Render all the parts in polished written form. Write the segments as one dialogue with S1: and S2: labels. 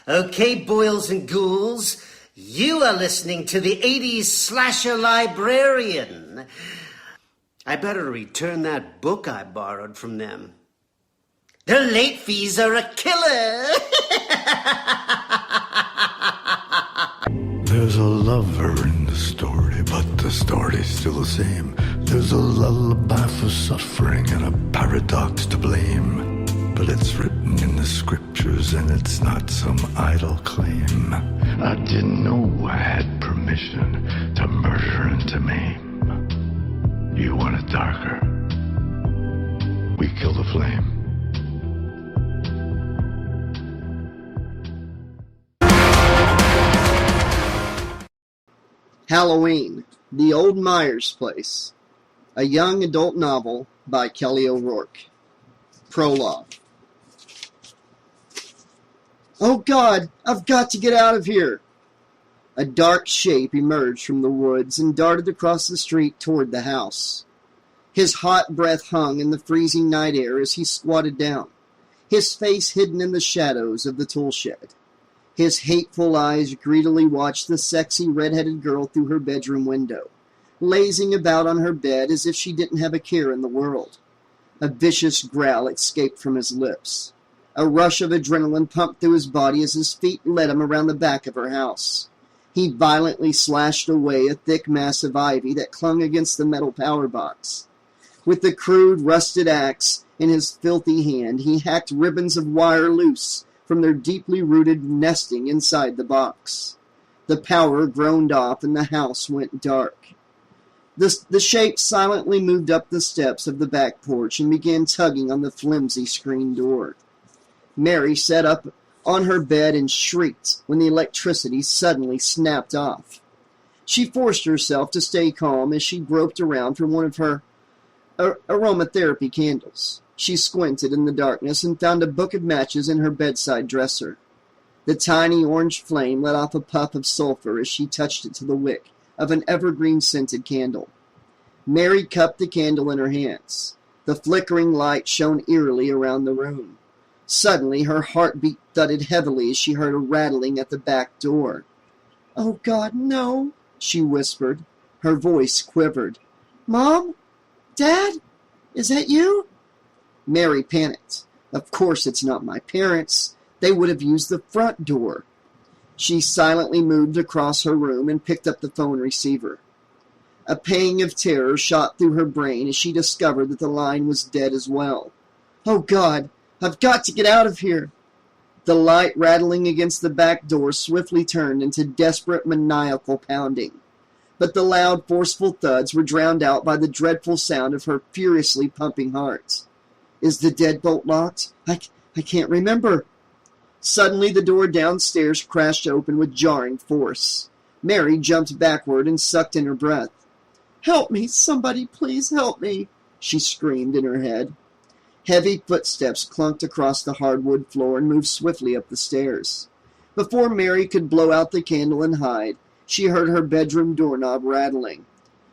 S1: Okay, boils and ghouls, you are listening to the 80s Slasher Librarian. I better return that book I borrowed from them. Their late fees are a killer.
S2: There's a lover in the story, but the story's still the same. There's a lullaby for suffering and a paradox to blame. But it's written in the scriptures and it's not some idle claim. I didn't know I had permission to murder and to maim. You want it darker? We kill the flame.
S3: Halloween, The Old Myers Place, a young adult novel by Kelly O'Rourke. Prologue. Oh God, I've got to get out of here! A dark shape emerged from the woods and darted across the street toward the house. His hot breath hung in the freezing night air as he squatted down, his face hidden in the shadows of the tool shed. His hateful eyes greedily watched the sexy red-headed girl through her bedroom window, lazing about on her bed as if she didn't have a care in the world. A vicious growl escaped from his lips. A rush of adrenaline pumped through his body as his feet led him around the back of her house. He violently slashed away a thick mass of ivy that clung against the metal power box. With the crude, rusted axe in his filthy hand, he hacked ribbons of wire loose from their deeply rooted nesting inside the box. The power groaned off and the house went dark. The shape silently moved up the steps of the back porch and began tugging on the flimsy screen door. Mary sat up on her bed and shrieked when the electricity suddenly snapped off. She forced herself to stay calm as she groped around for one of her aromatherapy candles. She squinted in the darkness and found a book of matches in her bedside dresser. The tiny orange flame let off a puff of sulfur as she touched it to the wick of an evergreen-scented candle. Mary cupped the candle in her hands. The flickering light shone eerily around the room. Suddenly, her heartbeat thudded heavily as she heard a rattling at the back door. "Oh, God, no," she whispered. Her voice quivered. "Mom? Dad? Is that you?" Mary panicked. "Of course it's not my parents. They would have used the front door." She silently moved across her room and picked up the phone receiver. A pang of terror shot through her brain as she discovered that the line was dead as well. "Oh, God, I've got to get out of here." The light rattling against the back door swiftly turned into desperate, maniacal pounding. But the loud, forceful thuds were drowned out by the dreadful sound of her furiously pumping heart. "Is the deadbolt locked? I can't remember." Suddenly the door downstairs crashed open with jarring force. Mary jumped backward and sucked in her breath. "Help me! Somebody please help me!" she screamed in her head. Heavy footsteps clunked across the hardwood floor and moved swiftly up the stairs. Before Mary could blow out the candle and hide, she heard her bedroom doorknob rattling.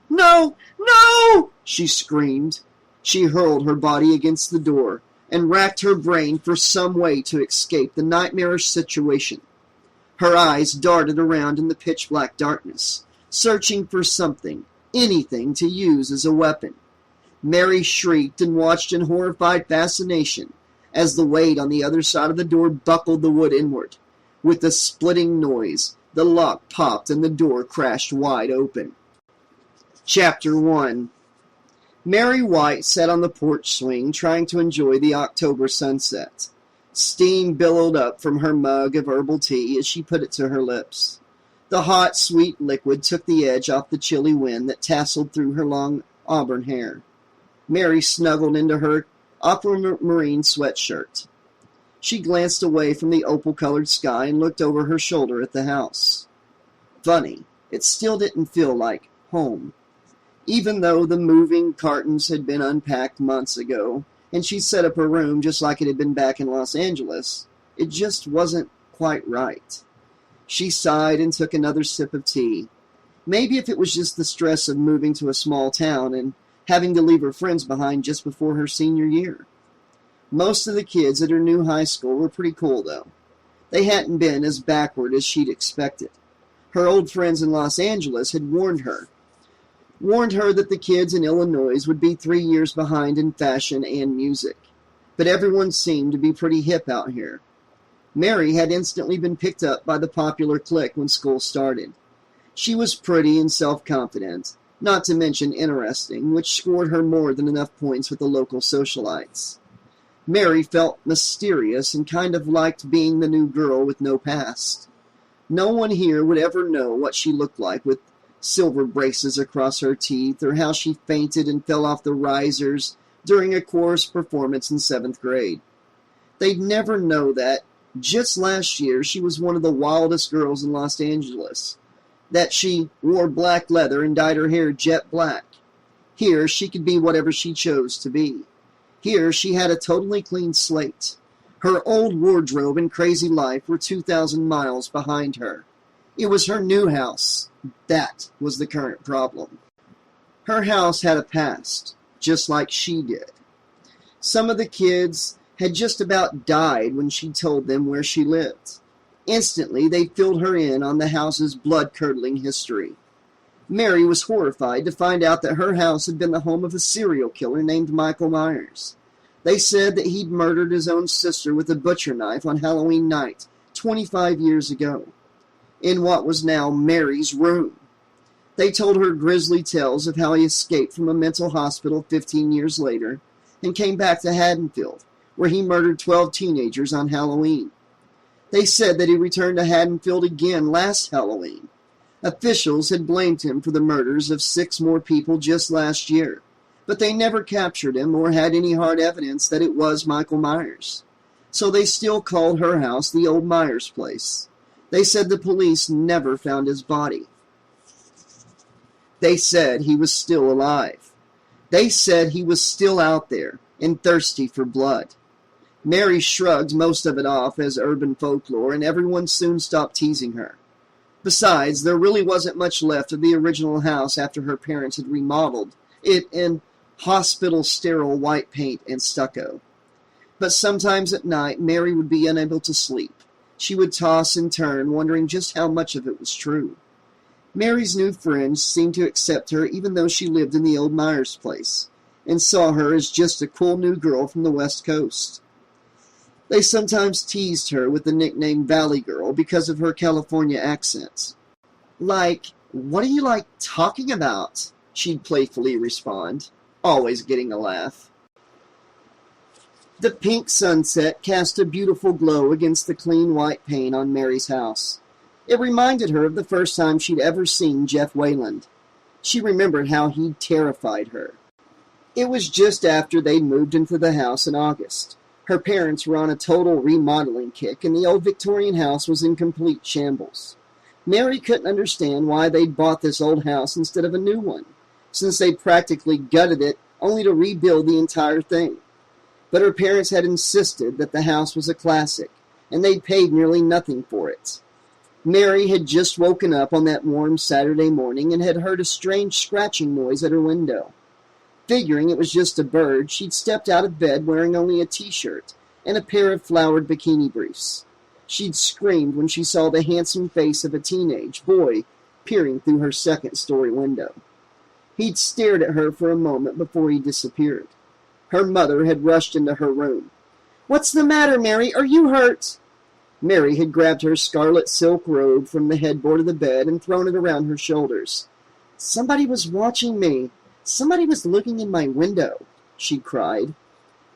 S3: "No! No!" she screamed. She hurled her body against the door and racked her brain for some way to escape the nightmarish situation. Her eyes darted around in the pitch-black darkness, searching for something, anything to use as a weapon. Mary shrieked and watched in horrified fascination as the weight on the other side of the door buckled the wood inward. With a splitting noise, the lock popped and the door crashed wide open. Chapter 1. Mary White sat on the porch swing trying to enjoy the October sunset. Steam billowed up from her mug of herbal tea as she put it to her lips. The hot, sweet liquid took the edge off the chilly wind that tasseled through her long auburn hair. Mary snuggled into her aquamarine sweatshirt. She glanced away from the opal-colored sky and looked over her shoulder at the house. Funny, it still didn't feel like home. Even though the moving cartons had been unpacked months ago, and she set up her room just like it had been back in Los Angeles, it just wasn't quite right. She sighed and took another sip of tea. Maybe if it was just the stress of moving to a small town and having to leave her friends behind just before her senior year. Most of the kids at her new high school were pretty cool, though. They hadn't been as backward as she'd expected. Her old friends in Los Angeles had warned her that the kids in Illinois would be 3 years behind in fashion and music. But everyone seemed to be pretty hip out here. Mary had instantly been picked up by the popular clique when school started. She was pretty and self-confident, not to mention interesting, which scored her more than enough points with the local socialites. Mary felt mysterious and kind of liked being the new girl with no past. No one here would ever know what she looked like with silver braces across her teeth, or how she fainted and fell off the risers during a chorus performance in 7th grade. They'd never know that just last year she was one of the wildest girls in Los Angeles, that she wore black leather and dyed her hair jet black. Here she could be whatever she chose to be. Here she had a totally clean slate. Her old wardrobe and crazy life were 2,000 miles behind her. It was her new house. That was the current problem. Her house had a past, just like she did. Some of the kids had just about died when she told them where she lived. Instantly, they filled her in on the house's blood-curdling history. Mary was horrified to find out that her house had been the home of a serial killer named Michael Myers. They said that he'd murdered his own sister with a butcher knife on Halloween night, 25 years ago, in what was now Mary's room. They told her grisly tales of how he escaped from a mental hospital 15 years later and came back to Haddonfield, where he murdered 12 teenagers on Halloween. They said that he returned to Haddonfield again last Halloween. Officials had blamed him for the murders of 6 more people just last year, but they never captured him or had any hard evidence that it was Michael Myers. So they still called her house the old Myers place. They said the police never found his body. They said he was still alive. They said he was still out there and thirsty for blood. Mary shrugged most of it off as urban folklore, and everyone soon stopped teasing her. Besides, there really wasn't much left of the original house after her parents had remodeled it in hospital sterile white paint and stucco. But sometimes at night, Mary would be unable to sleep. She would toss and turn, wondering just how much of it was true. Mary's new friends seemed to accept her even though she lived in the old Myers place, and saw her as just a cool new girl from the West Coast. They sometimes teased her with the nickname Valley Girl because of her California accent. Like, "What are you, talking about?" she'd playfully respond, always getting a laugh. The pink sunset cast a beautiful glow against the clean white paint on Mary's house. It reminded her of the first time she'd ever seen Jeff Wayland. She remembered how he'd terrified her. It was just after they'd moved into the house in August. Her parents were on a total remodeling kick, and the old Victorian house was in complete shambles. Mary couldn't understand why they'd bought this old house instead of a new one, since they'd practically gutted it only to rebuild the entire thing. But her parents had insisted that the house was a classic, and they'd paid nearly nothing for it. Mary had just woken up on that warm Saturday morning and had heard a strange scratching noise at her window. Figuring it was just a bird, she'd stepped out of bed wearing only a t-shirt and a pair of flowered bikini briefs. She'd screamed when she saw the handsome face of a teenage boy peering through her second-story window. He'd stared at her for a moment before he disappeared. Her mother had rushed into her room. "What's the matter, Mary? Are you hurt?" Mary had grabbed her scarlet silk robe from the headboard of the bed and thrown it around her shoulders. "Somebody was watching me. Somebody was looking in my window," she cried.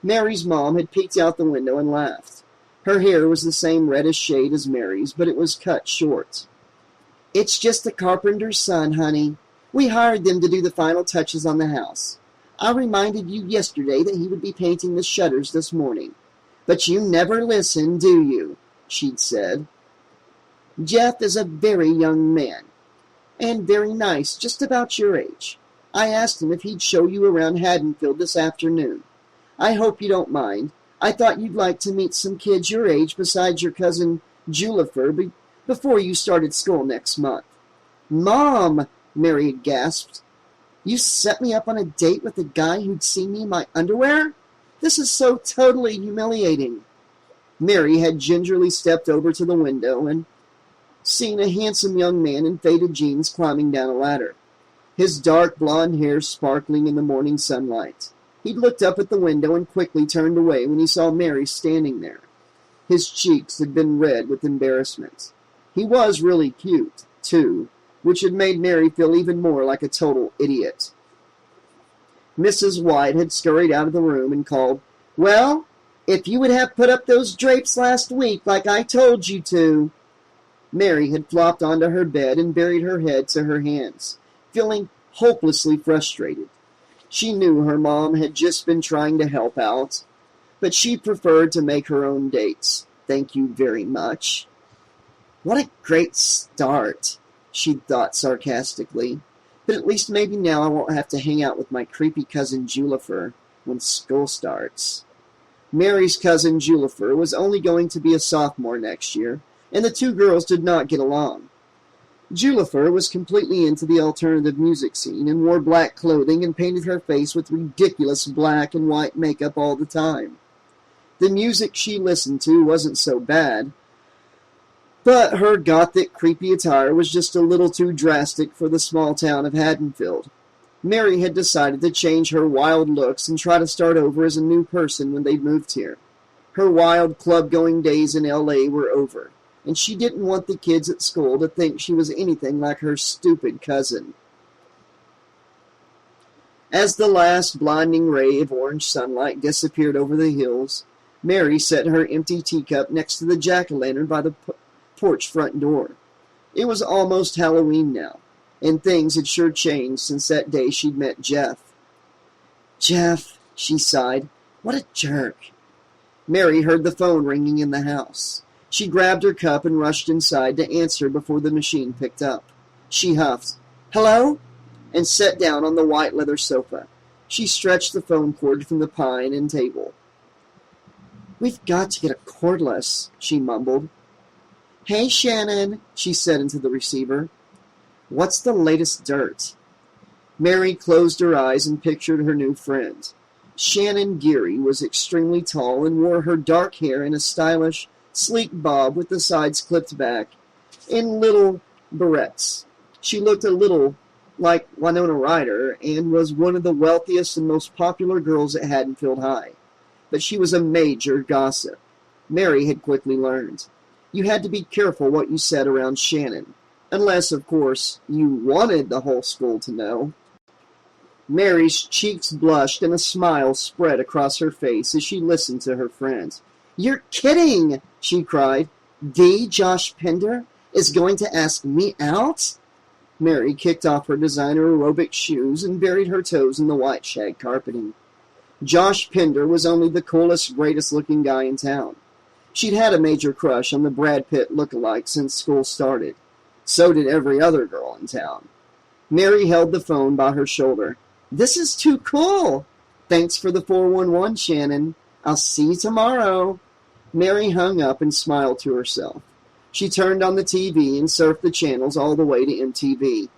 S3: Mary's mom had peeked out the window and laughed. Her hair was the same reddish shade as Mary's, but it was cut short. "It's just the carpenter's son, honey. We hired them to do the final touches on the house. I reminded you yesterday that he would be painting the shutters this morning. But you never listen, do you?" she'd said. "Jeff is a very young man, and very nice, just about your age. I asked him if he'd show you around Haddonfield this afternoon. I hope you don't mind. I thought you'd like to meet some kids your age besides your cousin Julifer before you started school next month." "Mom!" Mary had gasped. "You set me up on a date with a guy who'd seen me in my underwear?" This is so totally humiliating. Mary had gingerly stepped over to the window and seen a handsome young man in faded jeans climbing down a ladder, his dark blonde hair sparkling in the morning sunlight. He looked up at the window and quickly turned away when he saw Mary standing there. His cheeks had been red with embarrassment. He was really cute, too, which had made Mary feel even more like a total idiot. Mrs. White had scurried out of the room and called, "Well, if you would have put up those drapes last week like I told you to." Mary had flopped onto her bed and buried her head to her hands, feeling hopelessly frustrated. She knew her mom had just been trying to help out, but she preferred to make her own dates. Thank you very much. What a great start, she thought sarcastically. But at least maybe now I won't have to hang out with my creepy cousin Julifer when school starts. Mary's cousin Julifer was only going to be a sophomore next year, and the two girls did not get along. Julifer was completely into the alternative music scene and wore black clothing and painted her face with ridiculous black and white makeup all the time. The music she listened to wasn't so bad, but her gothic, creepy attire was just a little too drastic for the small town of Haddonfield. Mary had decided to change her wild looks and try to start over as a new person when they moved here. Her wild club-going days in L.A. were over, and she didn't want the kids at school to think she was anything like her stupid cousin. As the last blinding ray of orange sunlight disappeared over the hills, Mary set her empty teacup next to the jack-o'-lantern by the porch front door. It was almost Halloween now, and things had sure changed since that day she'd met Jeff. "Jeff," she sighed, "what a jerk." Mary heard the phone ringing in the house. She grabbed her cup and rushed inside to answer before the machine picked up. She huffed, "Hello?" and sat down on the white leather sofa. She stretched the phone cord from the pine and table. "We've got to get a cordless," she mumbled. "Hey, Shannon," she said into the receiver. "What's the latest dirt?" Mary closed her eyes and pictured her new friend. Shannon Geary was extremely tall and wore her dark hair in a stylish, sleek bob with the sides clipped back, in little barrettes. She looked a little like Winona Ryder and was one of the wealthiest and most popular girls at Haddonfield High. But she was a major gossip. Mary had quickly learned. You had to be careful what you said around Shannon, unless, of course, you wanted the whole school to know. Mary's cheeks blushed and a smile spread across her face as she listened to her friend. "You're kidding!" she cried. "The Josh Pender is going to ask me out?" Mary kicked off her designer aerobic shoes and buried her toes in the white shag carpeting. Josh Pender was only the coolest, greatest-looking guy in town. She'd had a major crush on the Brad Pitt look-alike since school started. So did every other girl in town. Mary held the phone by her shoulder. "This is too cool! Thanks for the 411, Shannon. I'll see you tomorrow." Mary hung up and smiled to herself. She turned on the TV and surfed the channels all the way to MTV.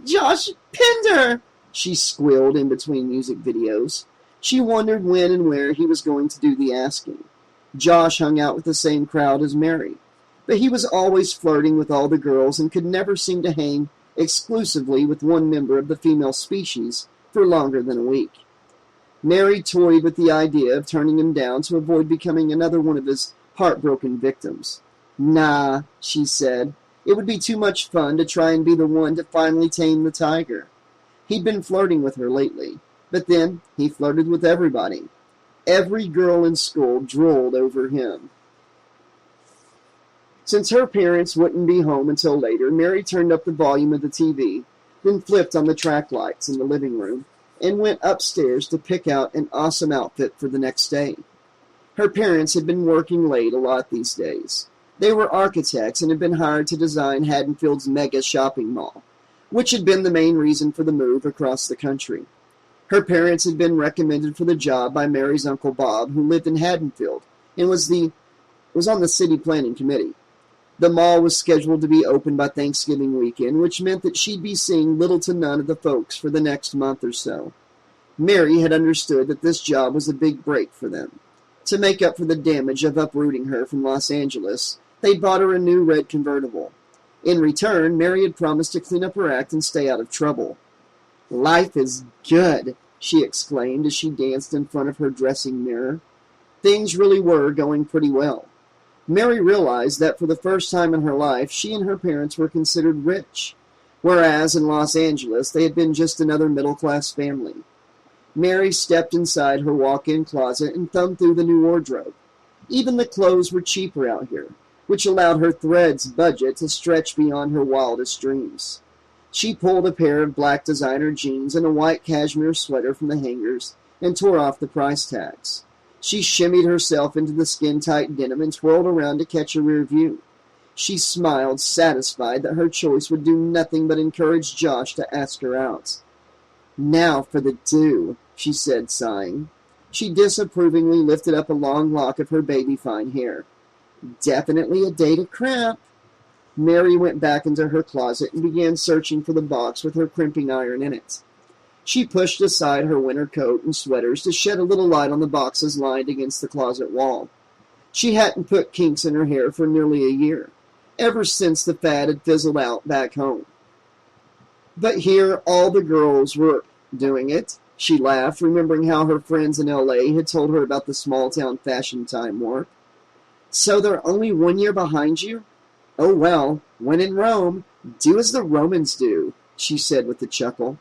S3: "Josh Pender!" she squealed in between music videos. She wondered when and where he was going to do the asking. Josh hung out with the same crowd as Mary, but he was always flirting with all the girls and could never seem to hang exclusively with one member of the female species for longer than a week. Mary toyed with the idea of turning him down to avoid becoming another one of his heartbroken victims. "Nah," she said. "It would be too much fun to try and be the one to finally tame the tiger." He'd been flirting with her lately, but then he flirted with everybody. Every girl in school drooled over him. Since her parents wouldn't be home until later, Mary turned up the volume of the TV, then flipped on the track lights in the living room, and went upstairs to pick out an awesome outfit for the next day. Her parents had been working late a lot these days. They were architects and had been hired to design Haddonfield's mega shopping mall, which had been the main reason for the move across the country. Her parents had been recommended for the job by Mary's Uncle Bob, who lived in Haddonfield and was on the city planning committee. The mall was scheduled to be open by Thanksgiving weekend, which meant that she'd be seeing little to none of the folks for the next month or so. Mary had understood that this job was a big break for them. To make up for the damage of uprooting her from Los Angeles, they'd bought her a new red convertible. In return, Mary had promised to clean up her act and stay out of trouble. "Life is good," she exclaimed as she danced in front of her dressing mirror. Things really were going pretty well. Mary realized that for the first time in her life, she and her parents were considered rich, whereas in Los Angeles they had been just another middle-class family. Mary stepped inside her walk-in closet and thumbed through the new wardrobe. Even the clothes were cheaper out here, which allowed her Threads budget to stretch beyond her wildest dreams. She pulled a pair of black designer jeans and a white cashmere sweater from the hangers and tore off the price tags. She shimmied herself into the skin-tight denim and twirled around to catch a rear view. She smiled, satisfied that her choice would do nothing but encourage Josh to ask her out. "Now for the do," she said, sighing. She disapprovingly lifted up a long lock of her baby-fine hair. "Definitely a day to cramp." Mary went back into her closet and began searching for the box with her crimping iron in it. She pushed aside her winter coat and sweaters to shed a little light on the boxes lined against the closet wall. She hadn't put kinks in her hair for nearly a year, ever since the fad had fizzled out back home. But here all the girls were doing it. She laughed, remembering how her friends in L.A. had told her about the small-town fashion time warp. "So they're only 1 year behind you? Oh well, when in Rome, do as the Romans do," she said with a chuckle.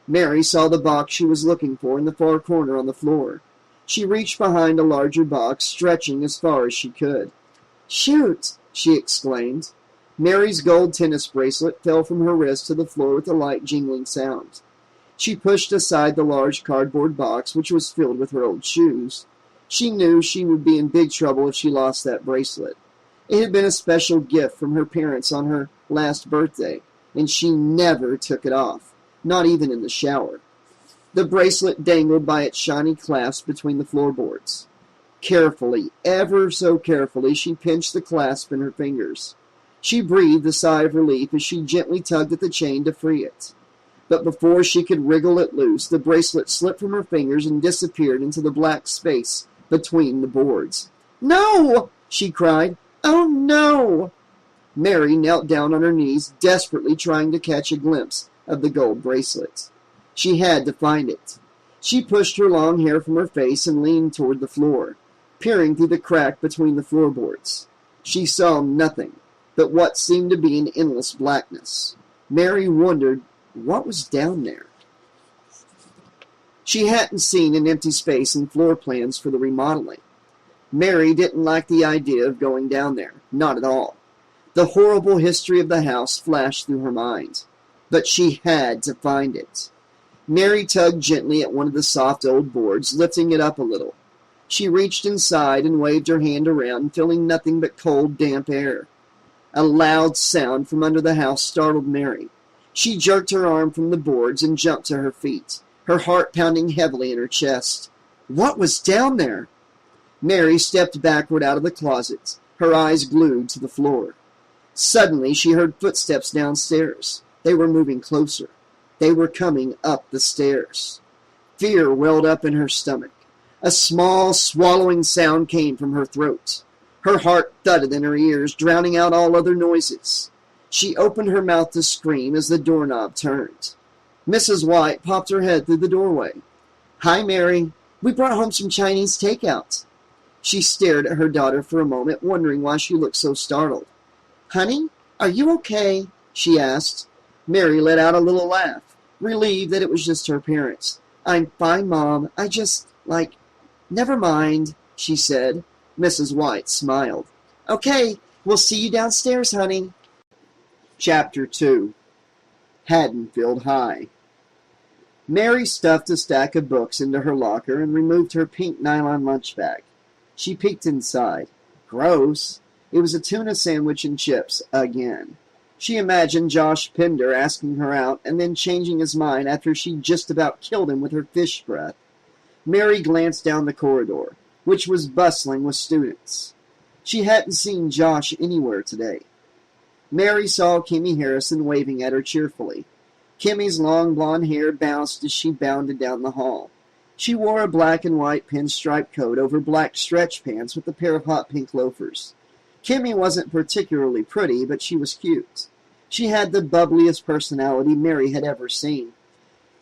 S3: Mary saw the box she was looking for in the far corner on the floor. She reached behind a larger box, stretching as far as she could. "Shoot!" she exclaimed. Mary's gold tennis bracelet fell from her wrist to the floor with a light jingling sound. She pushed aside the large cardboard box, which was filled with her old shoes. She knew she would be in big trouble if she lost that bracelet. It had been a special gift from her parents on her last birthday, and she never took it off, not even in the shower. The bracelet dangled by its shiny clasp between the floorboards. Carefully, ever so carefully, she pinched the clasp in her fingers. She breathed a sigh of relief as she gently tugged at the chain to free it. But before she could wriggle it loose, the bracelet slipped from her fingers and disappeared into the black space between the boards. "No!" she cried. "Oh, no!" Mary knelt down on her knees, desperately trying to catch a glimpse of the gold bracelet. She had to find it. She pushed her long hair from her face and leaned toward the floor, peering through the crack between the floorboards. She saw nothing but what seemed to be an endless blackness. Mary wondered what was down there. She hadn't seen an empty space in floor plans for the remodeling. Mary didn't like the idea of going down there, not at all. The horrible history of the house flashed through her mind, but she had to find it. Mary tugged gently at one of the soft old boards, lifting it up a little. She reached inside and waved her hand around, feeling nothing but cold, damp air. A loud sound from under the house startled Mary. She jerked her arm from the boards and jumped to her feet, her heart pounding heavily in her chest. What was down there? Mary stepped backward out of the closet, her eyes glued to the floor. Suddenly she heard footsteps downstairs. They were moving closer. They were coming up the stairs. Fear welled up in her stomach. A small, swallowing sound came from her throat. Her heart thudded in her ears, drowning out all other noises. She opened her mouth to scream as the doorknob turned. Mrs. White popped her head through the doorway. "Hi, Mary. We brought home some Chinese takeout." She stared at her daughter for a moment, wondering why she looked so startled. "Honey, are you okay?" she asked. Mary let out a little laugh, relieved that it was just her parents. "I'm fine, Mom. I just, never mind," she said. Mrs. White smiled. "Okay, we'll see you downstairs, honey." Chapter 2. Haddonfield High. Mary stuffed a stack of books into her locker and removed her pink nylon lunch bag. She peeked inside. Gross. It was a tuna sandwich and chips, again. She imagined Josh Pender asking her out and then changing his mind after she just about killed him with her fish breath. Mary glanced down the corridor, which was bustling with students. She hadn't seen Josh anywhere today. Mary saw Kimmy Harrison waving at her cheerfully. Kimmy's long blonde hair bounced as she bounded down the hall. She wore a black and white pinstripe coat over black stretch pants with a pair of hot pink loafers. Kimmy wasn't particularly pretty, but she was cute. She had the bubbliest personality Mary had ever seen.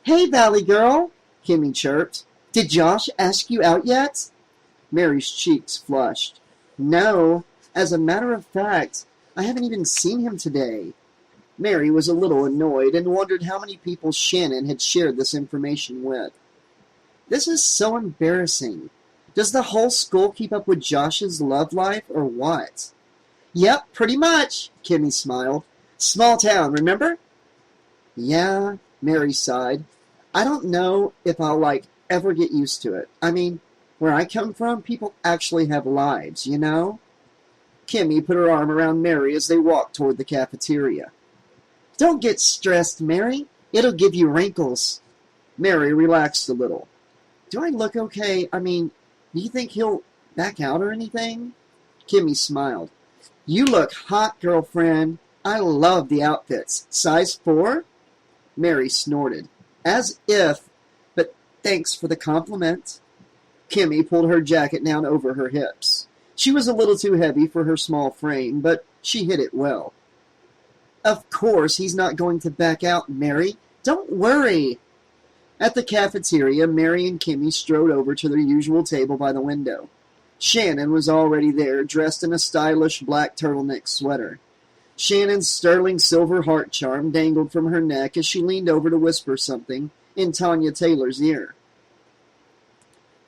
S3: "Hey, Valley Girl," Kimmy chirped. "Did Josh ask you out yet?" Mary's cheeks flushed. "No. As a matter of fact, I haven't even seen him today." Mary was a little annoyed and wondered how many people Shannon had shared this information with. "This is so embarrassing. Does the whole school keep up with Josh's love life, or what?" "Yep, pretty much," Kimmy smiled. "Small town, remember?" "Yeah," Mary sighed. "I don't know if I'll, ever get used to it. I mean, where I come from, people actually have lives, you know?" Kimmy put her arm around Mary as they walked toward the cafeteria. "Don't get stressed, Mary. It'll give you wrinkles." Mary relaxed a little. "Do I look okay? I mean, do you think he'll back out or anything?" Kimmy smiled. "You look hot, girlfriend. I love the outfits. Size 4? Mary snorted. "As if, but thanks for the compliment." Kimmy pulled her jacket down over her hips. She was a little too heavy for her small frame, but she hid it well. "Of course he's not going to back out, Mary. Don't worry." At the cafeteria, Mary and Kimmy strode over to their usual table by the window. Shannon was already there, dressed in a stylish black turtleneck sweater. Shannon's sterling silver heart charm dangled from her neck as she leaned over to whisper something in Tanya Taylor's ear.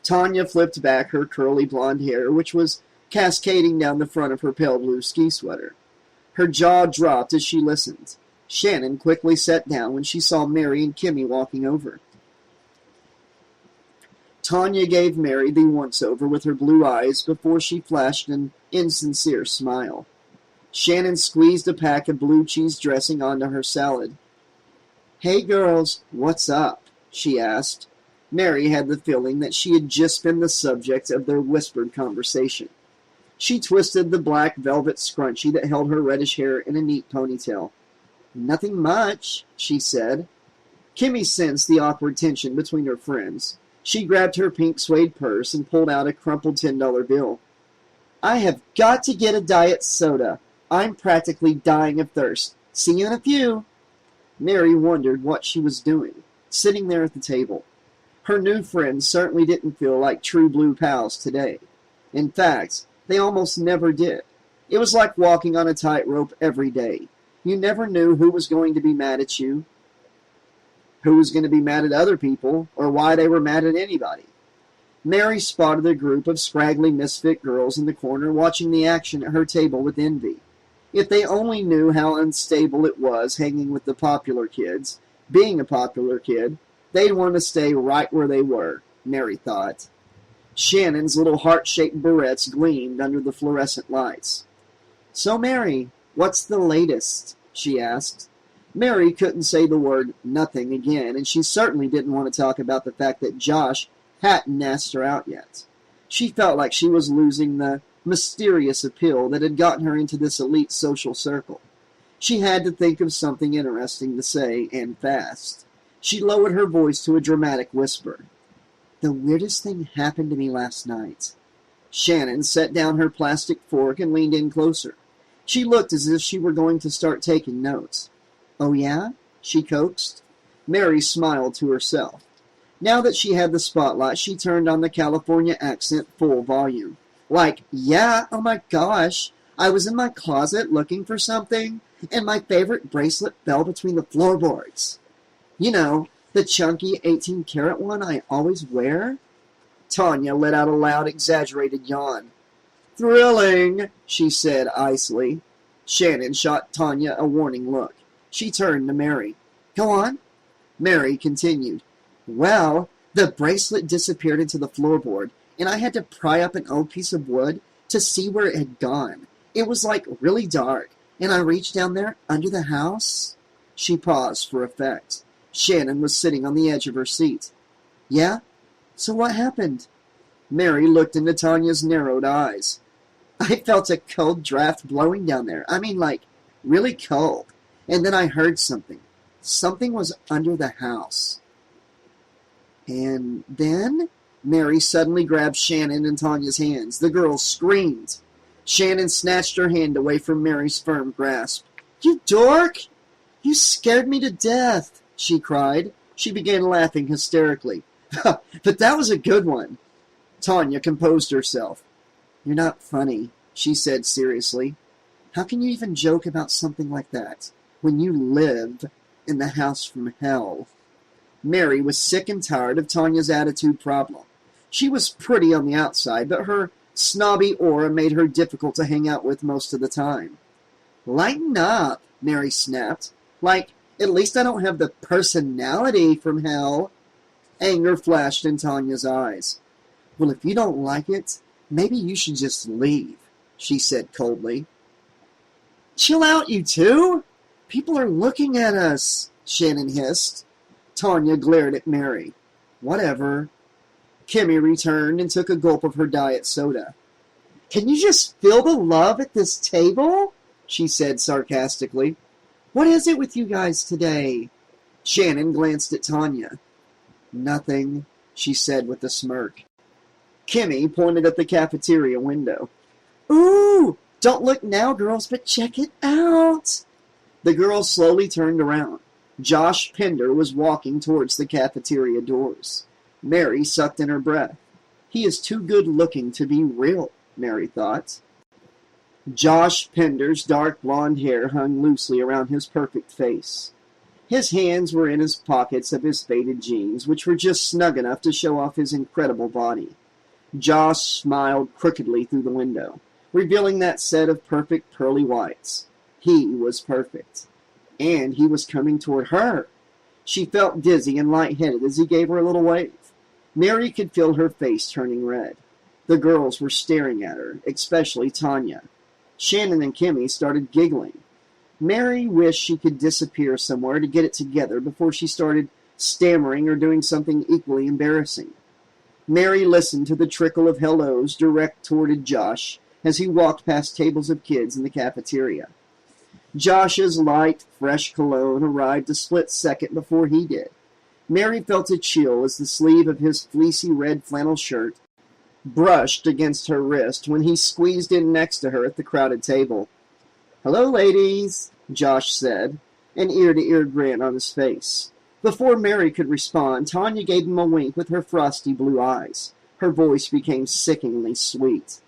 S3: Tanya flipped back her curly blonde hair, which was cascading down the front of her pale blue ski sweater. Her jaw dropped as she listened. Shannon quickly sat down when she saw Mary and Kimmy walking over. Tanya gave Mary the once-over with her blue eyes before she flashed an insincere smile. Shannon squeezed a pack of blue cheese dressing onto her salad. "Hey, girls, what's up?" she asked. Mary had the feeling that she had just been the subject of their whispered conversation. She twisted the black velvet scrunchie that held her reddish hair in a neat ponytail. "Nothing much," she said. Kimmy sensed the awkward tension between her friends. She grabbed her pink suede purse and pulled out a crumpled $10 bill. "I have got to get a diet soda. I'm practically dying of thirst. See you in a few." Mary wondered what she was doing, sitting there at the table. Her new friends certainly didn't feel like true blue pals today. In fact, they almost never did. It was like walking on a tightrope every day. You never knew who was going to be mad at you, who was going to be mad at other people, or why they were mad at anybody. Mary spotted a group of scraggly misfit girls in the corner watching the action at her table with envy. If they only knew how unstable it was hanging with the popular kids, being a popular kid, they'd want to stay right where they were, Mary thought. Shannon's little heart-shaped barrettes gleamed under the fluorescent lights. "So, Mary, what's the latest?" she asked. Mary couldn't say the word nothing again, and she certainly didn't want to talk about the fact that Josh hadn't asked her out yet. She felt like she was losing the mysterious appeal that had gotten her into this elite social circle. She had to think of something interesting to say, and fast. She lowered her voice to a dramatic whisper. "The weirdest thing happened to me last night." Shannon set down her plastic fork and leaned in closer. She looked as if she were going to start taking notes. "Oh, yeah?" she coaxed. Mary smiled to herself. Now that she had the spotlight, she turned on the California accent full volume. "Yeah, oh my gosh, I was in my closet looking for something, and my favorite bracelet fell between the floorboards. You know, the chunky 18-karat one I always wear?" Tanya let out a loud, exaggerated yawn. "Thrilling," she said icily. Shannon shot Tanya a warning look. She turned to Mary. "Go on." Mary continued. "Well, the bracelet disappeared into the floorboard, and I had to pry up an old piece of wood to see where it had gone. It was really dark, and I reached down there under the house." She paused for effect. Shannon was sitting on the edge of her seat. "Yeah? So what happened?" Mary looked into Tanya's narrowed eyes. "I felt a cold draft blowing down there. I mean, really cold. And then I heard something. Something was under the house." And then Mary suddenly grabbed Shannon and Tanya's hands. The girls screamed. Shannon snatched her hand away from Mary's firm grasp. "You dork! You scared me to death," she cried. She began laughing hysterically. "But that was a good one." Tanya composed herself. "You're not funny," she said seriously. "How can you even joke about something like that when you live in the house from hell?" Mary was sick and tired of Tanya's attitude problem. She was pretty on the outside, but her snobby aura made her difficult to hang out with most of the time. "Lighten up," Mary snapped. "Like, at least I don't have the personality from hell." Anger flashed in Tanya's eyes. "Well, if you don't like it, maybe you should just leave," she said coldly. "Chill out, you two! People are looking at us," Shannon hissed. Tanya glared at Mary. "Whatever." Kimmy returned and took a gulp of her diet soda. "Can you just feel the love at this table?" she said sarcastically. "What is it with you guys today?" Shannon glanced at Tanya. "Nothing," she said with a smirk. Kimmy pointed at the cafeteria window. "Ooh! Don't look now, girls, but check it out!" The girls slowly turned around. Josh Pender was walking towards the cafeteria doors. Mary sucked in her breath. He is too good-looking to be real, Mary thought. Josh Pender's dark blonde hair hung loosely around his perfect face. His hands were in his pockets of his faded jeans, which were just snug enough to show off his incredible body. Josh smiled crookedly through the window, revealing that set of perfect pearly whites. He was perfect. And he was coming toward her. She felt dizzy and lightheaded as he gave her a little wave. Mary could feel her face turning red. The girls were staring at her, especially Tanya. Shannon and Kimmy started giggling. Mary wished she could disappear somewhere to get it together before she started stammering or doing something equally embarrassing. Mary listened to the trickle of hellos direct toward Josh as he walked past tables of kids in the cafeteria. Josh's light, fresh cologne arrived a split second before he did. Mary felt a chill as the sleeve of his fleecy red flannel shirt brushed against her wrist when he squeezed in next to her at the crowded table. "Hello, ladies," Josh said, an ear-to-ear grin on his face. Before Mary could respond, Tanya gave him a wink with her frosty blue eyes. Her voice became sickeningly sweet.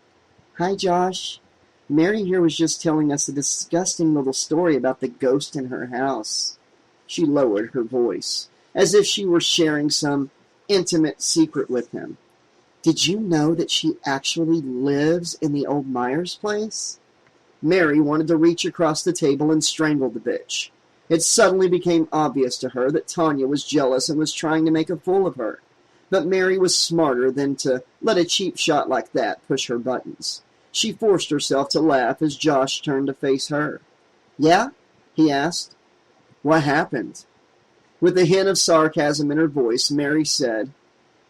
S3: "Hi, Josh. Mary here was just telling us a disgusting little story about the ghost in her house." She lowered her voice, as if she were sharing some intimate secret with him. "Did you know that she actually lives in the old Myers place?" Mary wanted to reach across the table and strangle the bitch. It suddenly became obvious to her that Tanya was jealous and was trying to make a fool of her. But Mary was smarter than to let a cheap shot like that push her buttons. She forced herself to laugh as Josh turned to face her. "Yeah?" he asked. "What happened?" With a hint of sarcasm in her voice, Mary said,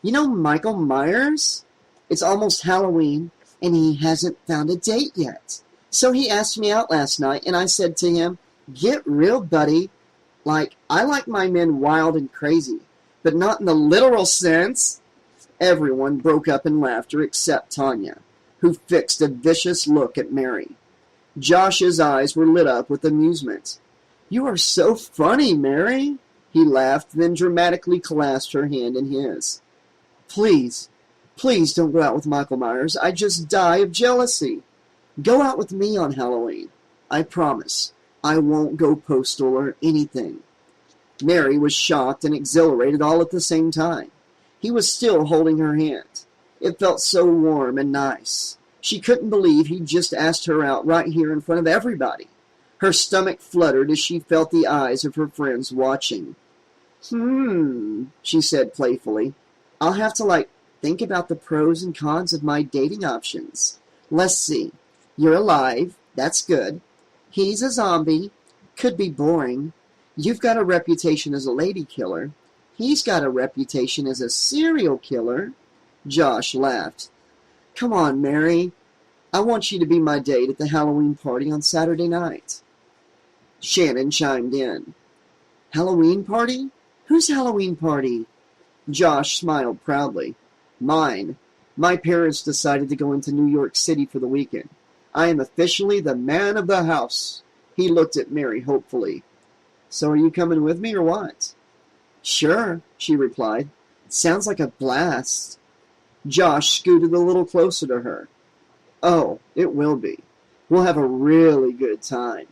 S3: "You know Michael Myers? It's almost Halloween, and he hasn't found a date yet. So he asked me out last night, and I said to him, 'Get real, buddy. Like, I like my men wild and crazy, but not in the literal sense.'" Everyone broke up in laughter except Tanya, who fixed a vicious look at Mary. Josh's eyes were lit up with amusement. "You are so funny, Mary," he laughed, then dramatically clasped her hand in his. Please don't go out with Michael Myers. I just die of jealousy. Go out with me on Halloween. I promise. I won't go postal or anything." Mary was shocked and exhilarated all at the same time. He was still holding her hand. It felt so warm and nice. She couldn't believe he'd just asked her out right here in front of everybody. Her stomach fluttered as she felt the eyes of her friends watching. She said playfully. "I'll have to, think about the pros and cons of my dating options. Let's see. You're alive. That's good. He's a zombie. Could be boring. You've got a reputation as a lady killer. He's got a reputation as a serial killer." Josh laughed. "Come on, Mary. I want you to be my date at the Halloween party on Saturday night." Shannon chimed in. "Halloween party? Whose Halloween party?" Josh smiled proudly. Mine. My parents decided to go into New York City for the weekend. I am officially the man of the house. He looked at Mary hopefully. So are you coming with me or what? Sure, she replied. Sounds like a blast. Josh scooted a little closer to her. Oh, it will be. We'll have a really good time.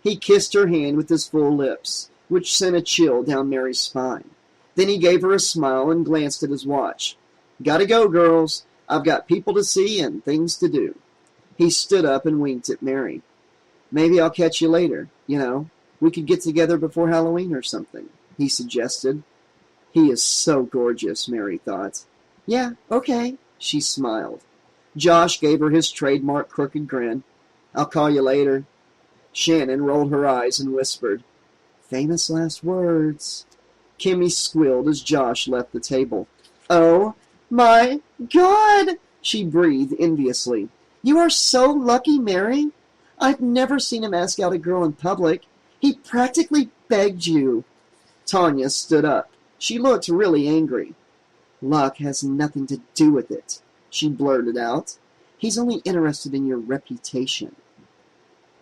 S3: He kissed her hand with his full lips, which sent a chill down Mary's spine. Then he gave her a smile and glanced at his watch. Gotta go, girls. I've got people to see and things to do. He stood up and winked at Mary. Maybe I'll catch you later. You know, we could get together before Halloween or something, he suggested. He is so gorgeous, Mary thought. Yeah, okay, she smiled. Josh gave her his trademark crooked grin. I'll call you later. Shannon rolled her eyes and whispered, Famous last words. Kimmy squealed as Josh left the table. Oh, my God, she breathed enviously. You are so lucky, Mary. I've never seen him ask out a girl in public. He practically begged you. Tanya stood up. She looked really angry. Luck has nothing to do with it, she blurted out. He's only interested in your reputation.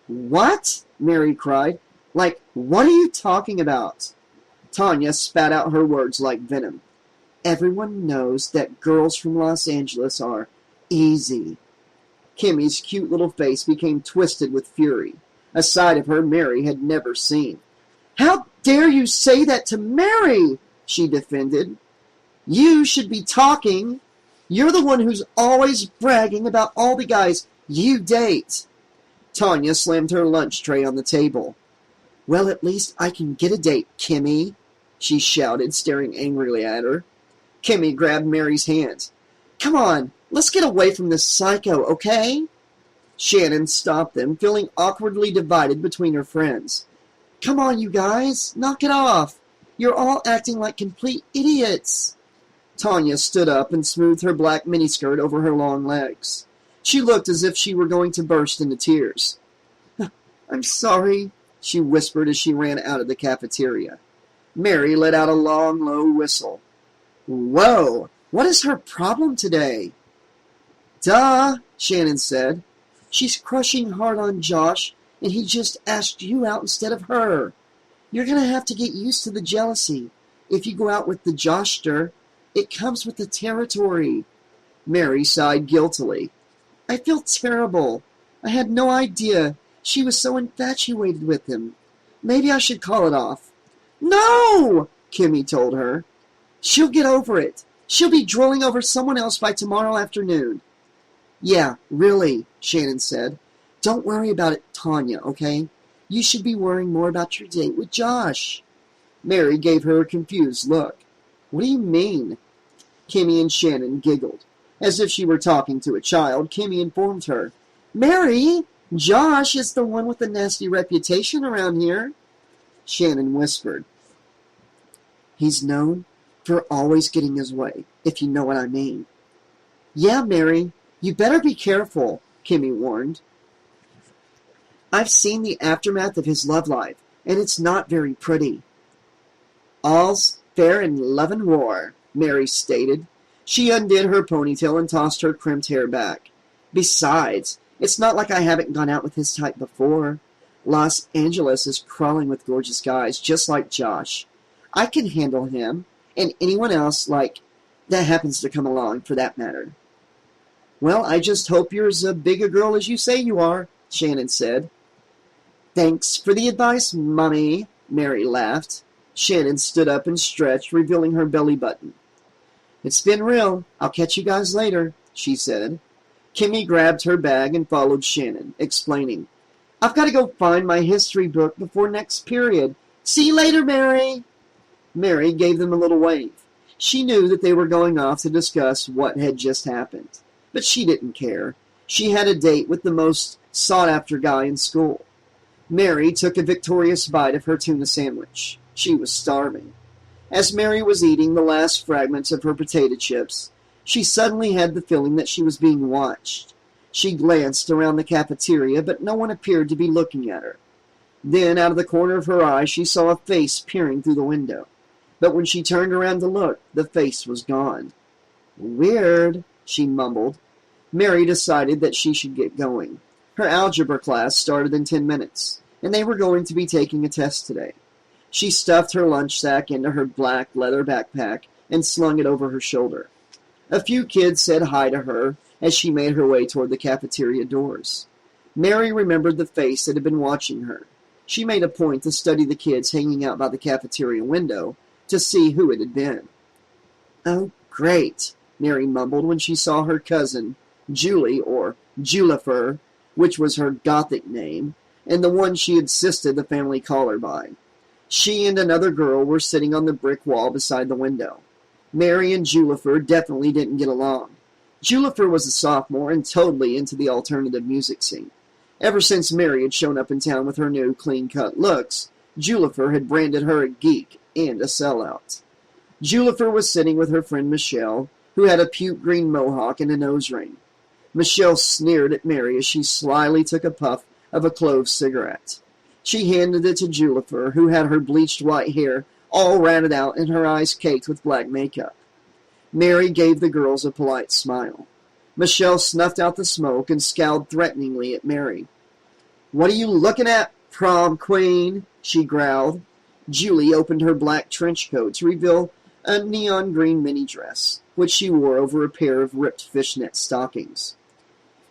S3: What? Mary cried. Like, what are you talking about? Tanya spat out her words like venom. Everyone knows that girls from Los Angeles are easy. Kimmy's cute little face became twisted with fury, a side of her Mary had never seen. How dare you say that to Mary? She defended. You should be talking. You're the one who's always bragging about all the guys you date. Tanya slammed her lunch tray on the table. Well, at least I can get a date, Kimmy, she shouted, staring angrily at her. Kimmy grabbed Mary's hand. Come on, let's get away from this psycho, okay? Shannon stopped them, feeling awkwardly divided between her friends. Come on, you guys, knock it off. You're all acting like complete idiots. Tanya stood up and smoothed her black miniskirt over her long legs. She looked as if she were going to burst into tears. I'm sorry, she whispered as she ran out of the cafeteria. Mary let out a long, low whistle. Whoa, what is her problem today? Duh, Shannon said. She's crushing hard on Josh, and he just asked you out instead of her. You're going to have to get used to the jealousy. If you go out with the Joshster, it comes with the territory. Mary sighed guiltily. I feel terrible. I had no idea she was so infatuated with him. Maybe I should call it off. No, Kimmy told her. She'll get over it. She'll be drooling over someone else by tomorrow afternoon. Yeah, really, Shannon said. Don't worry about it, Tanya, okay? You should be worrying more about your date with Josh. Mary gave her a confused look. What do you mean? Kimmy and Shannon giggled. As if she were talking to a child, Kimmy informed her. Mary, Josh is the one with the nasty reputation around here. Shannon whispered. He's known for always getting his way, if you know what I mean. Yeah, Mary, you better be careful, Kimmy warned. I've seen the aftermath of his love life, and it's not very pretty. All's fair in love and war, Mary stated. She undid her ponytail and tossed her crimped hair back. Besides, it's not like I haven't gone out with his type before. Los Angeles is crawling with gorgeous guys, just like Josh. I can handle him, and anyone else, like, that happens to come along, for that matter. Well, I just hope you're as big a girl as you say you are, Shannon said. Thanks for the advice, Mommy, Mary laughed. Shannon stood up and stretched, revealing her belly button. It's been real. I'll catch you guys later, she said. Kimmy grabbed her bag and followed Shannon, explaining, I've got to go find my history book before next period. See you later, Mary. Mary gave them a little wave. She knew that they were going off to discuss what had just happened, but she didn't care. She had a date with the most sought-after guy in school. Mary took a victorious bite of her tuna sandwich. She was starving. As Mary was eating the last fragments of her potato chips, she suddenly had the feeling that she was being watched. She glanced around the cafeteria, but no one appeared to be looking at her. Then, out of the corner of her eye, she saw a face peering through the window. But when she turned around to look, the face was gone. Weird, she mumbled. Mary decided that she should get going. Her algebra class started in 10 minutes, and they were going to be taking a test today. She stuffed her lunch sack into her black leather backpack and slung it over her shoulder. A few kids said hi to her as she made her way toward the cafeteria doors. Mary remembered the face that had been watching her. She made a point to study the kids hanging out by the cafeteria window to see who it had been. "Oh, great," Mary mumbled when she saw her cousin, Julie, or Julifer, which was her Gothic name, and the one she insisted the family call her by. She and another girl were sitting on the brick wall beside the window. Mary and Julifer definitely didn't get along. Julifer was a sophomore and totally into the alternative music scene. Ever since Mary had shown up in town with her new clean-cut looks, Julifer had branded her a geek and a sellout. Julifer was sitting with her friend Michelle, who had a puke green mohawk and a nose ring. Michelle sneered at Mary as she slyly took a puff of a clove cigarette. She handed it to Julifer, who had her bleached white hair all ratted out and her eyes caked with black makeup. Mary gave the girls a polite smile. Michelle snuffed out the smoke and scowled threateningly at Mary. "What are you looking at, prom queen?" she growled. Julie opened her black trench coat to reveal a neon green mini dress, which she wore over a pair of ripped fishnet stockings.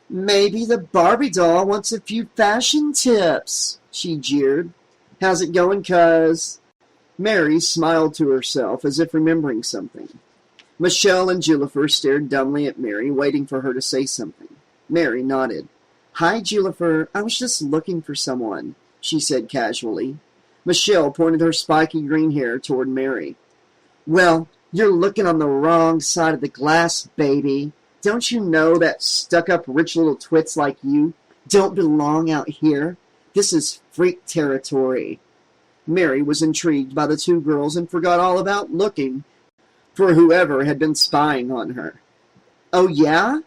S3: "Maybe the Barbie doll wants a few fashion tips," she jeered. "How's it going, cuz?" Mary smiled to herself as if remembering something. Michelle and Julifer stared dumbly at Mary, waiting for her to say something. Mary nodded. "Hi, Julifer. I was just looking for someone," she said casually. Michelle pointed her spiky green hair toward Mary. "Well, you're looking on the wrong side of the glass, baby. Don't you know that stuck-up rich little twits like you don't belong out here? This is freak territory." Mary was intrigued by the two girls and forgot all about looking for whoever had been spying on her. "Oh, yeah?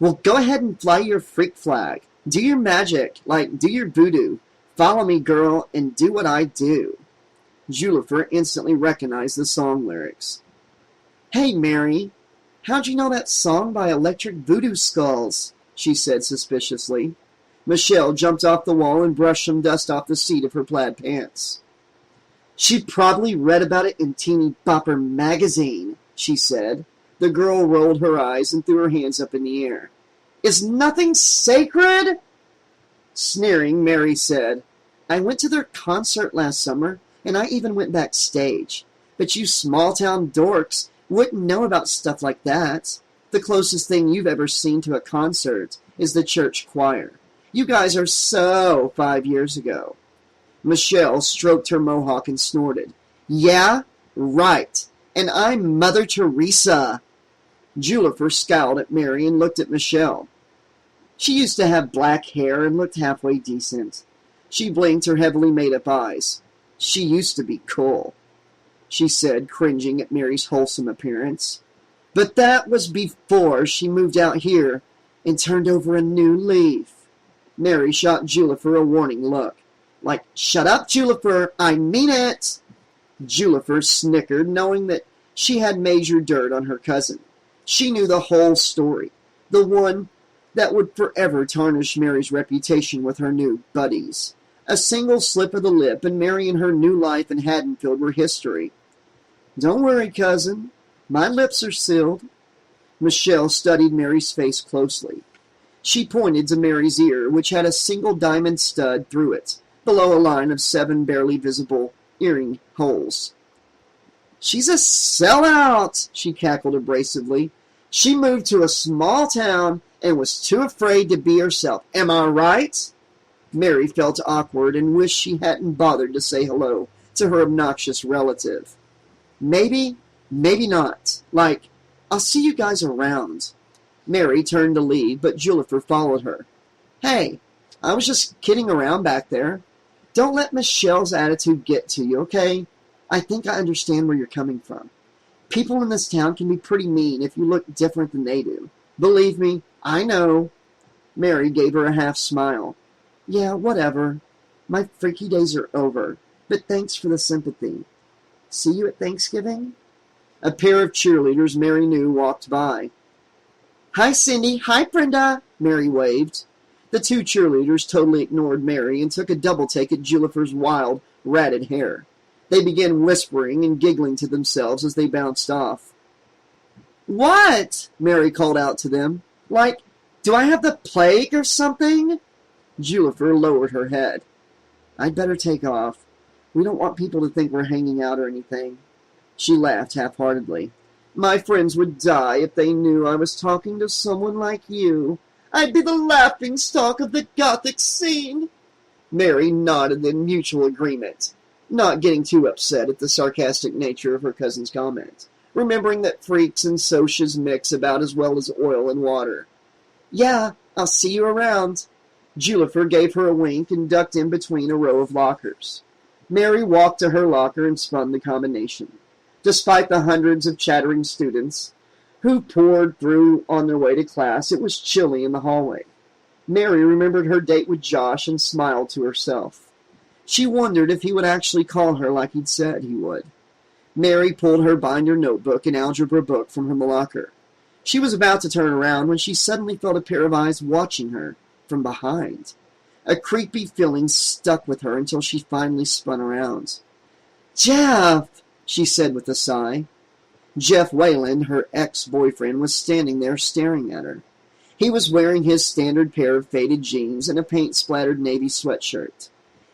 S3: Well, go ahead and fly your freak flag. Do your magic, do your voodoo. Follow me, girl, and do what I do." Julifer instantly recognized the song lyrics. "Hey, Mary, how'd you know that song by Electric Voodoo Skulls?" she said suspiciously. Michelle jumped off the wall and brushed some dust off the seat of her plaid pants. "She probably read about it in Teeny Bopper magazine," she said. The girl rolled her eyes and threw her hands up in the air. "Is nothing sacred?" Sneering, Mary said, "I went to their concert last summer, and I even went backstage. But you small-town dorks wouldn't know about stuff like that. The closest thing you've ever seen to a concert is the church choir. You guys are so 5 years ago." Michelle stroked her mohawk and snorted. "Yeah, right. And I'm Mother Teresa." Julifer scowled at Mary and looked at Michelle. She used to have black hair and looked halfway decent. She blinked her heavily made-up eyes. "She used to be cool," she said, cringing at Mary's wholesome appearance. "But that was before she moved out here and turned over a new leaf." Mary shot Julifer a warning look. "Shut up, Julifer, I mean it!" Julifer snickered, knowing that she had major dirt on her cousin. She knew the whole story, the one that would forever tarnish Mary's reputation with her new buddies. A single slip of the lip, and Mary and her new life in Haddonfield were history. "Don't worry, cousin. My lips are sealed." Michelle studied Mary's face closely. She pointed to Mary's ear, which had a single diamond stud through it, below a line of 7 barely visible earring holes. "She's a sellout," she cackled abrasively. "She moved to a small town and was too afraid to be herself. Am I right?" Mary felt awkward and wished she hadn't bothered to say hello to her obnoxious relative. "Maybe, maybe not. I'll see you guys around." Mary turned to leave, but Julifer followed her. "Hey, I was just kidding around back there. Don't let Michelle's attitude get to you, okay? I think I understand where you're coming from. People in this town can be pretty mean if you look different than they do. Believe me, I know." Mary gave her a half smile. "Yeah, whatever. My freaky days are over, but thanks for the sympathy." See you at Thanksgiving? A pair of cheerleaders Mary knew walked by. Hi, Cindy. Hi, Brenda. Mary waved. The two cheerleaders totally ignored Mary and took a double take at Julifer's wild, ratted hair. They began whispering and giggling to themselves as they bounced off. What? Mary called out to them. Like, do I have the plague or something? Julifer lowered her head. I'd better take off. We don't want people to think we're hanging out or anything. She laughed half-heartedly. My friends would die if they knew I was talking to someone like you. I'd be the laughingstock of the Gothic scene. Mary nodded in mutual agreement, not getting too upset at the sarcastic nature of her cousin's comment, remembering that freaks and socias mix about as well as oil and water. Yeah, I'll see you around. Julifer gave her a wink and ducked in between a row of lockers. Mary walked to her locker and spun the combination. Despite the hundreds of chattering students who poured through on their way to class, it was chilly in the hallway. Mary remembered her date with Josh and smiled to herself. She wondered if he would actually call her like he'd said he would. Mary pulled her binder notebook and algebra book from her locker. She was about to turn around when she suddenly felt a pair of eyes watching her from behind. A creepy feeling stuck with her until she finally spun around. Jeff! She said with a sigh. Jeff Wayland, her ex-boyfriend, was standing there staring at her. He was wearing his standard pair of faded jeans and a paint-splattered navy sweatshirt.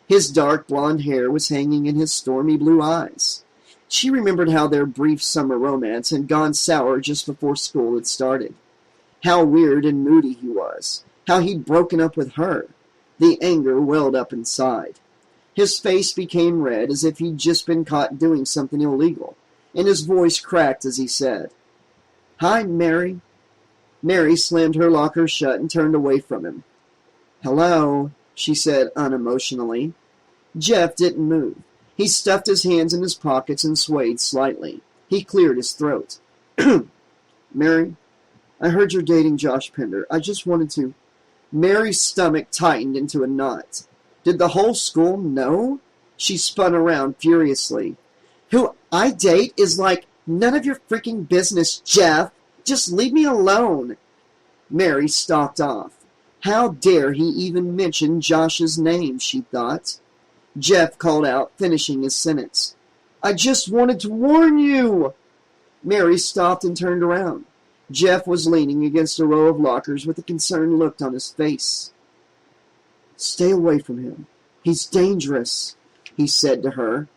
S3: His dark blonde hair was hanging in his stormy blue eyes. She remembered how their brief summer romance had gone sour just before school had started. How weird and moody he was. How he'd broken up with her. The anger welled up inside. His face became red as if he'd just been caught doing something illegal, and his voice cracked as he said, Hi, Mary. Mary slammed her locker shut and turned away from him. Hello, she said unemotionally. Jeff didn't move. He stuffed his hands in his pockets and swayed slightly. He cleared his throat. Mary, I heard you're dating Josh Pender. I just wanted to... Mary's stomach tightened into a knot. Did the whole school know? She spun around furiously. Who I date is like none of your freaking business, Jeff. Just leave me alone. Mary stalked off. How dare he even mention Josh's name, she thought. Jeff called out, finishing his sentence. I just wanted to warn you. Mary stopped and turned around. Jeff was leaning against a row of lockers with a concerned look on his face. Stay away from him. He's dangerous, he said to her.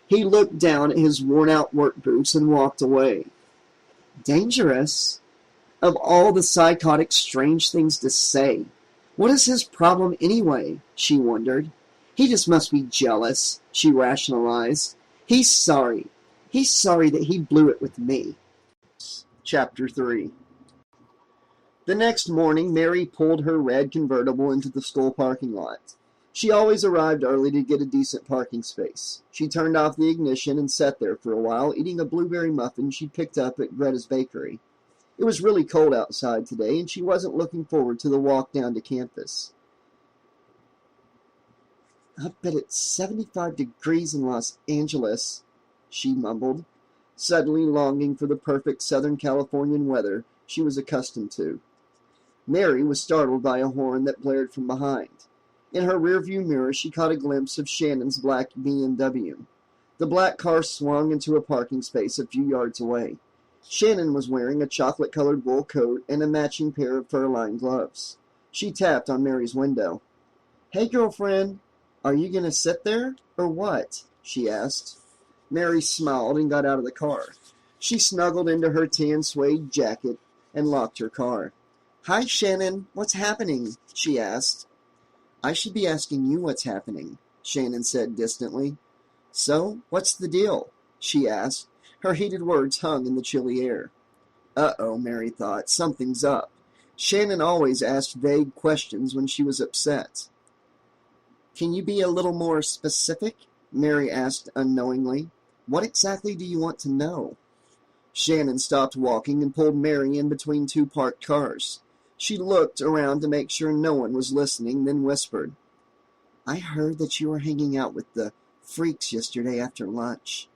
S3: He looked down at his worn-out work boots and walked away. Dangerous? Of all the psychotic, strange things to say, what is his problem anyway? She wondered. He just must be jealous, she rationalized. He's sorry. He's sorry that he blew it with me. Chapter 3. The next morning, Mary pulled her red convertible into the school parking lot. She always arrived early to get a decent parking space. She turned off the ignition and sat there for a while, eating a blueberry muffin she picked up at Greta's Bakery. It was really cold outside today, and she wasn't looking forward to the walk down to campus. I bet it's 75 degrees in Los Angeles, she mumbled, suddenly longing for the perfect Southern Californian weather she was accustomed to. Mary was startled by a horn that blared from behind. In her rearview mirror, she caught a glimpse of Shannon's black BMW. The black car swung into a parking space a few yards away. Shannon was wearing a chocolate-colored wool coat and a matching pair of fur-lined gloves. She tapped on Mary's window. Hey, girlfriend, are you going to sit there, or what? She asked. Mary smiled and got out of the car. She snuggled into her tan suede jacket and locked her car. Hi, Shannon. What's happening? She asked. I should be asking you what's happening, Shannon said distantly. So, what's the deal? She asked. Her heated words hung in the chilly air. Uh-oh, Mary thought. Something's up. Shannon always asked vague questions when she was upset. Can you be a little more specific? Mary asked unknowingly. What exactly do you want to know? Shannon stopped walking and pulled Mary in between two parked cars. She looked around to make sure no one was listening, then whispered, I heard that you were hanging out with the freaks yesterday after lunch.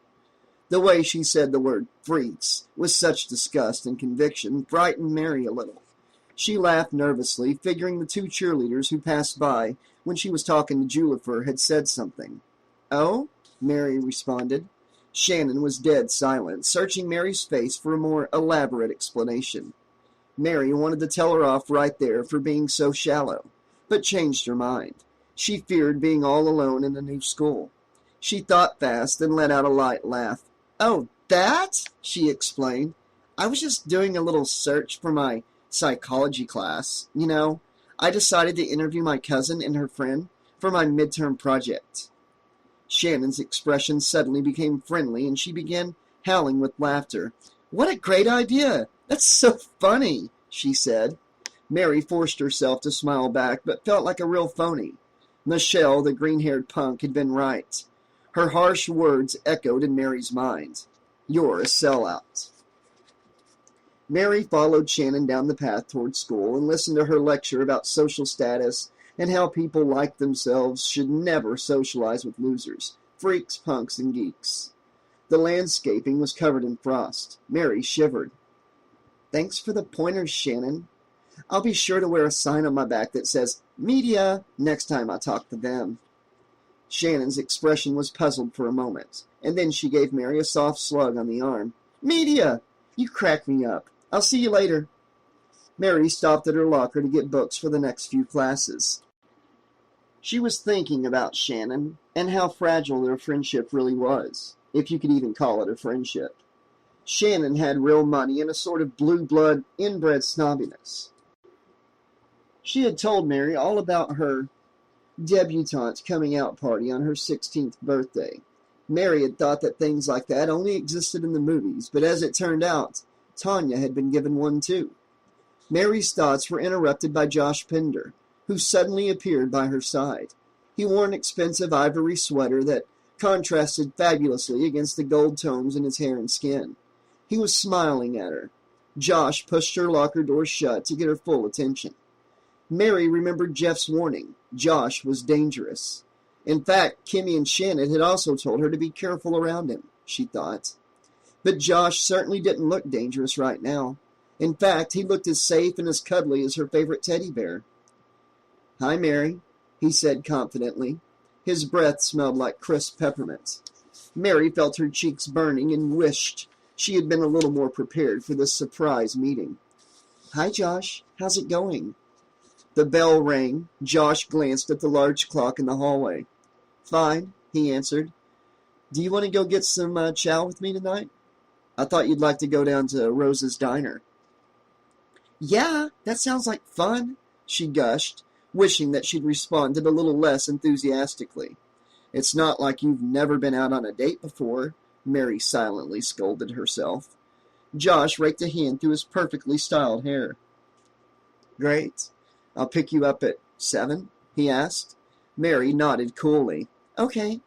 S3: The way she said the word freaks with such disgust and conviction frightened Mary a little. She laughed nervously, figuring the two cheerleaders who passed by when she was talking to Julifer had said something. "Oh?" Mary responded. Shannon was dead silent, searching Mary's face for a more elaborate explanation. Mary wanted to tell her off right there for being so shallow, but changed her mind. She feared being all alone in a new school. She thought fast and let out a light laugh. "Oh, that?" she explained. "I was just doing a little search for my psychology class. You know, I decided to interview my cousin and her friend for my midterm project." Shannon's expression suddenly became friendly, and she began howling with laughter. "What a great idea! That's so funny," she said. Mary forced herself to smile back, but felt like a real phony. Michelle, the green-haired punk, had been right. Her harsh words echoed in Mary's mind. "You're a sellout." Mary followed Shannon down the path toward school and listened to her lecture about social status and how people like themselves should never socialize with losers, freaks, punks, and geeks. The landscaping was covered in frost. Mary shivered. "Thanks for the pointers, Shannon. I'll be sure to wear a sign on my back that says, 'Media,' next time I talk to them." Shannon's expression was puzzled for a moment, and then she gave Mary a soft slug on the arm. "Media! You crack me up. I'll see you later." Mary stopped at her locker to get books for the next few classes. She was thinking about Shannon and how fragile their friendship really was, if you could even call it a friendship. Shannon had real money and a sort of blue blood, inbred snobbiness. She had told Mary all about her debutante coming out party on her 16th birthday. Mary had thought that things like that only existed in the movies, but as it turned out, Tanya had been given one too. Mary's thoughts were interrupted by Josh Pender, who suddenly appeared by her side. He wore an expensive ivory sweater that contrasted fabulously against the gold tones in his hair and skin. He was smiling at her. Josh pushed her locker door shut to get her full attention. Mary remembered Jeff's warning. Josh was dangerous. In fact, Kimmy and Shannon had also told her to be careful around him, she thought. But Josh certainly didn't look dangerous right now. In fact, he looked as safe and as cuddly as her favorite teddy bear. "Hi, Mary," he said confidently. His breath smelled like crisp peppermint. Mary felt her cheeks burning and wished she had been a little more prepared for this surprise meeting. "Hi, Josh. How's it going?" The bell rang. Josh glanced at the large clock in the hallway. "Fine," he answered. "Do you want to go get some chow with me tonight? I thought you'd like to go down to Rose's Diner." "Yeah, that sounds like fun," she gushed, wishing that she'd responded a little less enthusiastically. "It's not like you've never been out on a date before," Mary silently scolded herself. Josh raked a hand through his perfectly styled hair. "Great. I'll pick you up at 7, he asked. Mary nodded coolly. "Okay.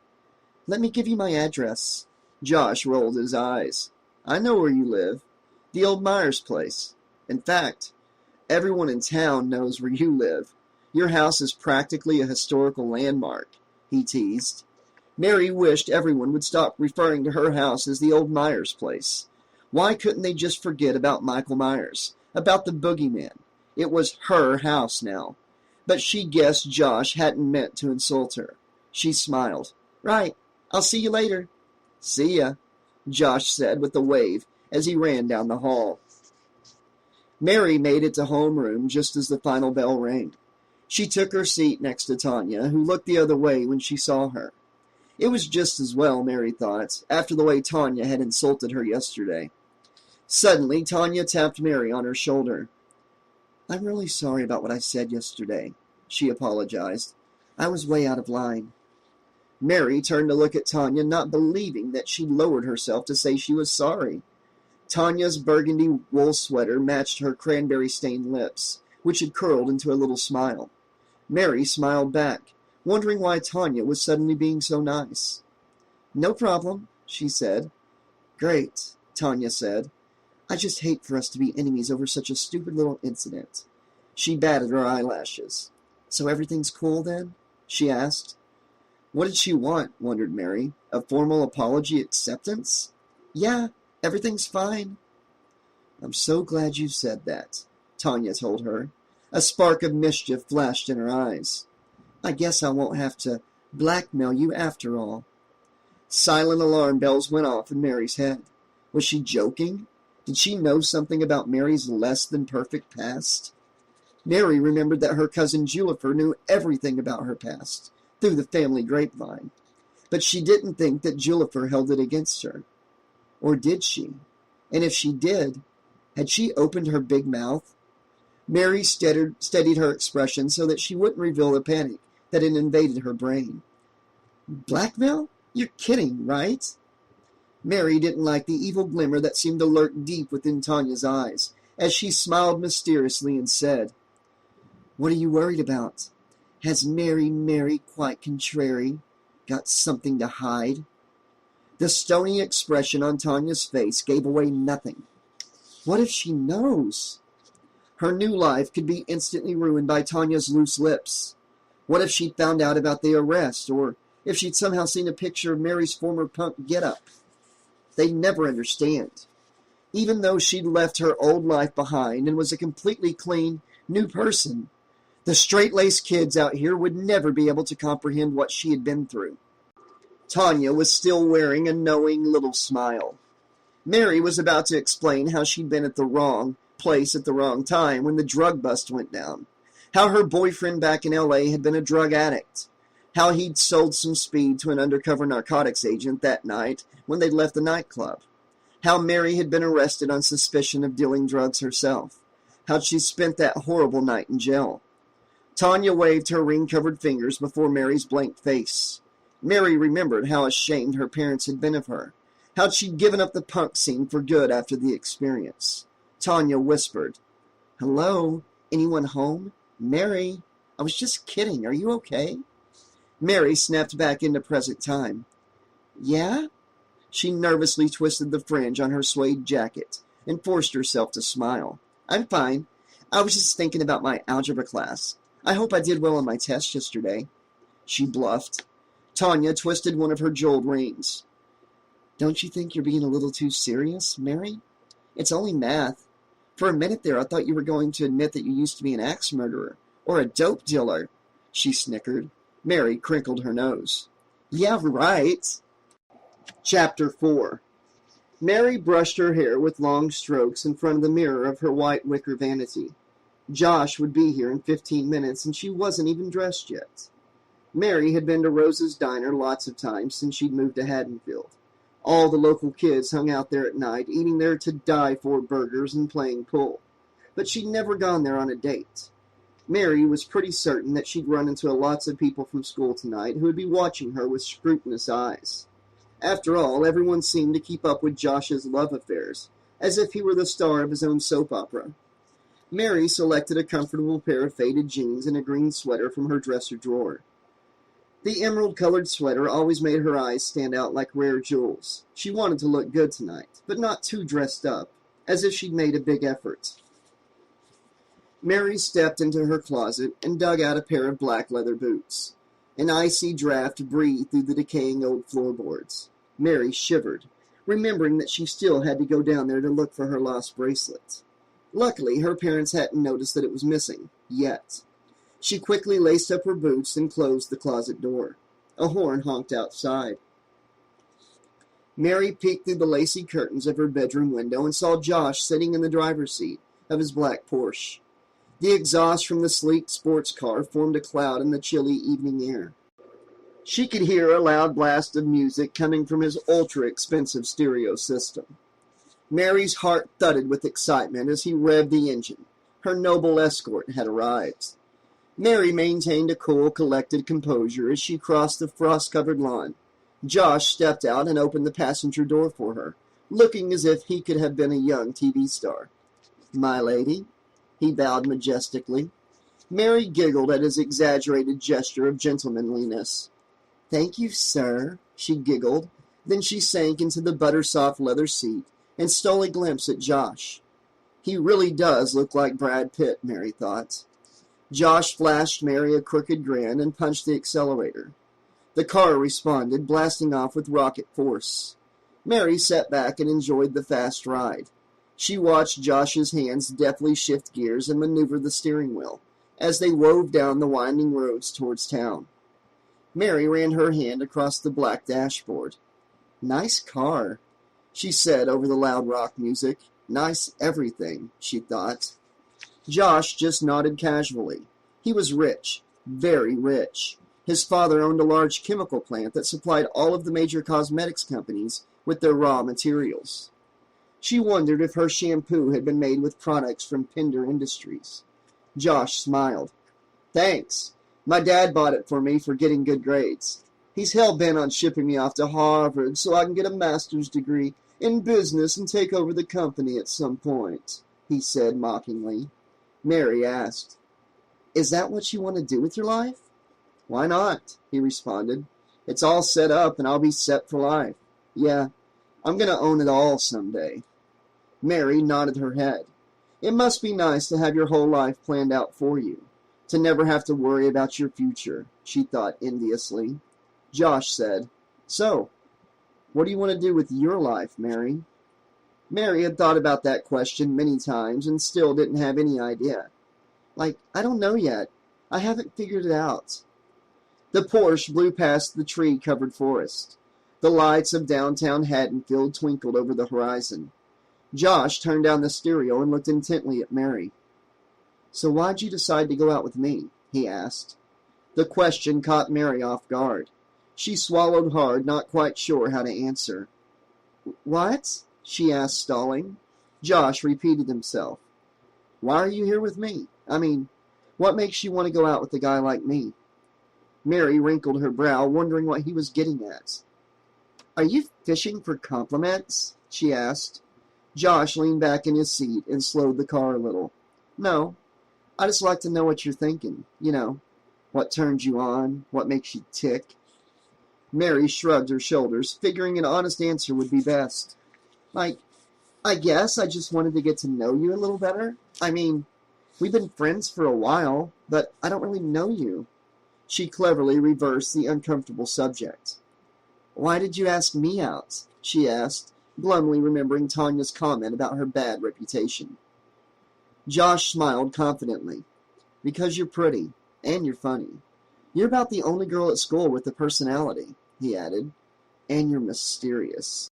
S3: Let me give you my address." Josh rolled his eyes. "I know where you live. The old Myers place. In fact, everyone in town knows where you live. Your house is practically a historical landmark," he teased. Mary wished everyone would stop referring to her house as the old Myers place. Why couldn't they just forget about Michael Myers, about the boogeyman? It was her house now. But she guessed Josh hadn't meant to insult her. She smiled. "Right. I'll see you later." "See ya," Josh said with a wave as he ran down the hall. Mary made it to homeroom just as the final bell rang. She took her seat next to Tanya, who looked the other way when she saw her. It was just as well, Mary thought, after the way Tanya had insulted her yesterday. Suddenly, Tanya tapped Mary on her shoulder. "I'm really sorry about what I said yesterday," she apologized. "I was way out of line." Mary turned to look at Tanya, not believing that she'd lowered herself to say she was sorry. Tanya's burgundy wool sweater matched her cranberry-stained lips, which had curled into a little smile. Mary smiled back, wondering why Tanya was suddenly being so nice. "No problem," she said. "Great," Tanya said. "I just hate for us to be enemies over such a stupid little incident." She batted her eyelashes. "So everything's cool, then?" she asked. What did she want, wondered Mary? A formal apology acceptance? Yeah, everything's fine. I'm so glad you said that, Tanya told her. A spark of mischief flashed in her eyes. I guess I won't have to blackmail you after all. Silent alarm bells went off in Mary's head. Was she joking? Did she know something about Mary's less-than-perfect past? Mary remembered that her cousin Julifer knew everything about her past, through the family grapevine. But she didn't think that Julifer held it against her. Or did she? And if she did, had she opened her big mouth? Mary steadied her expression so that she wouldn't reveal the panic that had invaded her brain. Blackmail? You're kidding, right? Mary didn't like the evil glimmer that seemed to lurk deep within Tanya's eyes, as she smiled mysteriously and said, What are you worried about? Has Mary, quite contrary, got something to hide? The stony expression on Tanya's face gave away nothing. What if she knows? Her new life could be instantly ruined by Tanya's loose lips. What if she'd found out about the arrest, or if she'd somehow seen a picture of Mary's former punk get-up? They'd never understand. Even though she'd left her old life behind and was a completely clean, new person, the straight-laced kids out here would never be able to comprehend what she had been through. Tanya was still wearing a knowing little smile. Mary was about to explain how she'd been at the wrong place at the wrong time when the drug bust went down, how her boyfriend back in L.A. had been a drug addict, how he'd sold some speed to an undercover narcotics agent that night when they'd left the nightclub, how Mary had been arrested on suspicion of dealing drugs herself, how she spent that horrible night in jail. Tanya waved her ring-covered fingers before Mary's blank face. Mary remembered how ashamed her parents had been of her, how she'd given up the punk scene for good after the experience. Tanya whispered, Hello? Anyone home? Mary? I was just kidding. Are you okay? Mary snapped back into present time. Yeah? She nervously twisted the fringe on her suede jacket and forced herself to smile. I'm fine. I was just thinking about my algebra class. I hope I did well on my test yesterday. She bluffed. Tanya twisted one of her jeweled rings. Don't you think you're being a little too serious, Mary? It's only math. For a minute there, I thought you were going to admit that you used to be an axe murderer or a dope dealer. She snickered. Mary crinkled her nose. Yeah, right. Chapter 4. Mary brushed her hair with long strokes in front of the mirror of her white wicker vanity. Josh would be here in 15 minutes, and she wasn't even dressed yet. Mary had been to Rose's Diner lots of times since she'd moved to Haddonfield. All the local kids hung out there at night, eating their to-die-for burgers and playing pool. But she'd never gone there on a date. Mary was pretty certain that she'd run into lots of people from school tonight who would be watching her with scrutinous eyes. After all, everyone seemed to keep up with Josh's love affairs, as if he were the star of his own soap opera. Mary selected a comfortable pair of faded jeans and a green sweater from her dresser drawer. The emerald-colored sweater always made her eyes stand out like rare jewels. She wanted to look good tonight, but not too dressed up, as if she'd made a big effort. Mary stepped into her closet and dug out a pair of black leather boots. An icy draft breathed through the decaying old floorboards. Mary shivered, remembering that she still had to go down there to look for her lost bracelet. Luckily, her parents hadn't noticed that it was missing, yet. She quickly laced up her boots and closed the closet door. A horn honked outside. Mary peeked through the lacy curtains of her bedroom window and saw Josh sitting in the driver's seat of his black Porsche. The exhaust from the sleek sports car formed a cloud in the chilly evening air. She could hear a loud blast of music coming from his ultra-expensive stereo system. Mary's heart thudded with excitement as he revved the engine. Her noble escort had arrived. Mary maintained a cool, collected composure as she crossed the frost-covered lawn. Josh stepped out and opened the passenger door for her, looking as if he could have been a young TV star. "My lady," he bowed majestically. Mary giggled at his exaggerated gesture of gentlemanliness. "Thank you, sir," she giggled. Then she sank into the butter-soft leather seat and stole a glimpse at Josh. He really does look like Brad Pitt, Mary thought. Josh flashed Mary a crooked grin and punched the accelerator. The car responded, blasting off with rocket force. Mary sat back and enjoyed the fast ride. She watched Josh's hands deftly shift gears and maneuver the steering wheel as they wove down the winding roads towards town. Mary ran her hand across the black dashboard. "Nice car," she said over the loud rock music. "Nice everything," she thought. Josh just nodded casually. He was rich, very rich. His father owned a large chemical plant that supplied all of the major cosmetics companies with their raw materials. She wondered if her shampoo had been made with products from Pender Industries. Josh smiled. "Thanks. My dad bought it for me for getting good grades. He's hell-bent on shipping me off to Harvard so I can get a master's degree in business and take over the company at some point," he said mockingly. Mary asked, "Is that what you want to do with your life?" "Why not?" he responded. "It's all set up and I'll be set for life. Yeah, I'm going to own it all someday." Mary nodded her head. It must be nice to have your whole life planned out for you, to never have to worry about your future, she thought enviously. Josh said, "So, what do you want to do with your life, Mary?" Mary had thought about that question many times and still didn't have any idea. I don't know yet. I haven't figured it out." The Porsche blew past the tree-covered forest. The lights of downtown Haddonfield twinkled over the horizon. Josh turned down the stereo and looked intently at Mary. "So why'd you decide to go out with me?" he asked. The question caught Mary off guard. She swallowed hard, not quite sure how to answer. "What?" she asked, stalling. Josh repeated himself. "Why are you here with me? I mean, what makes you want to go out with a guy like me?" Mary wrinkled her brow, wondering what he was getting at. "Are you fishing for compliments?" she asked. Josh leaned back in his seat and slowed the car a little. "No, I just like to know what you're thinking. You know, what turns you on, what makes you tick." Mary shrugged her shoulders, figuring an honest answer would be best. I guess I just wanted to get to know you a little better. I mean, we've been friends for a while, but I don't really know you." She cleverly reversed the uncomfortable subject. "Why did you ask me out?" she asked, glumly remembering Tanya's comment about her bad reputation. Josh smiled confidently. "Because you're pretty, and you're funny. You're about the only girl at school with a personality," he added. "And you're mysterious.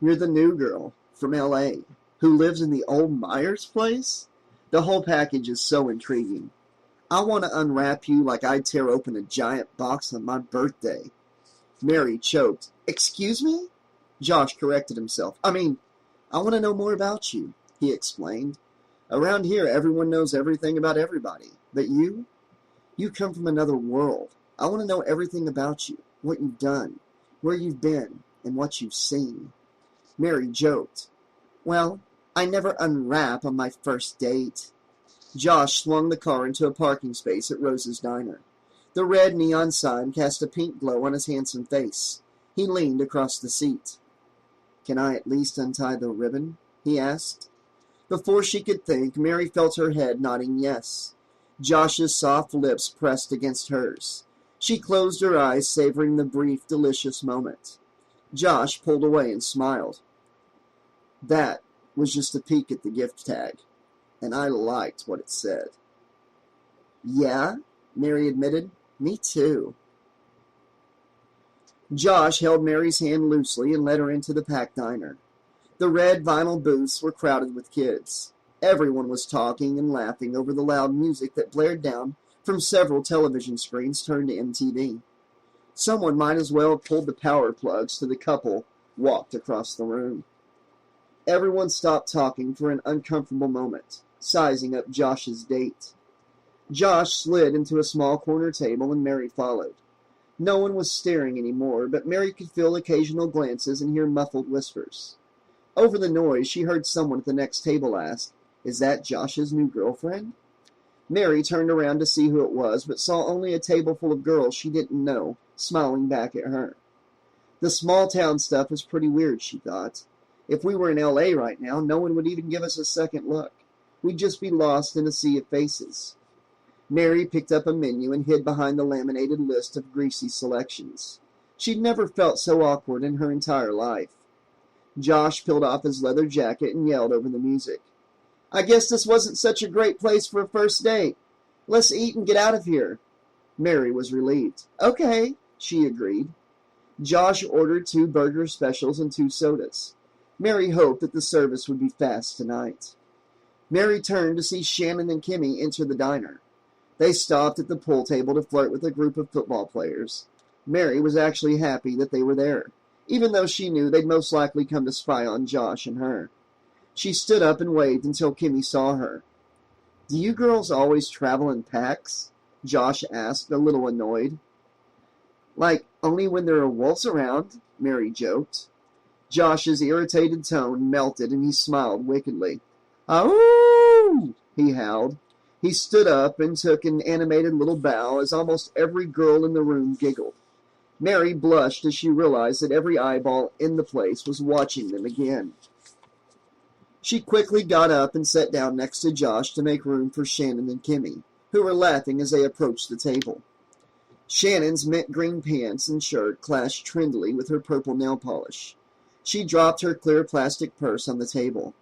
S3: You're the new girl from L.A. who lives in the old Myers place? The whole package is so intriguing. I want to unwrap you like I'd tear open a giant box on my birthday." Mary choked. "Excuse me?" Josh corrected himself. "I mean, I want to know more about you," he explained. "Around here, everyone knows everything about everybody. But you come from another world. I want to know everything about you, what you've done, where you've been, and what you've seen." Mary joked. "Well, I never unwrap on my first date." Josh swung the car into a parking space at Rose's Diner. The red neon sign cast a pink glow on his handsome face. He leaned across the seat. "Can I at least untie the ribbon?" he asked. Before she could think, Mary felt her head nodding yes. Josh's soft lips pressed against hers. She closed her eyes, savoring the brief, delicious moment. Josh pulled away and smiled. That was just a peek at the gift tag, and I liked what it said. "Yeah," Mary admitted. "Me too." Josh held Mary's hand loosely and led her into the packed diner. The red vinyl booths were crowded with kids. Everyone was talking and laughing over the loud music that blared down from several television screens turned to MTV. Someone might as well have pulled the power plugs to the couple walked across the room. Everyone stopped talking for an uncomfortable moment, sizing up Josh's date. Josh slid into a small corner table and Mary followed. No one was staring anymore, but Mary could feel occasional glances and hear muffled whispers. Over the noise, she heard someone at the next table ask, "Is that Josh's new girlfriend?" Mary turned around to see who it was, but saw only a table full of girls she didn't know, smiling back at her. The small-town stuff was pretty weird, she thought. If we were in L.A. right now, no one would even give us a second look. We'd just be lost in a sea of faces. Mary picked up a menu and hid behind the laminated list of greasy selections. She'd never felt so awkward in her entire life. Josh peeled off his leather jacket and yelled over the music. I guess this wasn't such a great place for a first date. Let's eat and get out of here. Mary was relieved. Okay, she agreed. Josh ordered 2 burger specials and 2 sodas. Mary hoped that the service would be fast tonight. Mary turned to see Shannon and Kimmy enter the diner. They stopped at the pool table to flirt with a group of football players. Mary was actually happy that they were there, even though she knew they'd most likely come to spy on Josh and her. She stood up and waved until Kimmy saw her. Do you girls always travel in packs? Josh asked, a little annoyed. Like, only when there are wolves around, Mary joked. Josh's irritated tone melted and he smiled wickedly. "Ow!" he howled. He stood up and took an animated little bow as almost every girl in the room giggled. Mary blushed as she realized that every eyeball in the place was watching them again. She quickly got up and sat down next to Josh to make room for Shannon and Kimmy, who were laughing as they approached the table. Shannon's mint green pants and shirt clashed trendily with her purple nail polish. She dropped her clear plastic purse on the table.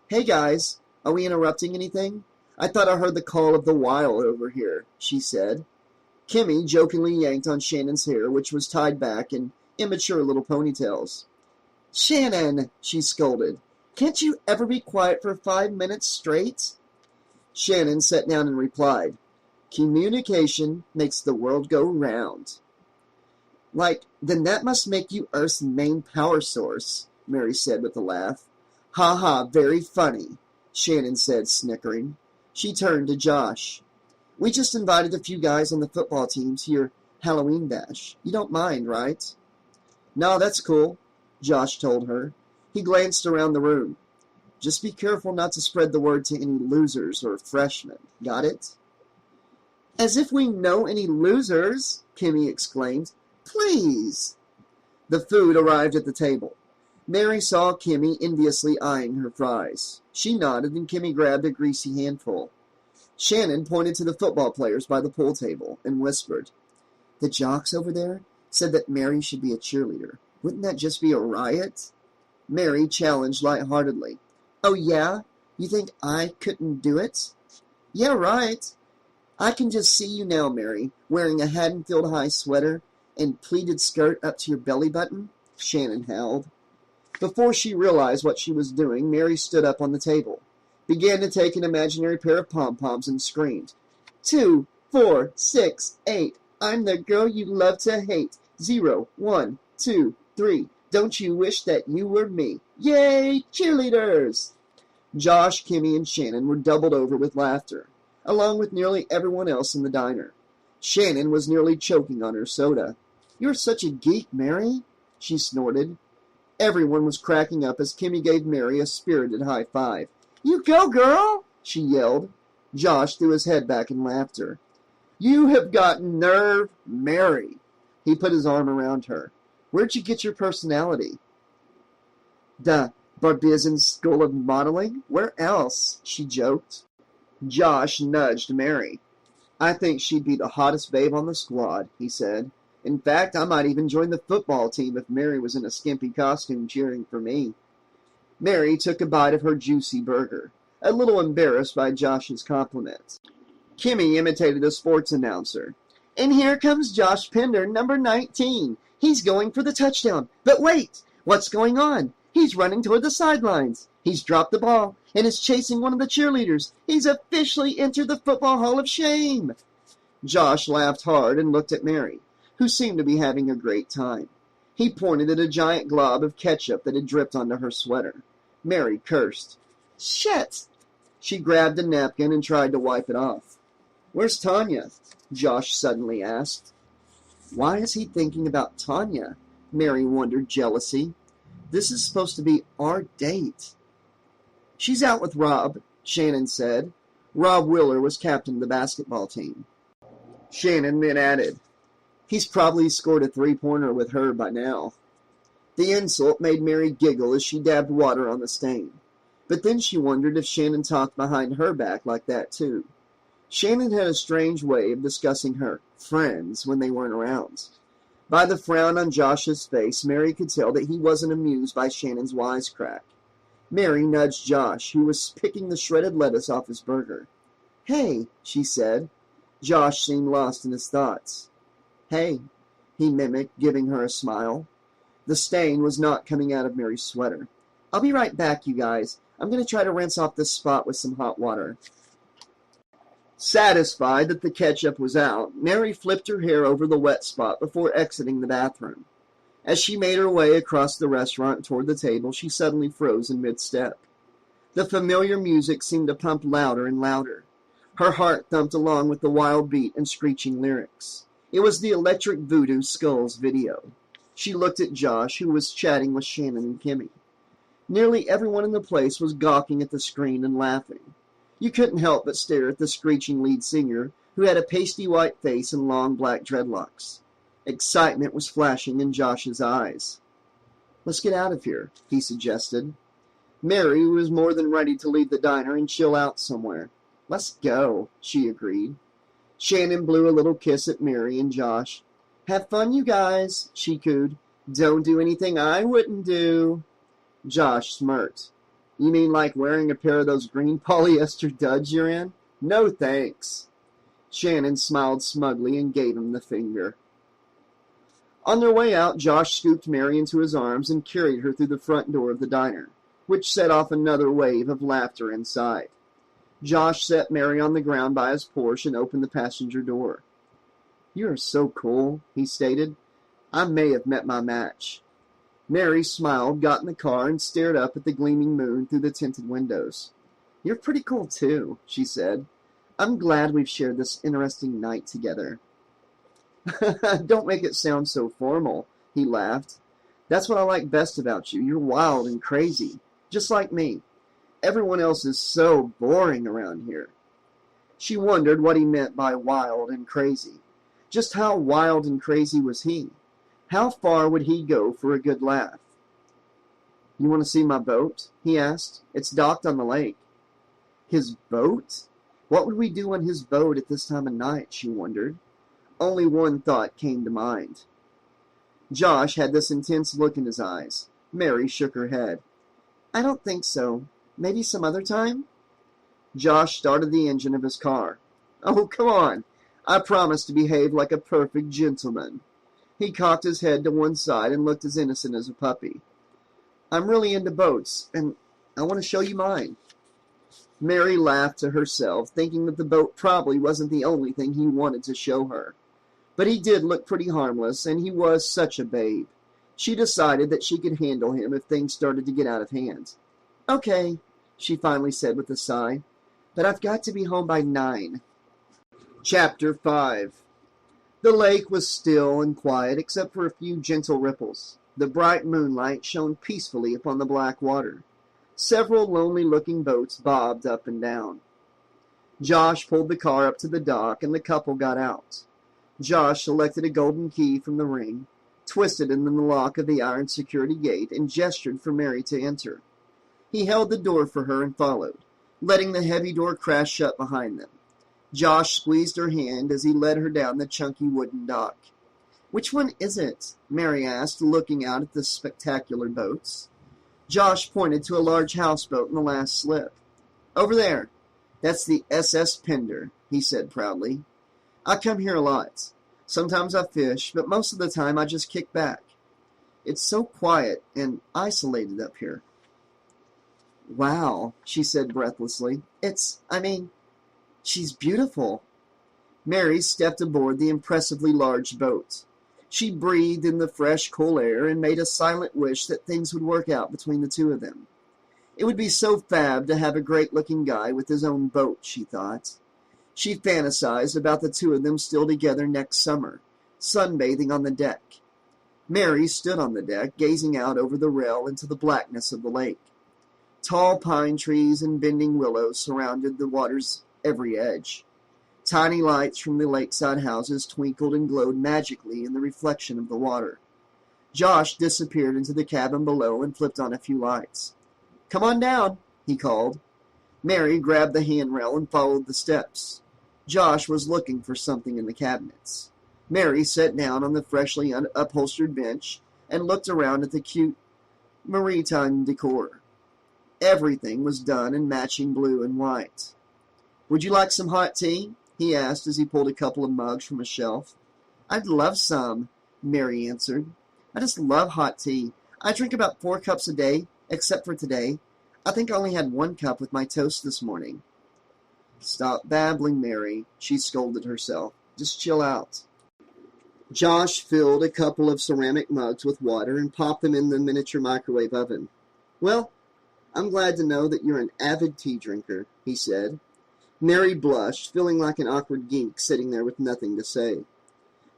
S3: Hey guys, are we interrupting anything? I thought I heard the call of the wild over here, she said. Kimmy jokingly yanked on Shannon's hair, which was tied back in immature little ponytails. Shannon, she scolded. Can't you ever be quiet for 5 minutes straight? Shannon sat down and replied, Communication makes the world go round. Then that must make you Earth's main power source, Mary said with a laugh. Ha ha, very funny, Shannon said, snickering. She turned to Josh. We just invited a few guys on the football team to your Halloween bash. You don't mind, right? No, that's cool, Josh told her. He glanced around the room. Just be careful not to spread the word to any losers or freshmen. Got it? As if we know any losers, Kimmy exclaimed. Please. The food arrived at the table. Mary saw Kimmy enviously eyeing her fries. She nodded and Kimmy grabbed a greasy handful. Shannon pointed to the football players by the pool table and whispered, The jocks over there said that Mary should be a cheerleader. Wouldn't that just be a riot? Mary challenged lightheartedly. Oh, yeah? You think I couldn't do it? Yeah, right. I can just see you now, Mary, wearing a Haddonfield High sweater and pleated skirt up to your belly button, Shannon howled. Before she realized what she was doing, Mary stood up on the table, began to take an imaginary pair of pom-poms and screamed, 2, 4, 6, 8. I'm the girl you love to hate. 0, 1, 2, 3. Don't you wish that you were me? Yay, cheerleaders! Josh, Kimmy, and Shannon were doubled over with laughter, along with nearly everyone else in the diner. Shannon was nearly choking on her soda. You're such a geek, Mary, she snorted. Everyone was cracking up as Kimmy gave Mary a spirited high five. You go, girl, she yelled. Josh threw his head back in laughter. You have got nerve, Mary. He put his arm around her. Where'd you get your personality? The Barbizon School of Modeling? Where else? She joked. Josh nudged Mary. I think she'd be the hottest babe on the squad, he said. In fact, I might even join the football team if Mary was in a skimpy costume cheering for me. Mary took a bite of her juicy burger, a little embarrassed by Josh's compliment. Kimmy imitated a sports announcer. And here comes Josh Pender, number 19. He's going for the touchdown. But wait, what's going on? He's running toward the sidelines. He's dropped the ball and is chasing one of the cheerleaders. He's officially entered the Football Hall of Shame. Josh laughed hard and looked at Mary, who seemed to be having a great time. He pointed at a giant glob of ketchup that had dripped onto her sweater. Mary cursed. Shit! She grabbed a napkin and tried to wipe it off. Where's Tanya? Josh suddenly asked. Why is he thinking about Tanya? Mary wondered jealously. This is supposed to be our date. She's out with Rob, Shannon said. Rob Wheeler was captain of the basketball team. Shannon then added, He's probably scored a three-pointer with her by now. The insult made Mary giggle as she dabbed water on the stain. But then she wondered if Shannon talked behind her back like that too. Shannon had a strange way of discussing her friends when they weren't around. By the frown on Josh's face, Mary could tell that he wasn't amused by Shannon's wisecrack. Mary nudged Josh, who was picking the shredded lettuce off his burger. "Hey," she said. Josh seemed lost in his thoughts. "Hey," he mimicked, giving her a smile. The stain was not coming out of Mary's sweater. "I'll be right back, you guys. I'm going to try to rinse off this spot with some hot water." Satisfied that the ketchup was out, Mary flipped her hair over the wet spot before exiting the bathroom. As she made her way across the restaurant toward the table, she suddenly froze in mid-step. The familiar music seemed to pump louder and louder. Her heart thumped along with the wild beat and screeching lyrics. It was the Electric Voodoo Skulls video. She looked at Josh, who was chatting with Shannon and Kimmy. Nearly everyone in the place was gawking at the screen and laughing. You couldn't help but stare at the screeching lead singer, who had a pasty white face and long black dreadlocks. Excitement was flashing in Josh's eyes. "Let's get out of here," he suggested. Mary was more than ready to leave the diner and chill out somewhere. "Let's go," she agreed. Shannon blew a little kiss at Mary and Josh. "Have fun, you guys," she cooed. "Don't do anything I wouldn't do." Josh smirked. "You mean like wearing a pair of those green polyester duds you're in? No thanks." Shannon smiled smugly and gave him the finger. On their way out, Josh scooped Mary into his arms and carried her through the front door of the diner, which set off another wave of laughter inside. Josh set Mary on the ground by his Porsche and opened the passenger door. "You are so cool," he stated. "I may have met my match." Mary smiled, got in the car, and stared up at the gleaming moon through the tinted windows. "You're pretty cool, too," she said. "I'm glad we've shared this interesting night together." "Don't make it sound so formal," he laughed. "That's what I like best about you. You're wild and crazy, just like me. Everyone else is so boring around here." She wondered what he meant by wild and crazy. Just how wild and crazy was he? How far would he go for a good laugh? "You want to see my boat?" he asked. "It's docked on the lake." His boat? What would we do on his boat at this time of night, she wondered. Only one thought came to mind. Josh had this intense look in his eyes. Mary shook her head. "I don't think so. Maybe some other time?" Josh started the engine of his car. "Oh, come on. I promise to behave like a perfect gentleman." He cocked his head to one side and looked as innocent as a puppy. "I'm really into boats, and I want to show you mine." Mary laughed to herself, thinking that the boat probably wasn't the only thing he wanted to show her. But he did look pretty harmless, and he was such a babe. She decided that she could handle him if things started to get out of hand. "Okay," she finally said with a sigh, "but I've got to be home by 9. Chapter 5. The lake was still and quiet, except for a few gentle ripples. The bright moonlight shone peacefully upon the black water. Several lonely-looking boats bobbed up and down. Josh pulled the car up to the dock, and the couple got out. Josh selected a golden key from the ring, twisted it in the lock of the iron security gate, and gestured for Mary to enter. He held the door for her and followed, letting the heavy door crash shut behind them. Josh squeezed her hand as he led her down the chunky wooden dock. "Which one is it?" Mary asked, looking out at the spectacular boats. Josh pointed to a large houseboat in the last slip. "Over there. That's the SS Pender," he said proudly. "I come here a lot. Sometimes I fish, but most of the time I just kick back. It's so quiet and isolated up here." "Wow," she said breathlessly. She's beautiful." Mary stepped aboard the impressively large boat. She breathed in the fresh, cool air and made a silent wish that things would work out between the two of them. It would be so fab to have a great-looking guy with his own boat, she thought. She fantasized about the two of them still together next summer, sunbathing on the deck. Mary stood on the deck, gazing out over the rail into the blackness of the lake. Tall pine trees and bending willows surrounded the water's every edge. Tiny lights from the lakeside houses twinkled and glowed magically in the reflection of the water. Josh disappeared into the cabin below and flipped on a few lights. "Come on down," he called. Mary grabbed the handrail and followed the steps. Josh was looking for something in the cabinets. Mary sat down on the freshly upholstered bench and looked around at the cute maritime decor. Everything was done in matching blue and white. "Would you like some hot tea?" he asked as he pulled a couple of mugs from a shelf. "I'd love some," Mary answered. "I just love hot tea. I drink about 4 cups a day, except for today. I think I only had 1 cup with my toast this morning." "Stop babbling, Mary," she scolded herself. "Just chill out." Josh filled a couple of ceramic mugs with water and popped them in the miniature microwave oven. "Well, I'm glad to know that you're an avid tea drinker," he said. Mary blushed, feeling like an awkward geek sitting there with nothing to say.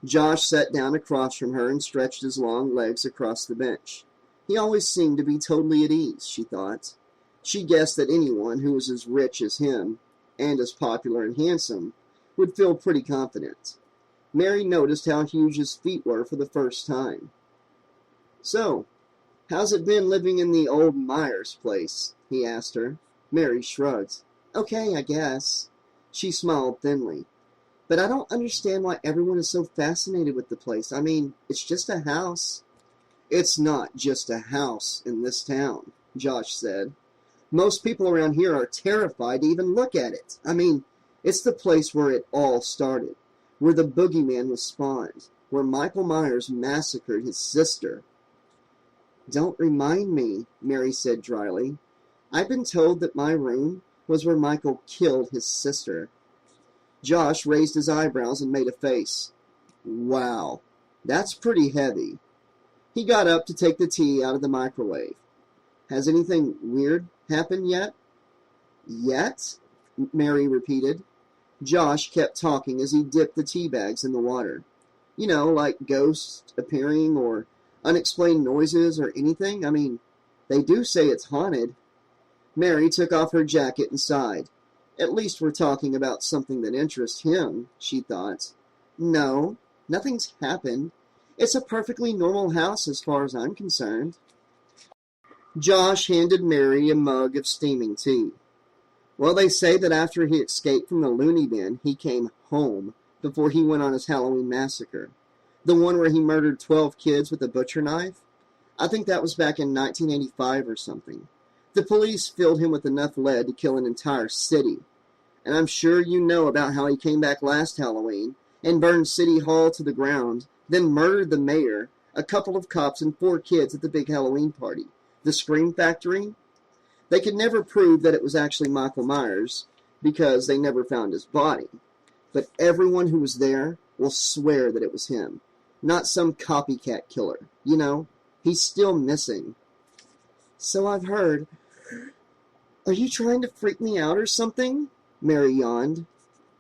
S3: Josh sat down across from her and stretched his long legs across the bench. He always seemed to be totally at ease, she thought. She guessed that anyone who was as rich as him, and as popular and handsome, would feel pretty confident. Mary noticed how huge his feet were for the first time. "So, how's it been living in the old Myers place?" he asked her. Mary shrugged. "Okay, I guess." She smiled thinly. "But I don't understand why everyone is so fascinated with the place. I mean, it's just a house." "It's not just a house in this town," Josh said. "Most people around here are terrified to even look at it. I mean, it's the place where it all started, where the boogeyman was spawned, where Michael Myers massacred his sister." "Don't remind me," Mary said dryly. "I've been told that my room was where Michael killed his sister." Josh raised his eyebrows and made a face. "Wow, that's pretty heavy." He got up to take the tea out of the microwave. "Has anything weird happened yet?" "Yet?" Mary repeated. Josh kept talking as he dipped the tea bags in the water. "You know, like ghosts appearing or unexplained noises or anything. I mean, they do say it's haunted." Mary took off her jacket and sighed. "At least we're talking about something that interests him," she thought. "No, nothing's happened. It's a perfectly normal house as far as I'm concerned." Josh handed Mary a mug of steaming tea. "Well, they say that after he escaped from the loony bin, he came home before he went on his Halloween massacre. The one where he murdered 12 kids with a butcher knife? I think that was back in 1985 or something. The police filled him with enough lead to kill an entire city. And I'm sure you know about how he came back last Halloween and burned City Hall to the ground, then murdered the mayor, a couple of cops, and 4 kids at the big Halloween party. The Scream Factory? They could never prove that it was actually Michael Myers because they never found his body. But everyone who was there will swear that it was him, not some copycat killer. You know, he's still missing." "So I've heard. Are you trying to freak me out or something?" Mary yawned.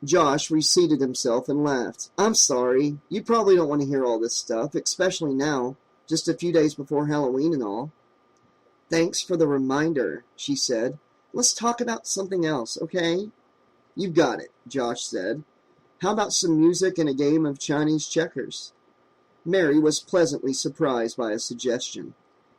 S3: Josh reseated himself and laughed. "I'm sorry. You probably don't want to hear all this stuff, especially now, just a few days before Halloween and all." "Thanks for the reminder," she said. "Let's talk about something else, okay?" "You've got it," Josh said. "How about some music and a game of Chinese checkers?" Mary was pleasantly surprised by a suggestion.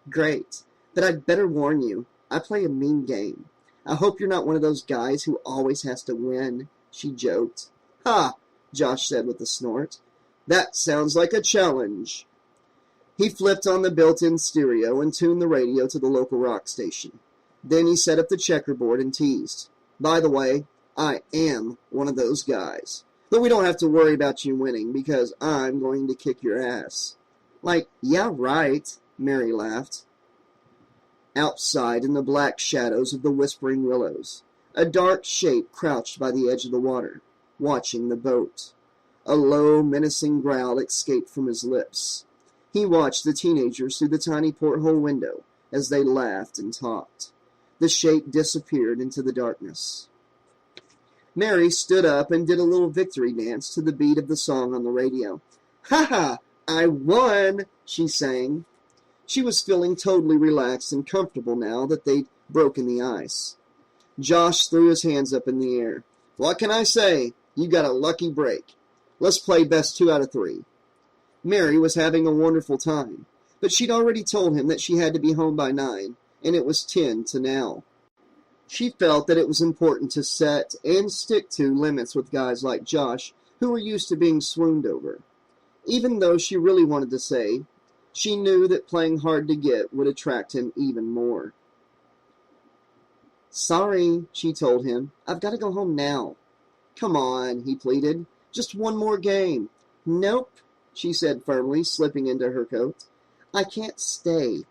S3: "Great. But I'd better warn you, I play a mean game. I hope you're not one of those guys who always has to win," she joked. "Ha!" Josh said with a snort. "That sounds like a challenge." He flipped on the built-in stereo and tuned the radio to the local rock station. Then he set up the checkerboard and teased. "By the way, I am one of those guys. But we don't have to worry about you winning because I'm going to kick your ass." "Like, yeah, right," Mary laughed. Outside, in the black shadows of the whispering willows, a dark shape crouched by the edge of the water, watching the boat. A low, menacing growl escaped from his lips. He watched the teenagers through the tiny porthole window as they laughed and talked. The shape disappeared into the darkness. Mary stood up and did a little victory dance to the beat of the song on the radio. "Ha ha! I won!" she sang. She was feeling totally relaxed and comfortable now that they'd broken the ice. Josh threw his hands up in the air. "What can I say? You got a lucky break. Let's play best 2 out of 3. Mary was having a wonderful time, but she'd already told him that she had to be home by 9, and it was 10 to now. She felt that it was important to set and stick to limits with guys like Josh, who were used to being swooned over. Even though she really wanted to say, she knew that playing hard to get would attract him even more. "Sorry," she told him. "I've got to go home now." "Come on," he pleaded. "Just one more game." "Nope," she said firmly, slipping into her coat. "I can't stay."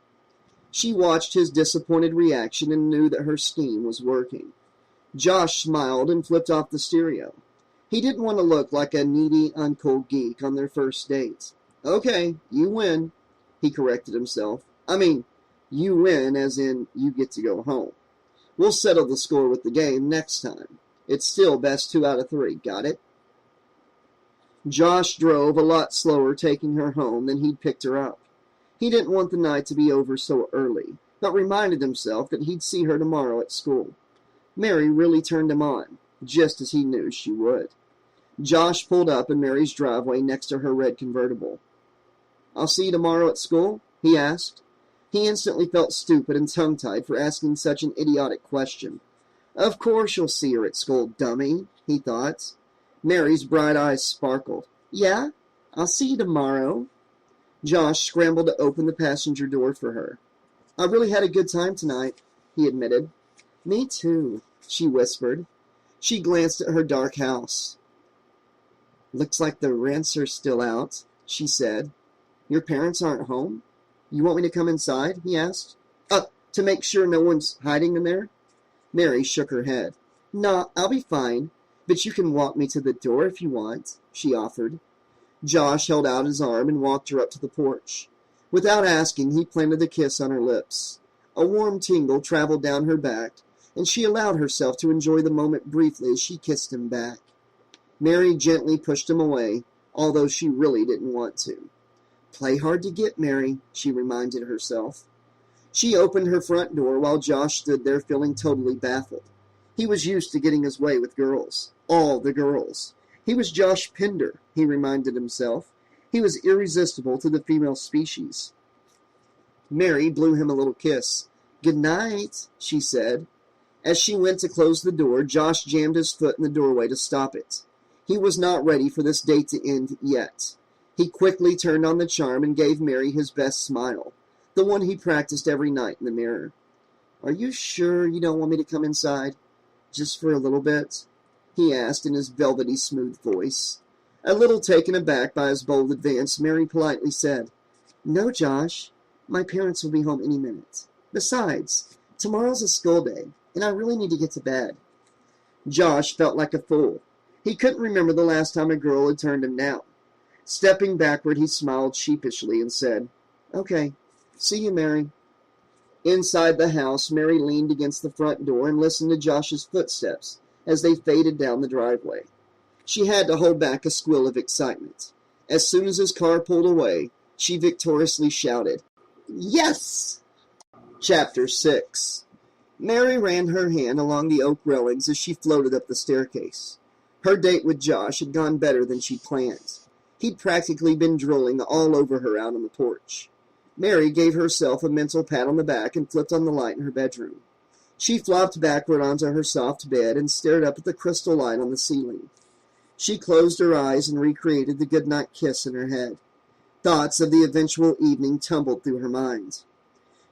S3: She watched his disappointed reaction and knew that her scheme was working. Josh smiled and flipped off the stereo. He didn't want to look like a needy, uncool geek on their first date. "Okay, you win," he corrected himself. "I mean, you win as in you get to go home. We'll settle the score with the game next time. It's still best 2 out of 3, got it?" Josh drove a lot slower taking her home than he'd picked her up. He didn't want the night to be over so early, but reminded himself that he'd see her tomorrow at school. Mary really turned him on, just as he knew she would. Josh pulled up in Mary's driveway next to her red convertible. "I'll see you tomorrow at school?" he asked. He instantly felt stupid and tongue-tied for asking such an idiotic question. "Of course you'll see her at school, dummy," he thought. Mary's bright eyes sparkled. "Yeah? I'll see you tomorrow." Josh scrambled to open the passenger door for her. "I really had a good time tonight," he admitted. "Me too," she whispered. She glanced at her dark house. "Looks like the rents are still out," she said. "Your parents aren't home? You want me to come inside?" he asked. To make sure no one's hiding in there?" Mary shook her head. "Nah, I'll be fine, but you can walk me to the door if you want," she offered. Josh held out his arm and walked her up to the porch. Without asking, he planted a kiss on her lips. A warm tingle traveled down her back, and she allowed herself to enjoy the moment briefly as she kissed him back. Mary gently pushed him away, although she really didn't want to. "Play hard to get, Mary," she reminded herself. She opened her front door while Josh stood there feeling totally baffled. He was used to getting his way with girls. All the girls. He was Josh Pinder, he reminded himself. He was irresistible to the female species. Mary blew him a little kiss. "Good night," she said. As she went to close the door, Josh jammed his foot in the doorway to stop it. He was not ready for this date to end yet. He quickly turned on the charm and gave Mary his best smile, the one he practiced every night in the mirror. "Are you sure you don't want me to come inside? Just for a little bit?" he asked in his velvety smooth voice. A little taken aback by his bold advance, Mary politely said, "No, Josh. My parents will be home any minute. Besides, tomorrow's a school day, and I really need to get to bed." Josh felt like a fool. He couldn't remember the last time a girl had turned him down. Stepping backward, he smiled sheepishly and said, "Okay, see you, Mary." Inside the house, Mary leaned against the front door and listened to Josh's footsteps as they faded down the driveway. She had to hold back a squeal of excitement. As soon as his car pulled away, she victoriously shouted, "Yes!" Chapter 6. Mary ran her hand along the oak railings as she floated up the staircase. Her date with Josh had gone better than she'd planned. He'd practically been drooling all over her out on the porch. Mary gave herself a mental pat on the back and flipped on the light in her bedroom. She flopped backward onto her soft bed and stared up at the crystal light on the ceiling. She closed her eyes and recreated the goodnight kiss in her head. Thoughts of the eventual evening tumbled through her mind.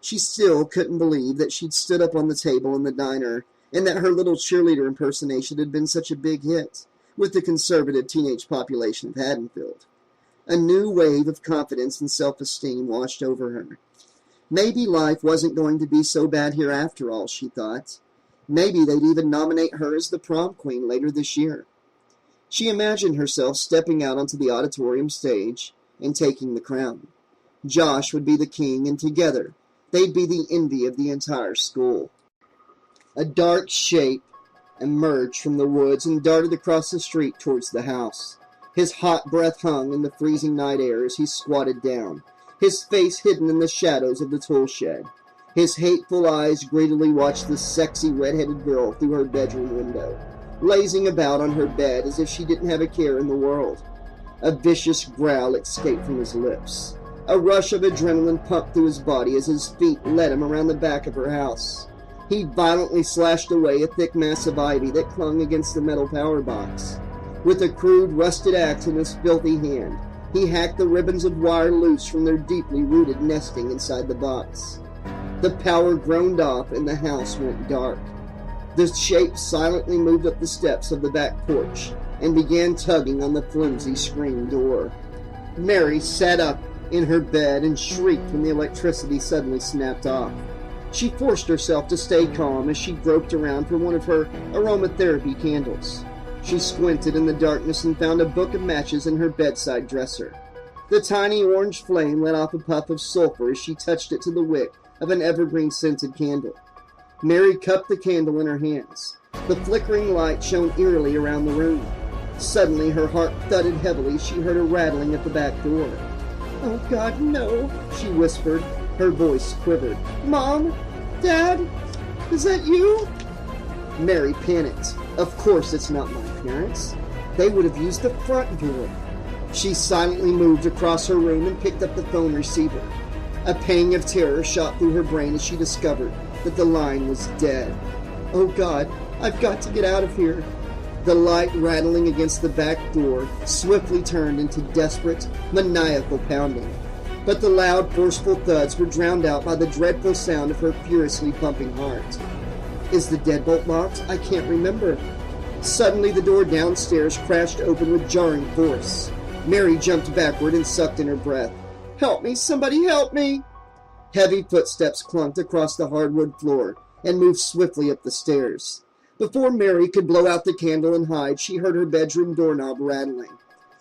S3: She still couldn't believe that she'd stood up on the table in the diner and that her little cheerleader impersonation had been such a big hit with the conservative teenage population of Haddonfield. A new wave of confidence and self-esteem washed over her. Maybe life wasn't going to be so bad here after all, she thought. Maybe they'd even nominate her as the prom queen later this year. She imagined herself stepping out onto the auditorium stage and taking the crown. Josh would be the king, and together they'd be the envy of the entire school. A dark shape emerged from the woods and darted across the street towards the house. His hot breath hung in the freezing night air as he squatted down, his face hidden in the shadows of the tool shed. His hateful eyes greedily watched the sexy red-headed girl through her bedroom window, lazing about on her bed as if she didn't have a care in the world. A vicious growl escaped from his lips. A rush of adrenaline pumped through his body as his feet led him around the back of her house. He violently slashed away a thick mass of ivy that clung against the metal power box. With a crude, rusted axe in his filthy hand, He hacked the ribbons of wire loose from their deeply rooted nesting inside the box. The power groaned off and the house went dark. The shape silently moved up the steps of the back porch and began tugging on the flimsy screen door. Mary sat up in her bed and shrieked when the electricity suddenly snapped off. She forced herself to stay calm as she groped around for one of her aromatherapy candles. She squinted in the darkness and found a book of matches in her bedside dresser. The tiny orange flame let off a puff of sulfur as she touched it to the wick of an evergreen-scented candle. Mary cupped the candle in her hands. The flickering light shone eerily around the room. Suddenly her heart thudded heavily as she heard a rattling at the back door. "Oh, God, no," she whispered. Her voice quivered. "Mom? Dad? Is that you?" Mary panicked. Of course it's not my parents. They would have used the front door. She silently moved across her room and picked up the phone receiver. A pang of terror shot through her brain as she discovered that the line was dead. "Oh, God, I've got to get out of here." The light rattling against the back door swiftly turned into desperate, maniacal pounding. But the loud, forceful thuds were drowned out by the dreadful sound of her furiously pumping heart. Is the deadbolt locked? I can't remember. Suddenly the door downstairs crashed open with jarring force. Mary jumped backward and sucked in her breath. "Help me! Somebody help me!" Heavy footsteps clunked across the hardwood floor and moved swiftly up the stairs. Before Mary could blow out the candle and hide, she heard her bedroom doorknob rattling.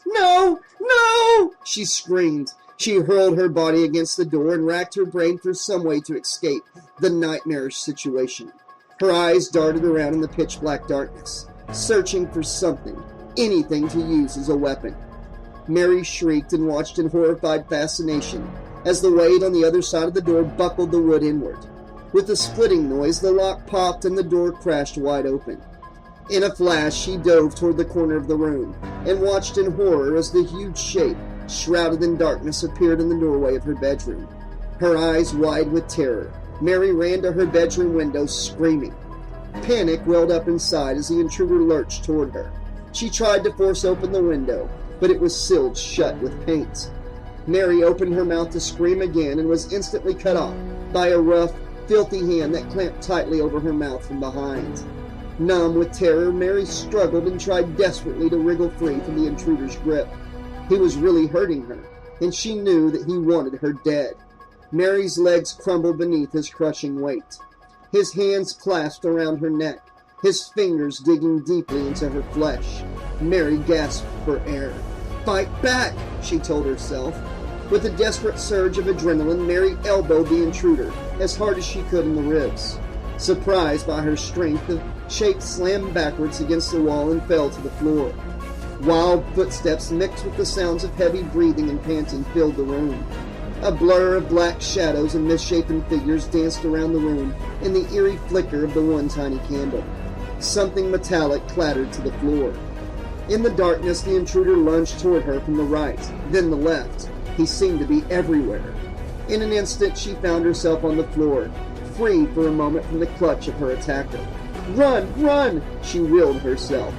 S3: "No! No!" she screamed. She hurled her body against the door and racked her brain for some way to escape the nightmarish situation. Her eyes darted around in the pitch-black darkness, searching for something, anything to use as a weapon. Mary shrieked and watched in horrified fascination as the weight on the other side of the door buckled the wood inward. With a splitting noise, the lock popped and the door crashed wide open. In a flash, she dove toward the corner of the room and watched in horror as the huge shape, shrouded in darkness, appeared in the doorway of her bedroom. Her eyes wide with terror, Mary ran to her bedroom window, screaming. Panic welled up inside as the intruder lurched toward her. She tried to force open the window, but it was sealed shut with paint. Mary opened her mouth to scream again and was instantly cut off by a rough, filthy hand that clamped tightly over her mouth from behind. Numb with terror, Mary struggled and tried desperately to wriggle free from the intruder's grip. He was really hurting her, and she knew that he wanted her dead. Mary's legs crumbled beneath his crushing weight. His hands clasped around her neck, his fingers digging deeply into her flesh. Mary gasped for air. "Fight back," she told herself. With a desperate surge of adrenaline, Mary elbowed the intruder as hard as she could in the ribs. Surprised by her strength, the shape slammed backwards against the wall and fell to the floor. Wild footsteps mixed with the sounds of heavy breathing and panting filled the room. A blur of black shadows and misshapen figures danced around the room in the eerie flicker of the one tiny candle. Something metallic clattered to the floor. In the darkness, the intruder lunged toward her from the right, then the left. He seemed to be everywhere. In an instant, she found herself on the floor, free for a moment from the clutch of her attacker. "Run! Run!" she willed herself.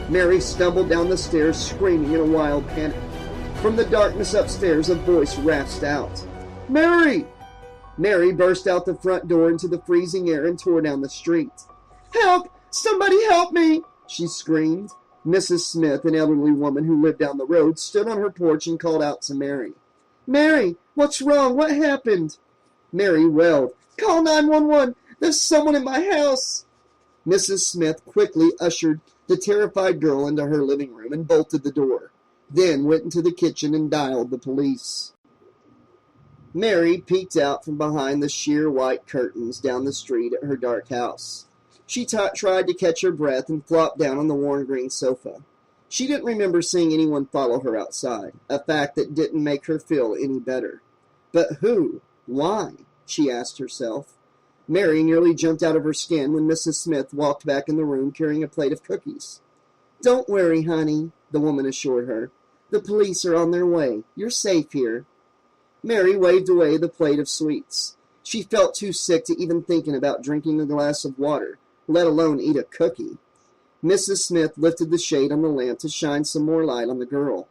S3: Mary stumbled down the stairs, screaming in a wild panic. From the darkness upstairs, a voice rasped out. "Mary!" Mary burst out the front door into the freezing air and tore down the street. "Help! Somebody help me!" she screamed. Mrs. Smith, an elderly woman who lived down the road, stood on her porch and called out to Mary. "Mary, what's wrong? What happened?" Mary wailed, "Call 911! There's someone in my house!" Mrs. Smith quickly ushered the terrified girl into her living room and bolted the door, then went into the kitchen and dialed the police. Mary peeked out from behind the sheer white curtains down the street at her dark house. She tried to catch her breath and flopped down on the worn green sofa. She didn't remember seeing anyone follow her outside, a fact that didn't make her feel any better. But who? Why? She asked herself. Mary nearly jumped out of her skin when Mrs. Smith walked back in the room carrying a plate of cookies. "Don't worry, honey," the woman assured her. "The police are on their way. You're safe here." Mary waved away the plate of sweets. She felt too sick to even thinking about drinking a glass of water, let alone eat a cookie. Mrs. Smith lifted the shade on the lamp to shine some more light on the girl.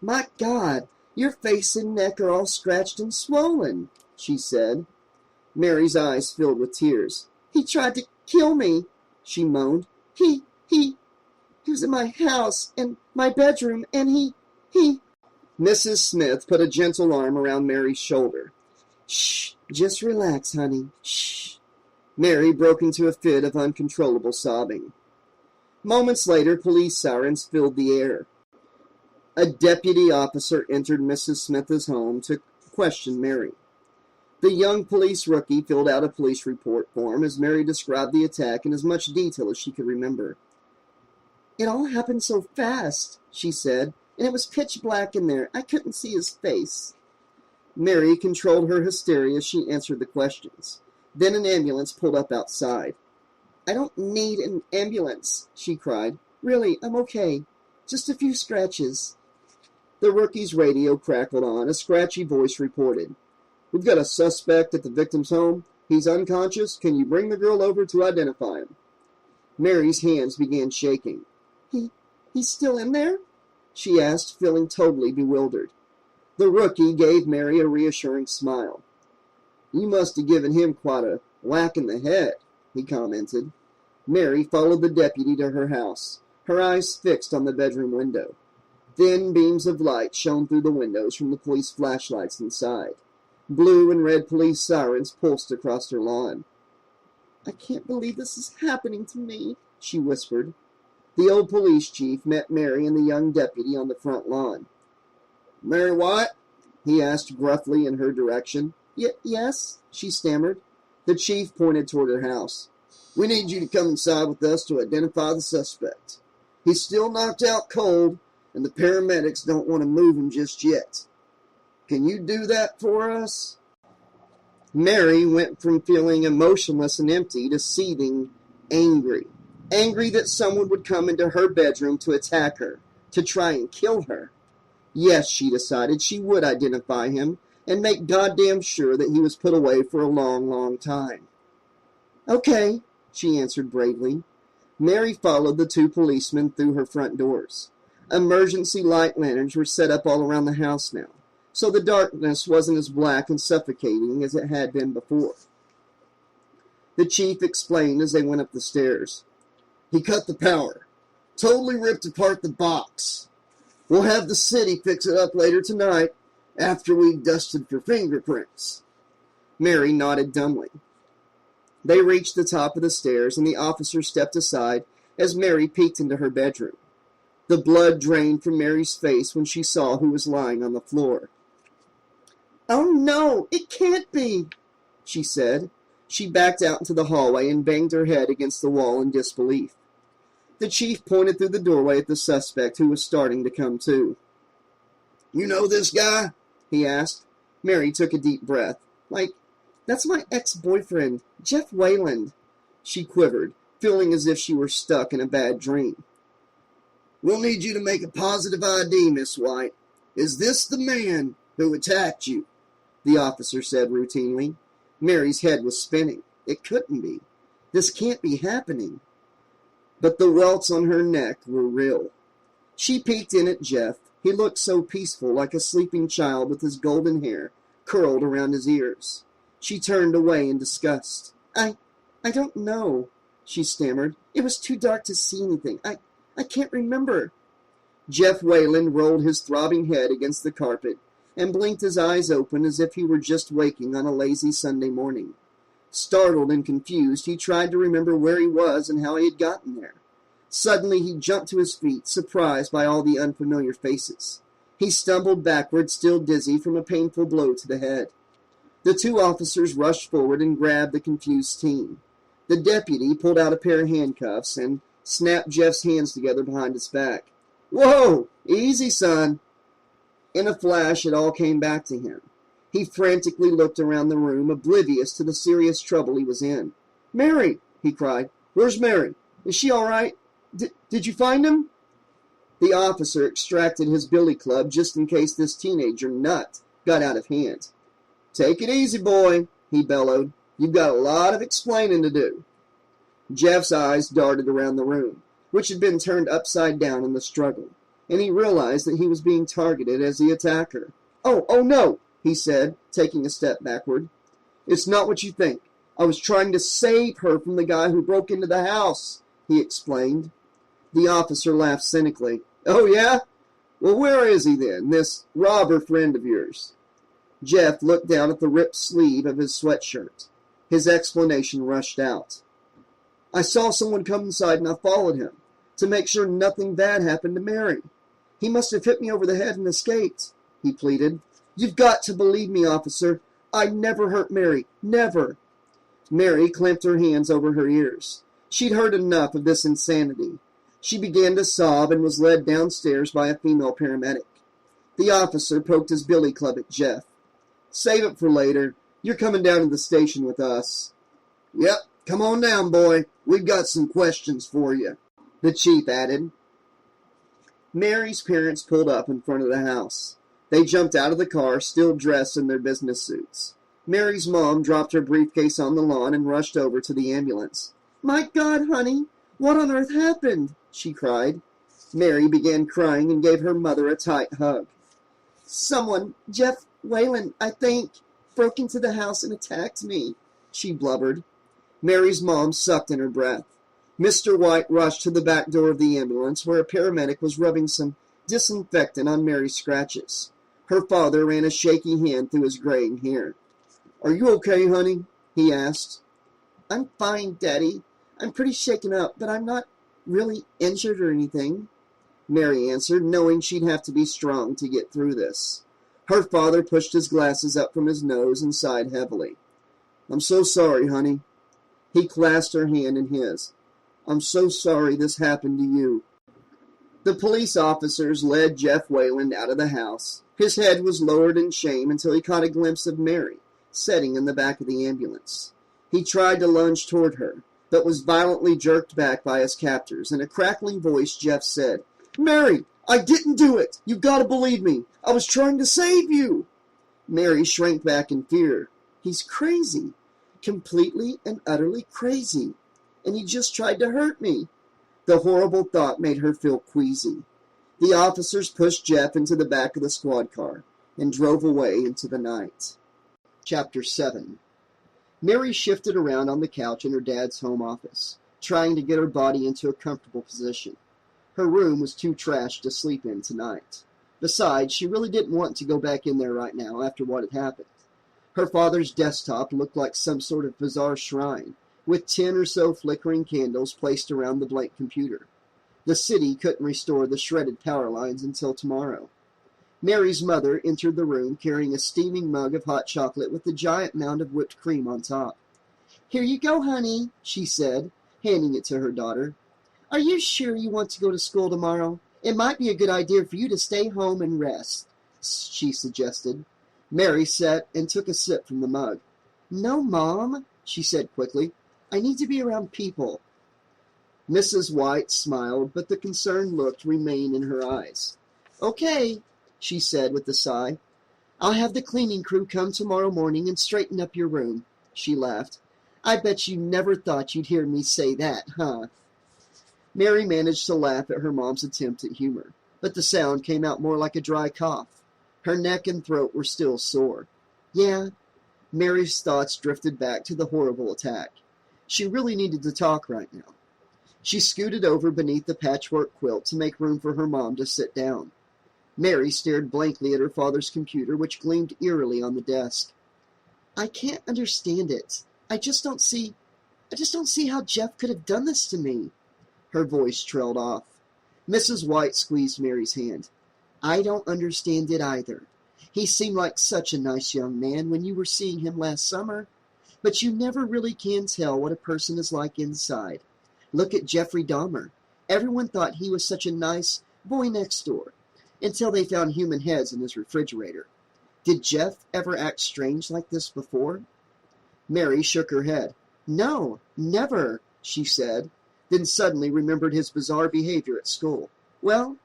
S3: My God, your face and neck are all scratched and swollen, she said. Mary's eyes filled with tears. He tried to kill me, she moaned. He was in my house and my bedroom, and he... Mrs. Smith put a gentle arm around Mary's shoulder. Shh, just relax, honey. Shh. Mary broke into a fit of uncontrollable sobbing. Moments later, police sirens filled the air. A deputy officer entered Mrs. Smith's home to question Mary. The young police rookie filled out a police report form as Mary described the attack in as much detail as she could remember. It all happened so fast, she said, and it was pitch black in there. I couldn't see his face. Mary controlled her hysteria as she answered the questions. Then an ambulance pulled up outside. I don't need an ambulance, she cried. Really, I'm okay. Just a few scratches. The rookie's radio crackled on. A scratchy voice reported. We've got a suspect at the victim's home. He's unconscious. Can you bring the girl over to identify him? Mary's hands began shaking. He's still in there? She asked, feeling totally bewildered. The rookie gave Mary a reassuring smile. You must have given him quite a whack in the head, he commented. Mary followed the deputy to her house, her eyes fixed on the bedroom window. Thin beams of light shone through the windows from the police flashlights inside. Blue and red police sirens pulsed across her lawn. I can't believe this is happening to me, she whispered. The old police chief met Mary and the young deputy on the front lawn. Mary White? He asked gruffly in her direction. Yes, she stammered. The chief pointed toward her house. We need you to come inside with us to identify the suspect. He's still knocked out cold, and the paramedics don't want to move him just yet. Can you do that for us? Mary went from feeling emotionless and empty to seething angry. Angry that someone would come into her bedroom to attack her, to try and kill her. Yes, she decided she would identify him and make goddamn sure that he was put away for a long, long time. Okay, she answered bravely. Mary followed the two policemen through her front doors. Emergency light lanterns were set up all around the house now, so the darkness wasn't as black and suffocating as it had been before. The chief explained as they went up the stairs. He cut the power, totally ripped apart the box. We'll have the city fix it up later tonight, after we've dusted for fingerprints. Mary nodded dumbly. They reached the top of the stairs, and the officer stepped aside as Mary peeked into her bedroom. The blood drained from Mary's face when she saw who was lying on the floor. Oh no, it can't be, she said. She backed out into the hallway and banged her head against the wall in disbelief. The chief pointed through the doorway at the suspect, who was starting to come to. You know this guy? He asked. Mary took a deep breath. That's my ex-boyfriend, Jeff Wayland. She quivered, feeling as if she were stuck in a bad dream. We'll need you to make a positive ID, Miss White. Is this the man who attacked you? The officer said routinely. Mary's head was spinning. It couldn't be. This can't be happening. But the welts on her neck were real. She peeked in at Jeff. He looked so peaceful, like a sleeping child with his golden hair curled around his ears. She turned away in disgust. I don't know, she stammered. It was too dark to see anything. I can't remember. Jeff Wayland rolled his throbbing head against the carpet and blinked his eyes open as if he were just waking on a lazy Sunday morning. Startled and confused, he tried to remember where he was and how he had gotten there. Suddenly he jumped to his feet, surprised by all the unfamiliar faces. He stumbled backward, still dizzy from a painful blow to the head. The two officers rushed forward and grabbed the confused teen. The deputy pulled out a pair of handcuffs and snapped Jeff's hands together behind his back. Whoa! Easy, son! In a flash, it all came back to him. He frantically looked around the room, oblivious to the serious trouble he was in. Mary! He cried. Where's Mary? Is she all right? Did you find him? The officer extracted his billy club just in case this teenager nut got out of hand. Take it easy, boy, he bellowed. You've got a lot of explaining to do. Jeff's eyes darted around the room, which had been turned upside down in the struggle. and he realized that he was being targeted as the attacker. Oh no, he said, taking a step backward. It's not what you think. I was trying to save her from the guy who broke into the house, he explained. The officer laughed cynically. Oh, yeah? Well, where is he then, this robber friend of yours? Jeff looked down at the ripped sleeve of his sweatshirt. His explanation rushed out. I saw someone come inside and I followed him to make sure nothing bad happened to Mary. He must have hit me over the head and escaped, he pleaded. You've got to believe me, officer. I never hurt Mary. Never. Mary clamped her hands over her ears. She'd heard enough of this insanity. She began to sob and was led downstairs by a female paramedic. The officer poked his billy club at Jeff. Save it for later. You're coming down to the station with us. Yep, come on down, boy. We've got some questions for you, the chief added. Mary's parents pulled up in front of the house. They jumped out of the car, still dressed in their business suits. Mary's mom dropped her briefcase on the lawn and rushed over to the ambulance. My God, honey, what on earth happened? She cried. Mary began crying and gave her mother a tight hug. Someone, Jeff Whalen, I think, broke into the house and attacked me, she blubbered. Mary's mom sucked in her breath. Mr. White rushed to the back door of the ambulance where a paramedic was rubbing some disinfectant on Mary's scratches. Her father ran a shaky hand through his graying hair. Are you okay, honey? He asked. I'm fine, Daddy. I'm pretty shaken up, but I'm not really injured or anything, Mary answered, knowing she'd have to be strong to get through this. Her father pushed his glasses up from his nose and sighed heavily. I'm so sorry, honey. He clasped her hand in his. I'm so sorry this happened to you. The police officers led Jeff Whalen out of the house. His head was lowered in shame until he caught a glimpse of Mary, sitting in the back of the ambulance. He tried to lunge toward her, but was violently jerked back by his captors. In a crackling voice, Jeff said, Mary, I didn't do it. You've got to believe me. I was trying to save you. Mary shrank back in fear. He's crazy. Completely and utterly crazy. And he just tried to hurt me. The horrible thought made her feel queasy. The officers pushed Jeff into the back of the squad car and drove away into the night. Chapter 7. Mary shifted around on the couch in her dad's home office, trying to get her body into a comfortable position. Her room was too trashed to sleep in tonight. Besides, she really didn't want to go back in there right now after what had happened. Her father's desktop looked like some sort of bizarre shrine, with 10 or so flickering candles placed around the blank computer. The city couldn't restore the shredded power lines until tomorrow. Mary's mother entered the room carrying a steaming mug of hot chocolate with a giant mound of whipped cream on top. Here you go, honey, she said, handing it to her daughter. Are you sure you want to go to school tomorrow? It might be a good idea for you to stay home and rest, she suggested. Mary sat and took a sip from the mug. No, Mom, she said quickly. I need to be around people. Mrs. White smiled, but the concerned look remained in her eyes. Okay, she said with a sigh. I'll have the cleaning crew come tomorrow morning and straighten up your room, she laughed. I bet you never thought you'd hear me say that, huh? Mary managed to laugh at her mom's attempt at humor, but the sound came out more like a dry cough. Her neck and throat were still sore. Yeah, Mary's thoughts drifted back to the horrible attack. She really needed to talk right now. She scooted over beneath the patchwork quilt to make room for her mom to sit down. Mary stared blankly at her father's computer, which gleamed eerily on the desk. I can't understand it. I just don't see how Jeff could have done this to me. Her voice trailed off. Mrs. White squeezed Mary's hand. I don't understand it either. He seemed like such a nice young man when you were seeing him last summer, but you never really can tell what a person is like inside. Look at Jeffrey Dahmer. Everyone thought he was such a nice boy next door, until they found human heads in his refrigerator. Did Jeff ever act strange like this before? Mary shook her head. No, never, she said, then suddenly remembered his bizarre behavior at school. Well,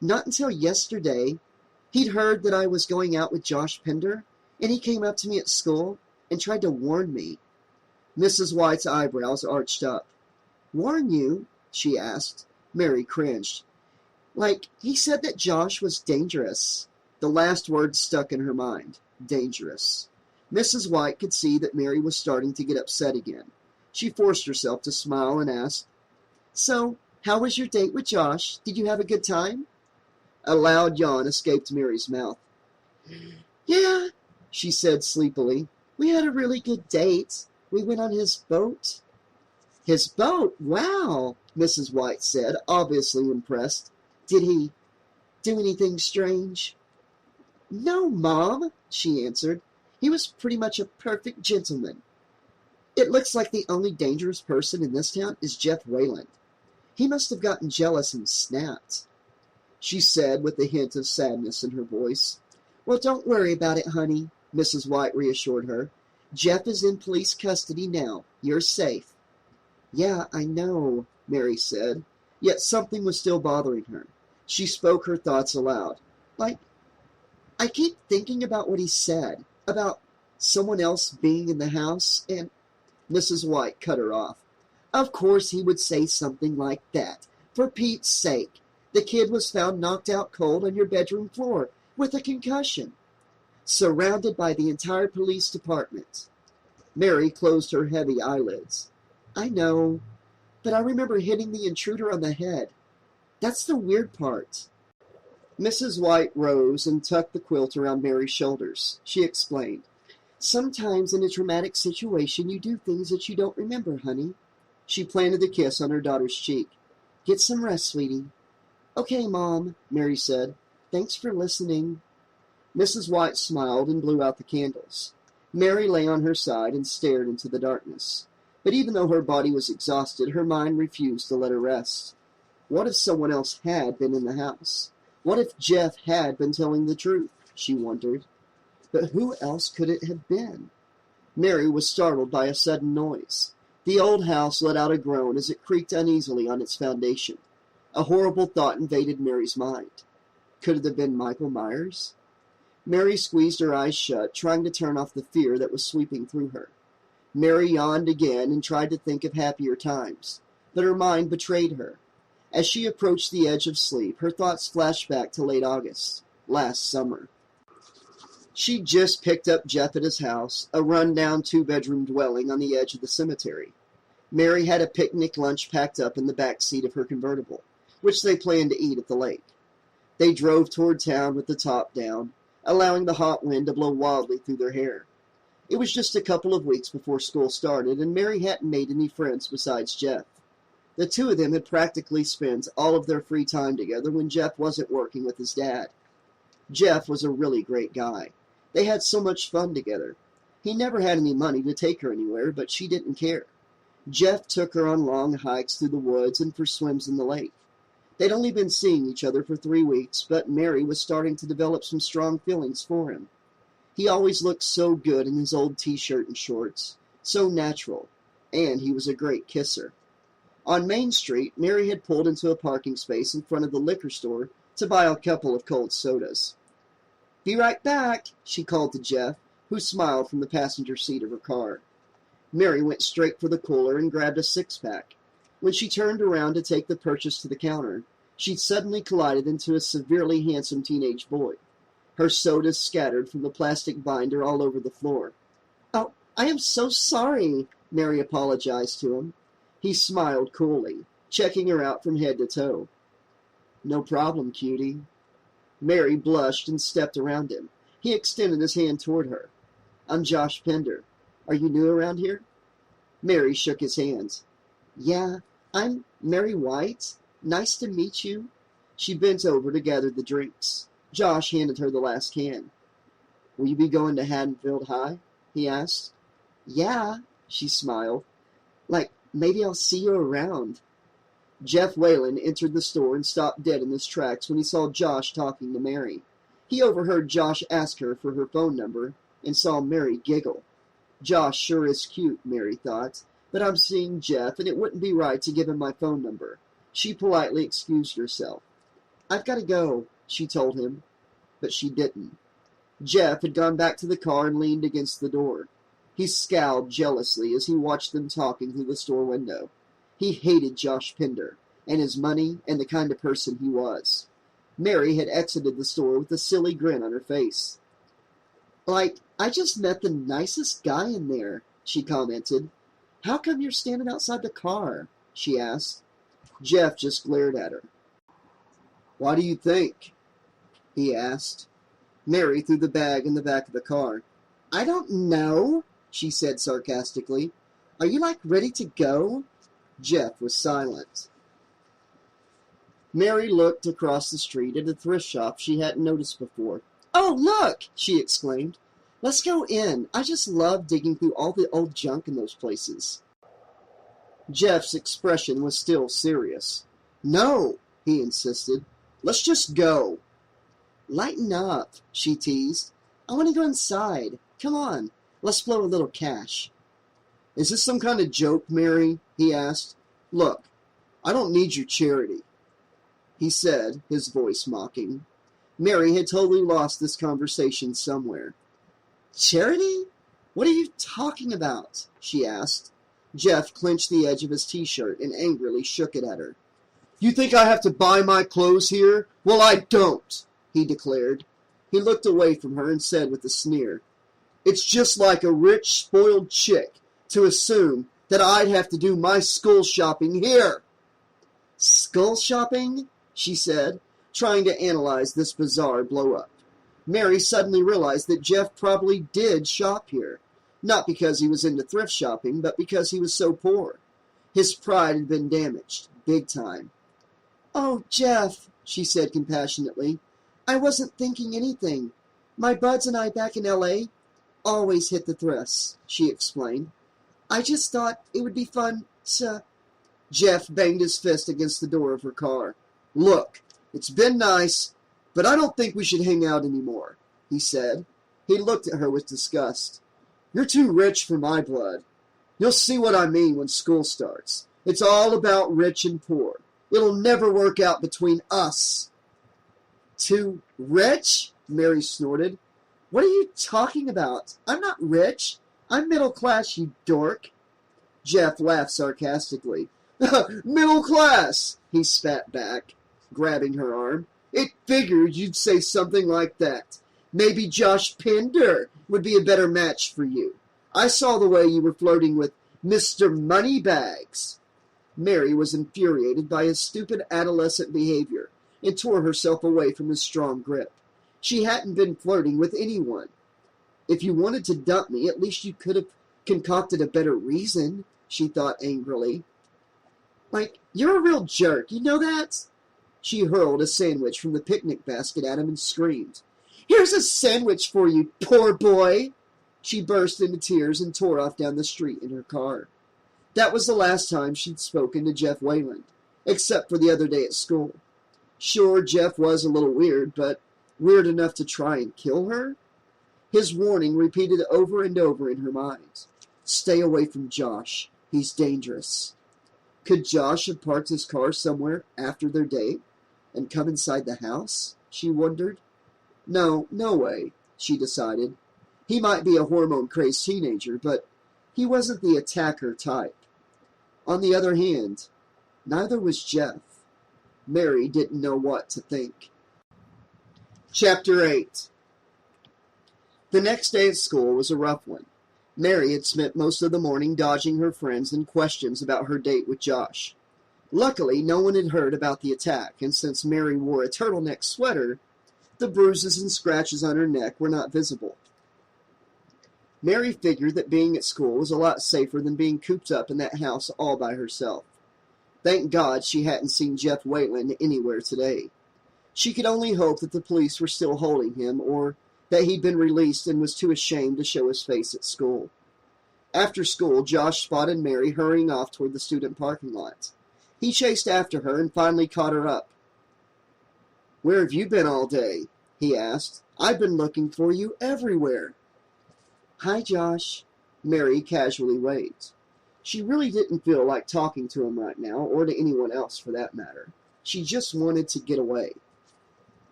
S3: not until yesterday. He'd heard that I was going out with Josh Pender, and he came up to me at school and tried to warn me. Mrs. White's eyebrows arched up. Warn you? She asked. Mary cringed. Like, he said that Josh was dangerous. The last word stuck in her mind. Dangerous. Mrs. White could see that Mary was starting to get upset again. She forced herself to smile and asked, "So, how was your date with Josh? Did you have a good time?" A loud yawn escaped Mary's mouth. "Yeah," she said sleepily. "We had a really good date. We went on his boat." "His boat? Wow," Mrs. White said, obviously impressed. "Did he do anything strange?" "No, Mom," she answered. "He was pretty much a perfect gentleman. It looks like the only dangerous person in this town is Jeff Wayland. He must have gotten jealous and snapped," she said with a hint of sadness in her voice. "Well, don't worry about it, honey," Mrs. White reassured her. "Jeff is in police custody now. You're safe." "Yeah, I know," Mary said, yet something was still bothering her. She spoke her thoughts aloud. "Like, I keep thinking about what he said, about someone else being in the house, and—" Mrs. White cut her off. "Of course he would say something like that. For Pete's sake. The kid was found knocked out cold on your bedroom floor with a concussion, surrounded by the entire police department." Mary closed her heavy eyelids. "I know, but I remember hitting the intruder on the head. That's the weird part." Mrs. White rose and tucked the quilt around Mary's shoulders. She explained, "Sometimes in a traumatic situation you do things that you don't remember, honey." She planted a kiss on her daughter's cheek. "Get some rest, sweetie." "Okay, Mom," Mary said. "Thanks for listening." Mrs. White smiled and blew out the candles. Mary lay on her side and stared into the darkness. But even though her body was exhausted, her mind refused to let her rest. What if someone else had been in the house? What if Jeff had been telling the truth? She wondered. But who else could it have been? Mary was startled by a sudden noise. The old house let out a groan as it creaked uneasily on its foundation. A horrible thought invaded Mary's mind. Could it have been Michael Myers? Mary squeezed her eyes shut, trying to turn off the fear that was sweeping through her. Mary yawned again and tried to think of happier times, but her mind betrayed her. As she approached the edge of sleep, her thoughts flashed back to late August, last summer. She'd just picked up Jeff at his house, a run-down two-bedroom dwelling on the edge of the cemetery. Mary had a picnic lunch packed up in the back seat of her convertible, which they planned to eat at the lake. They drove toward town with the top down, allowing the hot wind to blow wildly through their hair. It was just a couple of weeks before school started, and Mary hadn't made any friends besides Jeff. The two of them had practically spent all of their free time together when Jeff wasn't working with his dad. Jeff was a really great guy. They had so much fun together. He never had any money to take her anywhere, but she didn't care. Jeff took her on long hikes through the woods and for swims in the lake. They'd only been seeing each other for 3 weeks, but Mary was starting to develop some strong feelings for him. He always looked so good in his old t-shirt and shorts, so natural, and he was a great kisser. On Main Street, Mary had pulled into a parking space in front of the liquor store to buy a couple of cold sodas. "Be right back," she called to Jeff, who smiled from the passenger seat of her car. Mary went straight for the cooler and grabbed a six-pack. When she turned around to take the purchase to the counter, she suddenly collided into a severely handsome teenage boy. Her sodas scattered from the plastic binder all over the floor. "Oh, I am so sorry," Mary apologized to him. He smiled coolly, checking her out from head to toe. "No problem, cutie." Mary blushed and stepped around him. He extended his hand toward her. "I'm Josh Pender. Are you new around here?" Mary shook his hands. "Yeah, I'm Mary White. Nice to meet you." She bent over to gather the drinks. Josh handed her the last can. "Will you be going to Haddonfield High?" he asked. "Yeah," she smiled. "Like, maybe I'll see you around." Jeff Wayland entered the store and stopped dead in his tracks when he saw Josh talking to Mary. He overheard Josh ask her for her phone number and saw Mary giggle. Josh sure is cute, Mary thought, but I'm seeing Jeff and it wouldn't be right to give him my phone number. She politely excused herself. "I've got to go," she told him, but she didn't. Jeff had gone back to the car and leaned against the door. He scowled jealously as he watched them talking through the store window. He hated Josh Pender, and his money and the kind of person he was. Mary had exited the store with a silly grin on her face. Like, I just met the nicest guy in there, she commented. How come you're standing outside the car? She asked. Jeff just glared at her. Why do you think? He asked. Mary threw the bag in the back of the car. I don't know, she said sarcastically. Are you, ready to go? Jeff was silent. Mary looked across the street at a thrift shop she hadn't noticed before. Oh, look, she exclaimed. Let's go in. I just love digging through all the old junk in those places. Jeff's expression was still serious. No, he insisted. Let's just go. Lighten up, she teased. I want to go inside. Come on, let's blow a little cash. Is this some kind of joke, Mary? He asked. Look, I don't need your charity, he said, his voice mocking. Mary had totally lost this conversation somewhere. Charity? What are you talking about? She asked. Jeff clenched the edge of his t-shirt and angrily shook it at her. You think I have to buy my clothes here? Well, I don't, he declared. He looked away from her and said with a sneer, It's just like a rich, spoiled chick to assume that I'd have to do my school shopping here. Skull shopping? She said, trying to analyze this bizarre blow-up. Mary suddenly realized that Jeff probably did shop here, not because he was into thrift shopping, but because he was so poor. His pride had been damaged, big time. Oh, Jeff, she said compassionately, I wasn't thinking anything. My buds and I back in L.A. always hit the thrifts, she explained. I just thought it would be fun to... Jeff banged his fist against the door of her car. Look, it's been nice, but I don't think we should hang out anymore, he said. He looked at her with disgust. You're too rich for my blood. You'll see what I mean when school starts. It's all about rich and poor. It'll never work out between us. Too rich? Mary snorted. What are you talking about? I'm not rich. I'm middle class, you dork. Jeff laughed sarcastically. Middle class, he spat back, grabbing her arm. It figured you'd say something like that. Maybe Josh Pinder would be a better match for you. I saw the way you were flirting with Mr. Moneybags. Mary was infuriated by his stupid adolescent behavior and tore herself away from his strong grip. She hadn't been flirting with anyone. If you wanted to dump me, at least you could have concocted a better reason, she thought angrily. You're a real jerk, you know that? She hurled a sandwich from the picnic basket at him and screamed. Here's a sandwich for you, poor boy! She burst into tears and tore off down the street in her car. That was the last time she'd spoken to Jeff Wayland, except for the other day at school. Sure, Jeff was a little weird, but weird enough to try and kill her? His warning repeated over and over in her mind. Stay away from Josh. He's dangerous. Could Josh have parked his car somewhere after their date and come inside the house? She wondered. No way, she decided. He might be a hormone-crazed teenager, but he wasn't the attacker type. On the other hand, neither was Jeff. Mary didn't know what to think. Chapter 8. The next day at school was a rough one. Mary had spent most of the morning dodging her friends and questions about her date with Josh. Luckily, no one had heard about the attack, and since Mary wore a turtleneck sweater, the bruises and scratches on her neck were not visible. Mary figured that being at school was a lot safer than being cooped up in that house all by herself. Thank God she hadn't seen Jeff Wayland anywhere today. She could only hope that the police were still holding him, or that he'd been released and was too ashamed to show his face at school. After school, Josh spotted Mary hurrying off toward the student parking lot. He chased after her and finally caught her up. Where have you been all day? He asked. I've been looking for you everywhere. Hi, Josh. Mary casually waved. She really didn't feel like talking to him right now, or to anyone else for that matter. She just wanted to get away.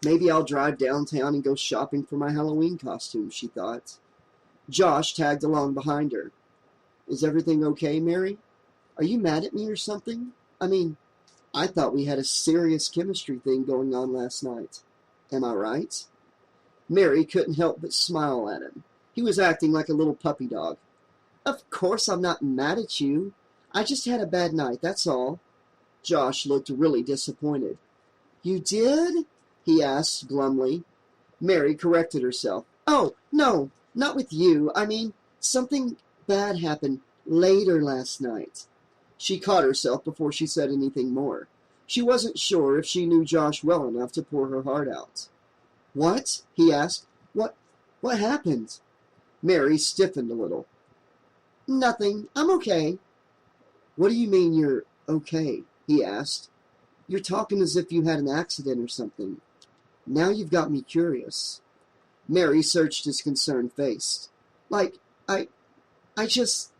S3: Maybe I'll drive downtown and go shopping for my Halloween costume, she thought. Josh tagged along behind her. Is everything okay, Mary? Are you mad at me or something? I mean, I thought we had a serious chemistry thing going on last night. Am I right? Mary couldn't help but smile at him. He was acting like a little puppy dog. Of course I'm not mad at you. I just had a bad night, that's all. Josh looked really disappointed. You did? He asked glumly. Mary corrected herself. Oh, no, not with you. I mean, something bad happened later last night. She caught herself before she said anything more. She wasn't sure if she knew Josh well enough to pour her heart out. What? He asked. What happened? Mary stiffened a little. Nothing. I'm okay. What do you mean you're okay? He asked. You're talking as if you had an accident or something. Now you've got me curious. Mary searched his concerned face. I just...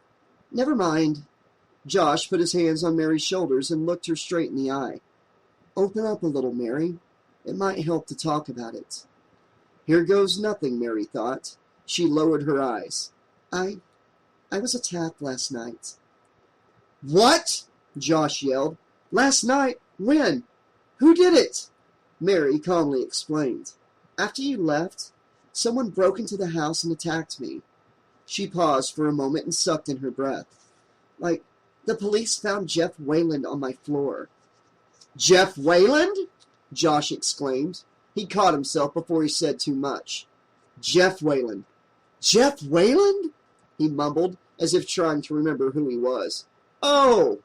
S3: Never mind. Josh put his hands on Mary's shoulders and looked her straight in the eye. Open up a little, Mary. It might help to talk about it. Here goes nothing, Mary thought. She lowered her eyes. I was attacked last night. What? Josh yelled. Last night? When? Who did it? Mary calmly explained. After you left, someone broke into the house and attacked me. She paused for a moment and sucked in her breath. Like, the police found Jeff Wayland on my floor. Jeff Wayland? Josh exclaimed. He caught himself before he said too much. Jeff Wayland. Jeff Wayland? He mumbled, as if trying to remember who he was. Oh,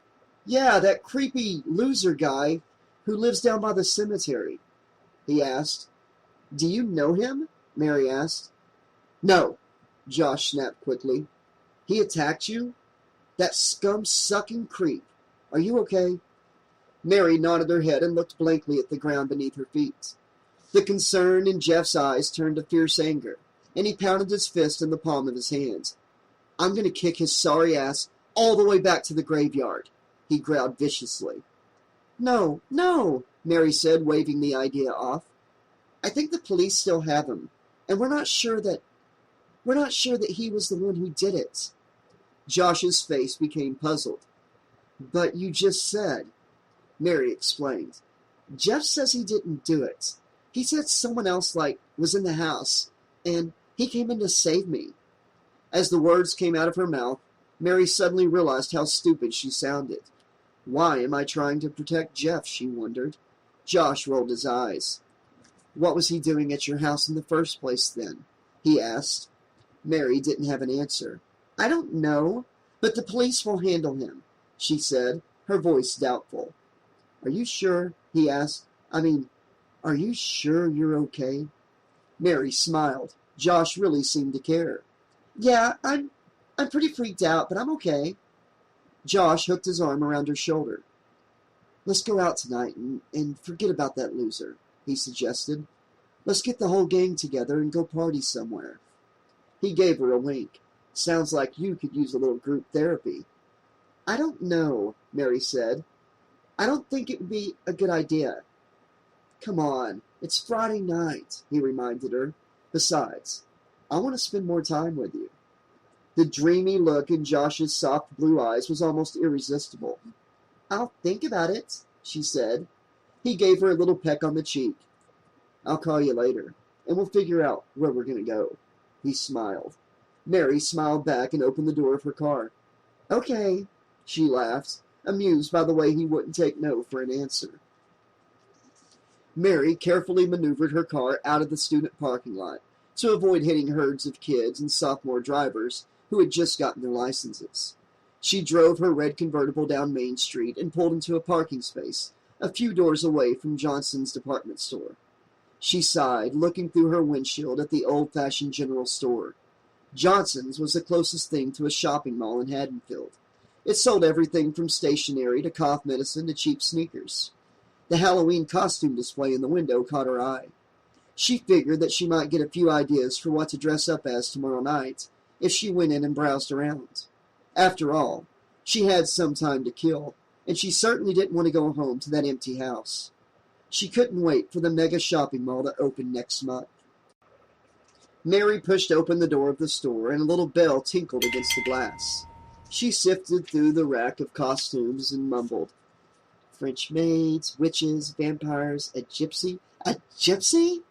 S3: yeah, that creepy loser guy who lives down by the cemetery, he asked. Do you know him? Mary asked. No, Josh snapped quickly. He attacked you? That scum-sucking creep. Are you okay? Mary nodded her head and looked blankly at the ground beneath her feet. The concern in Jeff's eyes turned to fierce anger, and he pounded his fist in the palm of his hand. I'm going to kick his sorry ass all the way back to the graveyard, he growled viciously. No, Mary said, waving the idea off. I think the police still have him, and we're not sure that he was the one who did it. Josh's face became puzzled. But you just said, Mary explained. Jeff says he didn't do it. He said someone else, was in the house, and he came in to save me. As the words came out of her mouth, Mary suddenly realized how stupid she sounded. Why am I trying to protect Jeff, she wondered. Josh rolled his eyes. What was he doing at your house in the first place, then? He asked. Mary didn't have an answer. I don't know, but the police will handle him, she said, her voice doubtful. Are you sure? He asked. Are you sure you're okay? Mary smiled. Josh really seemed to care. Yeah, I'm pretty freaked out, but I'm okay. Josh hooked his arm around her shoulder. Let's go out tonight and forget about that loser, he suggested. Let's get the whole gang together and go party somewhere. He gave her a wink. Sounds like you could use a little group therapy. I don't know, Mary said. I don't think it would be a good idea. Come on, it's Friday night, he reminded her. Besides, I want to spend more time with you. The dreamy look in Josh's soft blue eyes was almost irresistible. I'll think about it, she said. He gave her a little peck on the cheek. I'll call you later, and we'll figure out where we're going to go. He smiled. Mary smiled back and opened the door of her car. Okay, she laughed, amused by the way he wouldn't take no for an answer. Mary carefully maneuvered her car out of the student parking lot to avoid hitting herds of kids and sophomore drivers who had just gotten their licenses. She drove her red convertible down Main Street and pulled into a parking space a few doors away from Johnson's department store. She sighed, looking through her windshield at the old-fashioned general store. Johnson's was the closest thing to a shopping mall in Haddonfield. It sold everything from stationery to cough medicine to cheap sneakers. The Halloween costume display in the window caught her eye. She figured that she might get a few ideas for what to dress up as tomorrow night if she went in and browsed around. After all, she had some time to kill, and she certainly didn't want to go home to that empty house. She couldn't wait for the mega shopping mall to open next month. Mary pushed open the door of the store, and a little bell tinkled against the glass. She sifted through the rack of costumes and mumbled, French maids, witches, vampires, a gypsy. A gypsy?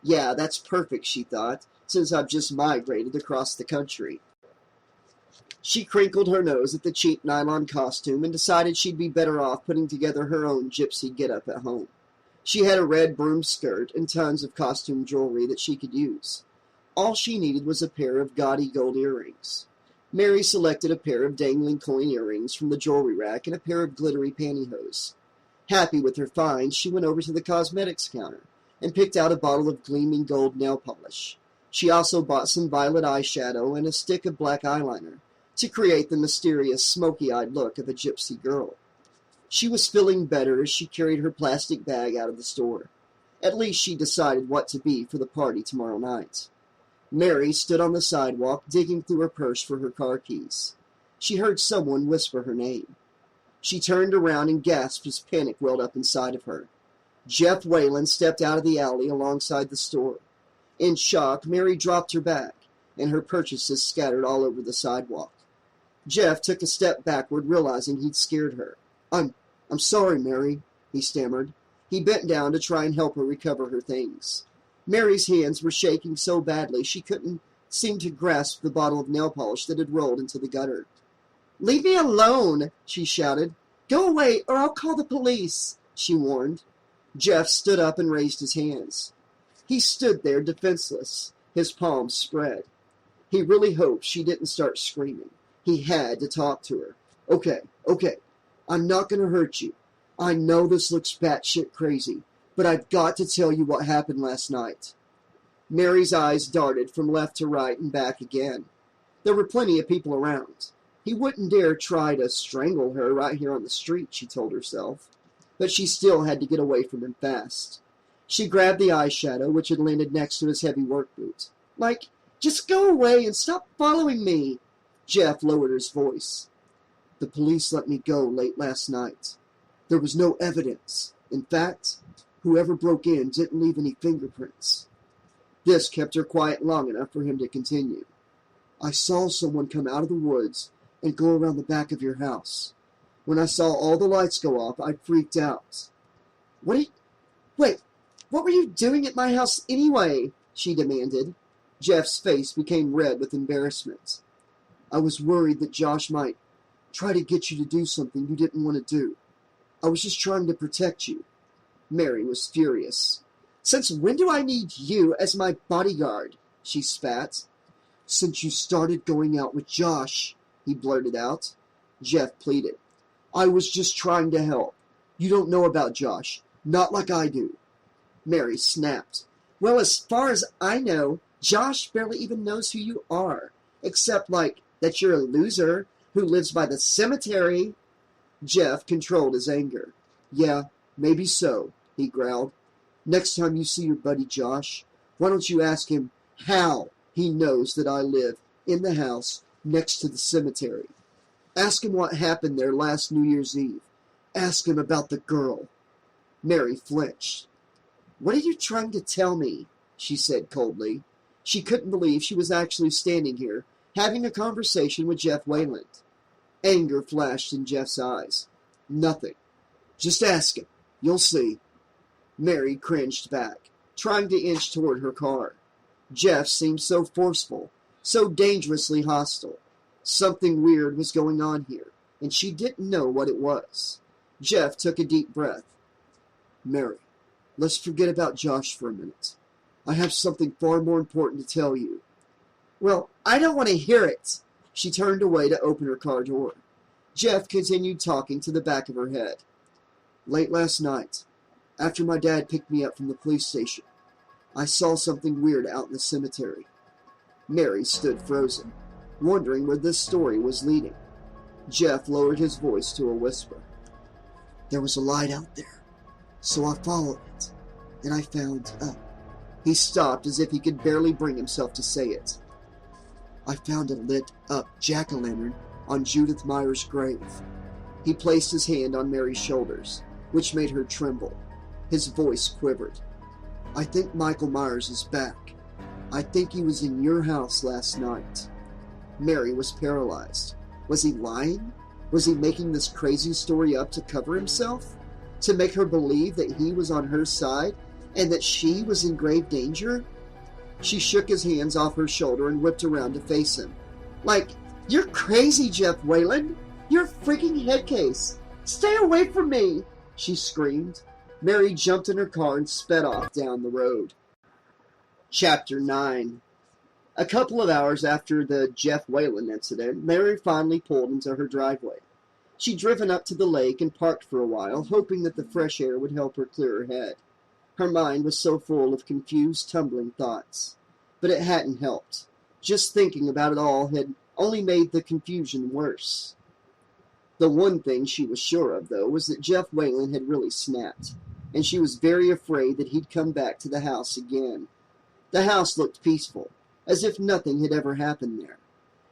S3: Yeah, that's perfect, she thought, since I've just migrated across the country. She crinkled her nose at the cheap nylon costume and decided she'd be better off putting together her own gypsy get-up at home. She had a red broom skirt and tons of costume jewelry that she could use. All she needed was a pair of gaudy gold earrings. Mary selected a pair of dangling coin earrings from the jewelry rack and a pair of glittery pantyhose. Happy with her find, she went over to the cosmetics counter and picked out a bottle of gleaming gold nail polish. She also bought some violet eyeshadow and a stick of black eyeliner to create the mysterious, smoky-eyed look of a gypsy girl. She was feeling better as she carried her plastic bag out of the store. At least she decided what to be for the party tomorrow night. Mary stood on the sidewalk, digging through her purse for her car keys. She heard someone whisper her name. She turned around and gasped as panic welled up inside of her. Jeff Whalen stepped out of the alley alongside the store. In shock, Mary dropped her bag, and her purchases scattered all over the sidewalk. Jeff took a step backward, realizing he'd scared her. I'm sorry, Mary, he stammered. He bent down to try and help her recover her things. Mary's hands were shaking so badly she couldn't seem to grasp the bottle of nail polish that had rolled into the gutter. "Leave me alone," she shouted. "Go away, or I'll call the police," she warned. Jeff stood up and raised his hands. He stood there defenseless, his palms spread. He really hoped she didn't start screaming. He had to talk to her. Okay, I'm not going to hurt you. I know this looks batshit crazy, but I've got to tell you what happened last night. Mary's eyes darted from left to right and back again. There were plenty of people around. He wouldn't dare try to strangle her right here on the street, she told herself. But she still had to get away from him fast. She grabbed the eyeshadow, which had landed next to his heavy work boot. Just go away and stop following me. Jeff lowered his voice. The police let me go late last night. There was no evidence. In fact, whoever broke in didn't leave any fingerprints. This kept her quiet long enough for him to continue. I saw someone come out of the woods and go around the back of your house. When I saw all the lights go off, I freaked out. Wait, what were you doing at my house anyway? She demanded. Jeff's face became red with embarrassment. I was worried that Josh might try to get you to do something you didn't want to do. I was just trying to protect you. Mary was furious. Since when do I need you as my bodyguard? She spat. Since you started going out with Josh, he blurted out. Jeff pleaded. I was just trying to help. You don't know about Josh. Not like I do. Mary snapped. Well, as far as I know, Josh barely even knows who you are, except that you're a loser who lives by the cemetery. Jeff controlled his anger. Yeah, maybe so, he growled. Next time you see your buddy Josh, why don't you ask him how he knows that I live in the house next to the cemetery? Ask him what happened there last New Year's Eve. Ask him about the girl. Mary flinched. What are you trying to tell me? She said coldly. She couldn't believe she was actually standing here, having a conversation with Jeff Wayland. Anger flashed in Jeff's eyes. Nothing. Just ask him. You'll see. Mary cringed back, trying to inch toward her car. Jeff seemed so forceful, so dangerously hostile. Something weird was going on here, and she didn't know what it was. Jeff took a deep breath. Mary, let's forget about Josh for a minute. I have something far more important to tell you. Well, I don't want to hear it. She turned away to open her car door. Jeff continued talking to the back of her head. Late last night, after my dad picked me up from the police station, I saw something weird out in the cemetery. Mary stood frozen, wondering where this story was leading. Jeff lowered his voice to a whisper. There was a light out there, so I followed it, and I found He stopped as if he could barely bring himself to say it. I found a lit-up jack-o'-lantern on Judith Meyer's grave. He placed his hand on Mary's shoulders, which made her tremble. His voice quivered. I think Michael Myers is back. I think he was in your house last night. Mary was paralyzed. Was he lying? Was he making this crazy story up to cover himself? To make her believe that he was on her side and that she was in grave danger? She shook his hands off her shoulder and whipped around to face him. Like, "You're crazy, Jeff Whalen! You're a freaking headcase! Stay away from me!" she screamed. Mary jumped in her car and sped off down the road. Chapter 9. A couple of hours after the Jeff Whalen incident, Mary finally pulled into her driveway. She'd driven up to the lake and parked for a while, hoping that the fresh air would help her clear her head. Her mind was so full of confused, tumbling thoughts. But it hadn't helped. Just thinking about it all had only made the confusion worse. The one thing she was sure of, though, was that Jeff Whalen had really snapped, and she was very afraid that he'd come back to the house again. The house looked peaceful, as if nothing had ever happened there.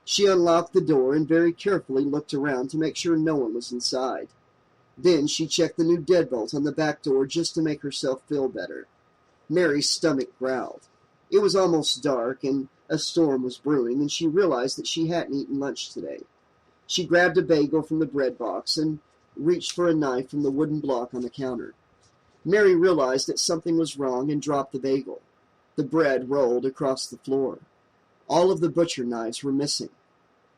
S3: She unlocked the door and very carefully looked around to make sure no one was inside. Then she checked the new deadbolt on the back door just to make herself feel better. Mary's stomach growled. It was almost dark, and a storm was brewing, and she realized that she hadn't eaten lunch today. She grabbed a bagel from the bread box and reached for a knife from the wooden block on the counter. Mary realized that something was wrong and dropped the bagel. The bread rolled across the floor. All of the butcher knives were missing.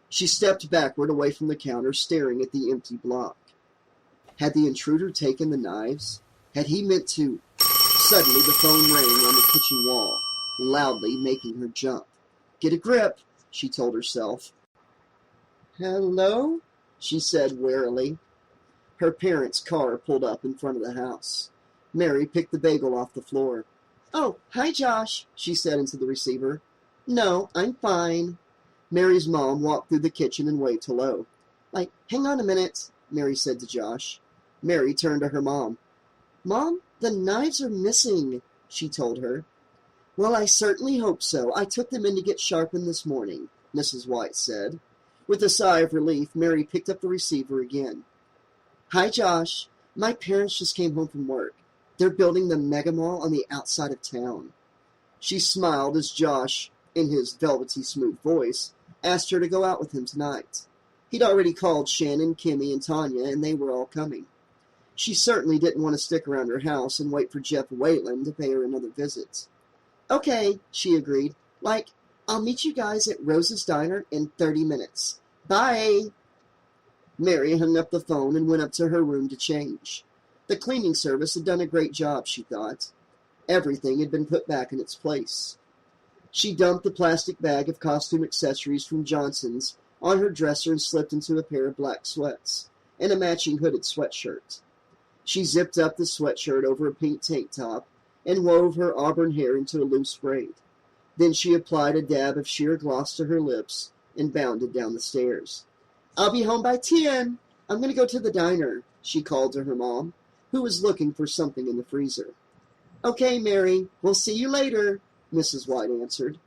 S3: She stepped backward away from the counter, staring at the empty block. Had the intruder taken the knives? Had he meant to? Suddenly the phone rang on the kitchen wall, loudly making her jump. "Get a grip," she told herself. "Hello?" she said warily. Her parents' car pulled up in front of the house. Mary picked the bagel off the floor. "Oh, hi, Josh," she said into the receiver. "No, I'm fine." Mary's mom walked through the kitchen and waved hello. "Like, hang on a minute," Mary said to Josh. Mary turned to her mom. "Mom, the knives are missing," she told her. "Well, I certainly hope so. I took them in to get sharpened this morning," Mrs. White said. With a sigh of relief, Mary picked up the receiver again. "Hi, Josh. My parents just came home from work. They're building the mega mall on the outside of town." She smiled as Josh, in his velvety smooth voice, asked her to go out with him tonight. He'd already called Shannon, Kimmy, and Tanya, and they were all coming. She certainly didn't want to stick around her house and wait for Jeff Whalen to pay her another visit. "Okay," she agreed. "Like, I'll meet you guys at Rose's Diner in 30 minutes. Bye!" Mary hung up the phone and went up to her room to change. The cleaning service had done a great job, she thought. Everything had been put back in its place. She dumped the plastic bag of costume accessories from Johnson's on her dresser and slipped into a pair of black sweats and a matching hooded sweatshirt. She zipped up the sweatshirt over a pink tank top and wove her auburn hair into a loose braid. Then she applied a dab of sheer gloss to her lips and bounded down the stairs. "I'll be home by 10. I'm going to go to the diner," she called to her mom, who was looking for something in the freezer. "Okay, Mary, we'll see you later," Mrs. White answered.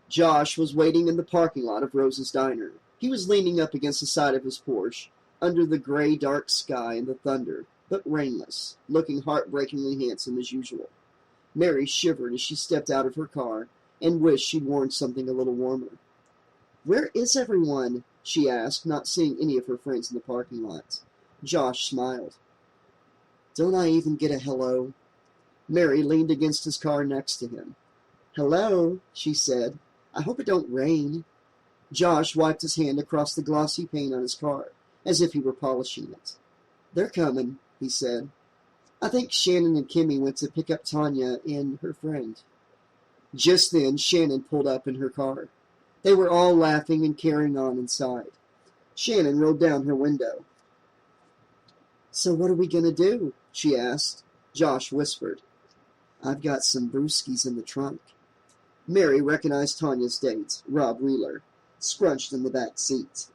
S3: Josh was waiting in the parking lot of Rose's Diner. He was leaning up against the side of his Porsche, under the gray, dark sky and the thunder, but rainless, looking heartbreakingly handsome as usual. Mary shivered as she stepped out of her car and wished she'd worn something a little warmer. "Where is everyone?" she asked, not seeing any of her friends in the parking lot. Josh smiled. "Don't I even get a hello?" Mary leaned against his car next to him. "Hello," she said. "I hope it don't rain." Josh wiped his hand across the glossy paint on his car, as if he were polishing it. "They're coming," he said. "I think Shannon and Kimmy went to pick up Tanya and her friend." Just then, Shannon pulled up in her car. They were all laughing and carrying on inside. Shannon rolled down her window. "So what are we going to do?" she asked. Josh whispered, "I've got some brewskis in the trunk." Mary recognized Tanya's date, Rob Wheeler, scrunched in the back seat.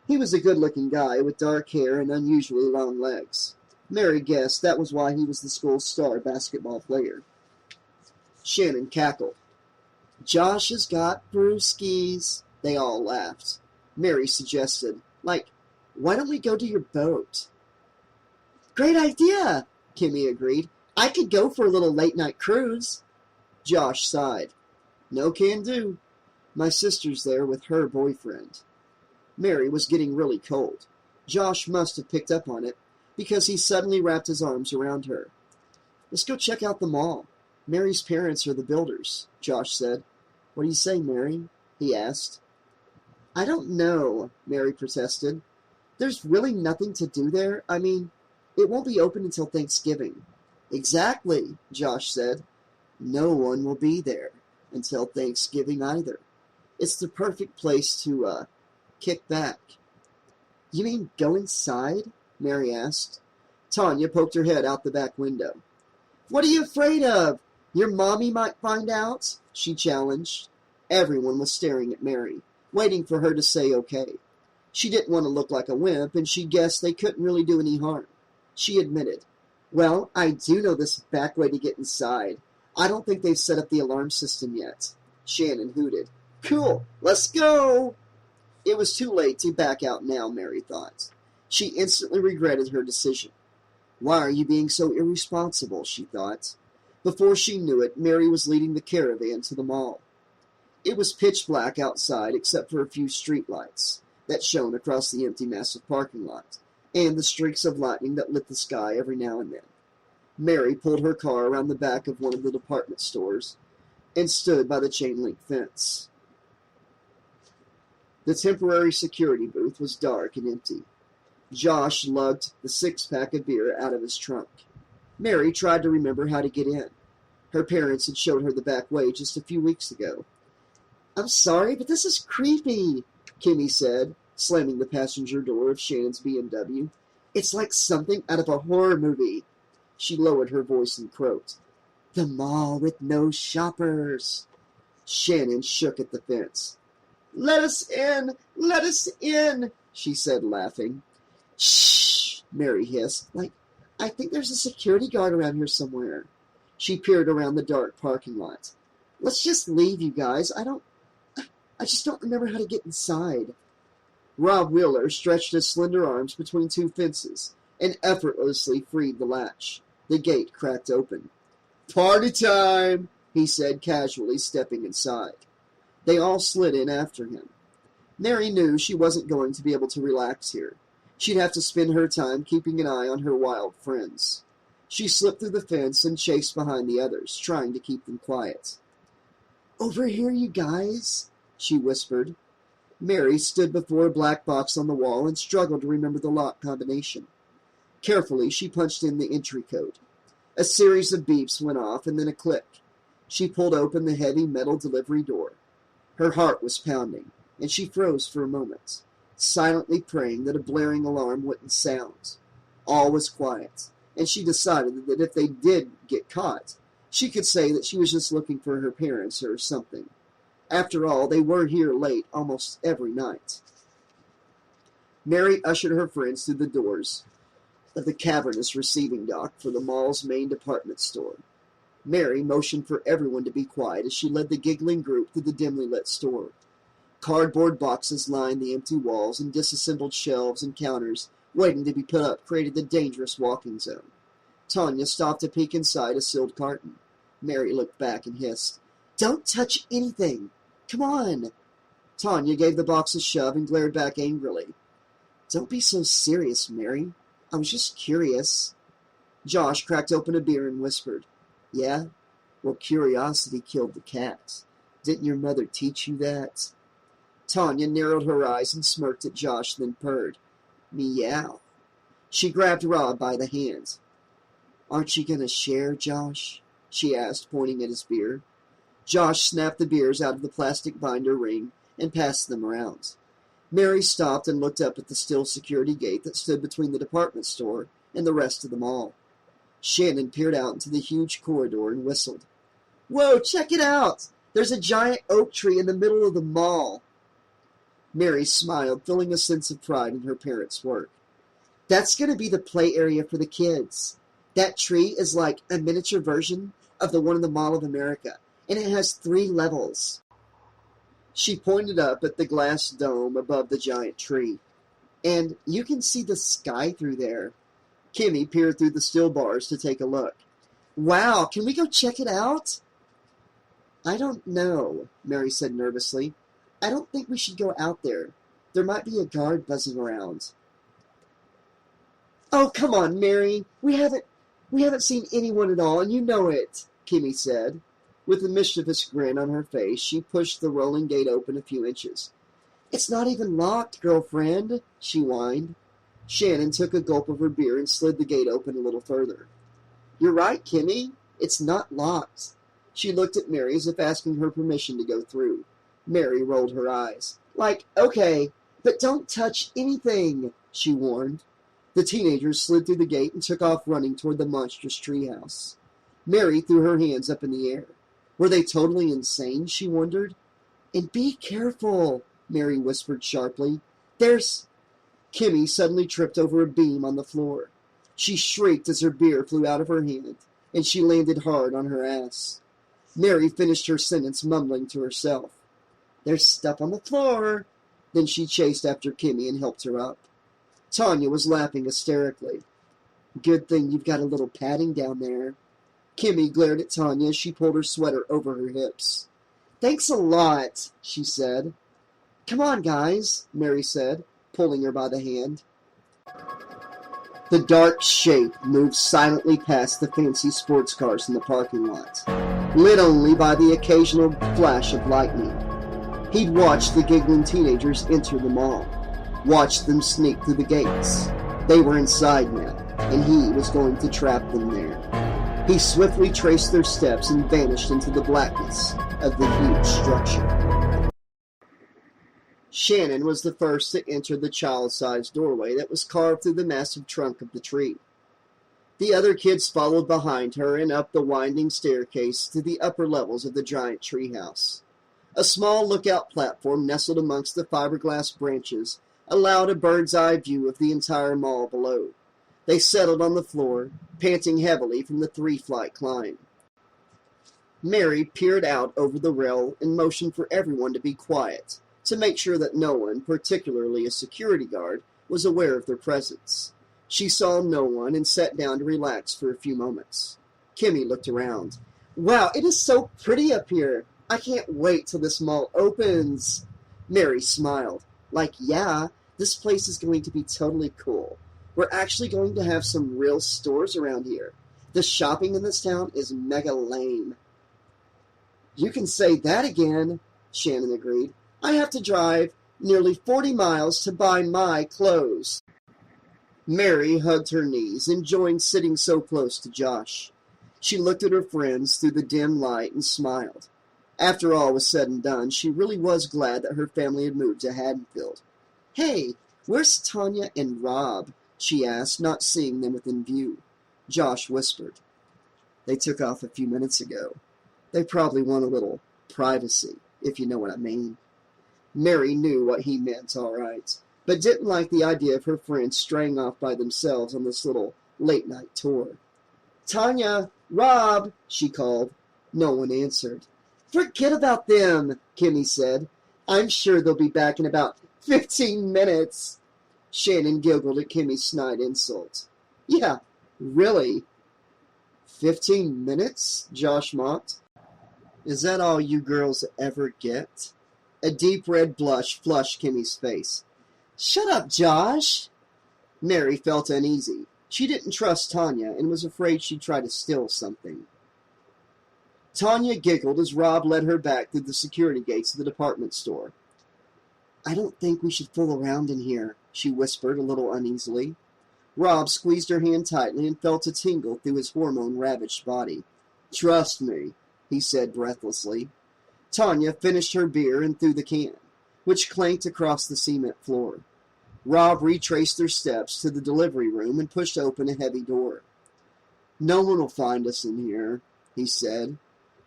S3: He was a good-looking guy with dark hair and unusually long legs. Mary guessed that was why he was the school's star basketball player. Shannon cackled. "Josh has got brewskis." They all laughed. Mary suggested, like, "Why don't we go to your boat?" "Great idea," Kimmy agreed. "I could go for a little late-night cruise." Josh sighed. "No can do. My sister's there with her boyfriend." Mary was getting really cold. Josh must have picked up on it, because he suddenly wrapped his arms around her. Let's go check out the mall. Mary's parents are the builders, Josh said. What do you say, Mary? He asked. I don't know, Mary protested. There's really nothing to do there. I mean, it won't be open until Thanksgiving. Exactly, Josh said. No one will be there until Thanksgiving either. It's the perfect place to, kick back. You mean go inside? Mary asked. Tanya poked her head out the back window. What are you afraid of? Your mommy might find out? She challenged. Everyone was staring at Mary, waiting for her to say okay. She didn't want to look like a wimp, and she guessed they couldn't really do any harm. She admitted, Well, I do know this back way to get inside. I don't think they've set up the alarm system yet. Shannon hooted. Cool, let's go! It was too late to back out now, Mary thought. She instantly regretted her decision. Why are you being so irresponsible, she thought. Before she knew it, Mary was leading the caravan to the mall. It was pitch black outside except for a few street lights that shone across the empty, massive parking lot, and the streaks of lightning that lit the sky every now and then. Mary pulled her car around the back of one of the department stores and stood by the chain-link fence. The temporary security booth was dark and empty. Josh lugged the six-pack of beer out of his trunk. Mary tried to remember how to get in. Her parents had showed her the back way just a few weeks ago. I'm sorry, but this is creepy, Kimmy said, slamming the passenger door of Shannon's BMW. It's like something out of a horror movie. She lowered her voice and croaked. The mall with no shoppers. Shannon shook at the fence. Let us in, she said, laughing. Shh, Mary hissed. I think there's a security guard around here somewhere. She peered around the dark parking lot. Let's just leave, you guys. I just don't remember how to get inside. Rob Wheeler stretched his slender arms between two fences and effortlessly freed the latch. The gate cracked open. Party time, he said casually, stepping inside. They all slid in after him. Mary knew she wasn't going to be able to relax here. She'd have to spend her time keeping an eye on her wild friends. She slipped through the fence and chased behind the others, trying to keep them quiet. Over here, you guys, she whispered. Mary stood before a black box on the wall and struggled to remember the lock combination. Carefully, she punched in the entry code. A series of beeps went off, and then a click. She pulled open the heavy metal delivery door. Her heart was pounding, and she froze for a moment, silently praying that a blaring alarm wouldn't sound. All was quiet, and she decided that if they did get caught, she could say that she was just looking for her parents or something. After all, they were here late almost every night. Mary ushered her friends through the doors of the cavernous receiving dock for the mall's main department store. Mary motioned for everyone to be quiet as she led the giggling group through the dimly lit store. Cardboard boxes lined the empty walls, and disassembled shelves and counters waiting to be put up created the dangerous walking zone. Tanya stopped to peek inside a sealed carton. Mary looked back and hissed, Don't touch anything! Come on! Tanya gave the box a shove and glared back angrily. Don't be so serious, Mary. I was just curious. Josh cracked open a beer and whispered, Yeah? Well, curiosity killed the cat. Didn't your mother teach you that? Tanya narrowed her eyes and smirked at Josh, then purred, Meow. She grabbed Rob by the hand. Aren't you going to share, Josh? She asked, pointing at his beer. Josh snapped the beers out of the plastic binder ring and passed them around. Mary stopped and looked up at the steel security gate that stood between the department store and the rest of the mall. Shannon peered out into the huge corridor and whistled. Whoa, check it out! There's a giant oak tree in the middle of the mall. Mary smiled, feeling a sense of pride in her parents' work. That's going to be the play area for the kids. That tree is like a miniature version of the one in the Mall of America, and it has 3 levels. She pointed up at the glass dome above the giant tree. And you can see the sky through there. Kimmy peered through the steel bars to take a look. Wow, can we go check it out? I don't know, Mary said nervously. I don't think we should go out there. There might be a guard buzzing around. Oh, come on, Mary. We haven't seen anyone at all, and you know it, Kimmy said. With a mischievous grin on her face, she pushed the rolling gate open a few inches. It's not even locked, girlfriend, she whined. Shannon took a gulp of her beer and slid the gate open a little further. You're right, Kimmy. It's not locked. She looked at Mary as if asking her permission to go through. Mary rolled her eyes. Like, okay, but don't touch anything, she warned. The teenagers slid through the gate and took off running toward the monstrous treehouse. Mary threw her hands up in the air. Were they totally insane, she wondered? And be careful, Mary whispered sharply. There's... Kimmy suddenly tripped over a beam on the floor. She shrieked as her beer flew out of her hand, and she landed hard on her ass. Mary finished her sentence mumbling to herself. There's stuff on the floor. Then she chased after Kimmy and helped her up. Tanya was laughing hysterically. Good thing you've got a little padding down there. Kimmy glared at Tanya as she pulled her sweater over her hips. Thanks a lot, she said. Come on, guys, Mary said, pulling her by the hand. The dark shape moved silently past the fancy sports cars in the parking lot, lit only by the occasional flash of lightning. He'd watched the giggling teenagers enter the mall, watched them sneak through the gates. They were inside now, and he was going to trap them there. He swiftly traced their steps and vanished into the blackness of the huge structure. Shannon was the first to enter the child-sized doorway that was carved through the massive trunk of the tree. The other kids followed behind her and up the winding staircase to the upper levels of the giant treehouse. A small lookout platform nestled amongst the fiberglass branches allowed a bird's-eye view of the entire mall below. They settled on the floor, panting heavily from the three-flight climb. Mary peered out over the rail and motioned for everyone to be quiet, to make sure that no one, particularly a security guard, was aware of their presence. She saw no one and sat down to relax for a few moments. Kimmy looked around. Wow, it is so pretty up here. I can't wait till this mall opens. Mary smiled. Like, yeah, this place is going to be totally cool. We're actually going to have some real stores around here. The shopping in this town is mega lame. You can say that again, Shannon agreed. I have to drive nearly 40 miles to buy my clothes. Mary hugged her knees, enjoying sitting so close to Josh. She looked at her friends through the dim light and smiled. After all was said and done, she really was glad that her family had moved to Haddonfield. Hey, where's Tanya and Rob? She asked, not seeing them within view. Josh whispered. They took off a few minutes ago. They probably want a little privacy, if you know what I mean. Mary knew what he meant, all right, but didn't like the idea of her friends straying off by themselves on this little late-night tour. Tanya, Rob, she called. No one answered. Forget about them, Kimmy said. I'm sure they'll be back in about 15 minutes. Shannon giggled at Kimmy's snide insult. Yeah, really? 15 minutes? Josh mocked. Is that all you girls ever get? A deep red blush flushed Kimmy's face. Shut up, Josh! Mary felt uneasy. She didn't trust Tanya and was afraid she'd try to steal something. Tanya giggled as Rob led her back through the security gates of the department store. I don't think we should fool around in here, she whispered a little uneasily. Rob squeezed her hand tightly and felt a tingle through his hormone-ravaged body. Trust me, he said breathlessly. Tanya finished her beer and threw the can, which clanked across the cement floor. Rob retraced their steps to the delivery room and pushed open a heavy door. No one will find us in here, he said.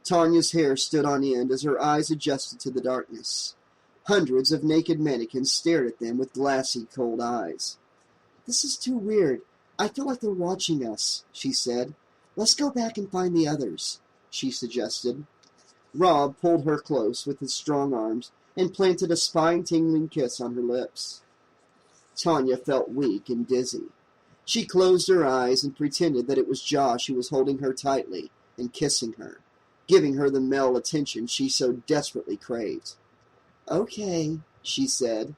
S3: Tanya's hair stood on end as her eyes adjusted to the darkness. Hundreds of naked mannequins stared at them with glassy, cold eyes. This is too weird. I feel like they're watching us, she said. Let's go back and find the others, she suggested. Rob pulled her close with his strong arms and planted a spine-tingling kiss on her lips. Tanya felt weak and dizzy. She closed her eyes and pretended that it was Josh who was holding her tightly and kissing her, giving her the male attention she so desperately craved. Okay, she said.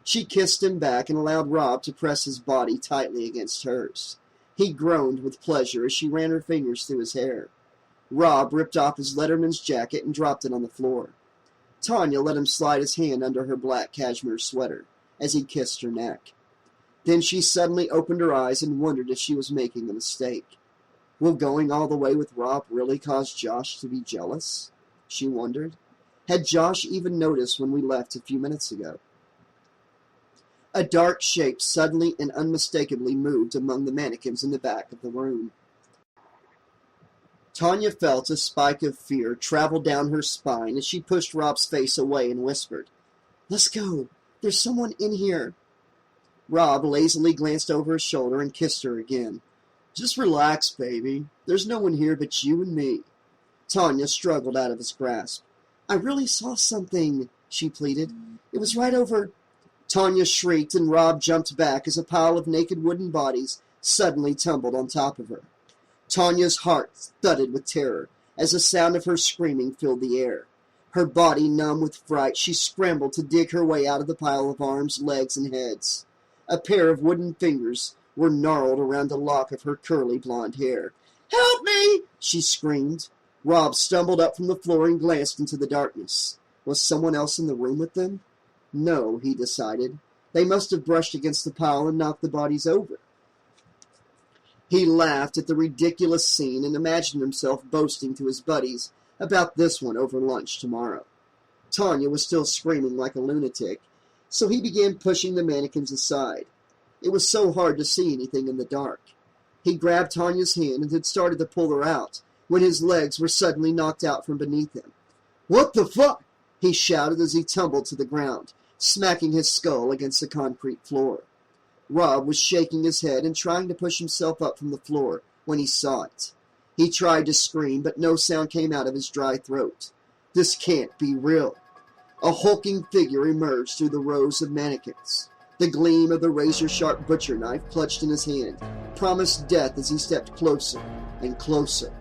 S3: She kissed him back and allowed Rob to press his body tightly against hers. He groaned with pleasure as she ran her fingers through his hair. Rob ripped off his letterman's jacket and dropped it on the floor. Tanya let him slide his hand under her black cashmere sweater as he kissed her neck. Then she suddenly opened her eyes and wondered if she was making a mistake. Will going all the way with Rob really cause Josh to be jealous? She wondered. Had Josh even noticed when we left a few minutes ago? A dark shape suddenly and unmistakably moved among the mannequins in the back of the room. Tanya felt a spike of fear travel down her spine as she pushed Rob's face away and whispered, "Let's go. There's someone in here." Rob lazily glanced over his shoulder and kissed her again. "Just relax, baby. There's no one here but you and me." Tanya struggled out of his grasp. "I really saw something," she pleaded. "It was right over—" Tanya shrieked and Rob jumped back as a pile of naked wooden bodies suddenly tumbled on top of her. Tanya's heart thudded with terror as the sound of her screaming filled the air. Her body numb with fright, she scrambled to dig her way out of the pile of arms, legs, and heads. A pair of wooden fingers were gnarled around a lock of her curly blonde hair. "Help me!" she screamed. Rob stumbled up from the floor and glanced into the darkness. Was someone else in the room with them? No, he decided. They must have brushed against the pile and knocked the bodies over. He laughed at the ridiculous scene and imagined himself boasting to his buddies about this one over lunch tomorrow. Tanya was still screaming like a lunatic, so he began pushing the mannequins aside. It was so hard to see anything in the dark. He grabbed Tanya's hand and had started to pull her out when his legs were suddenly knocked out from beneath him. "What the fuck?" he shouted as he tumbled to the ground, smacking his skull against the concrete floor. Rob was shaking his head and trying to push himself up from the floor when he saw it. He tried to scream, but no sound came out of his dry throat. This can't be real. A hulking figure emerged through the rows of mannequins. The gleam of the razor-sharp butcher knife clutched in his hand promised death as he stepped closer and closer.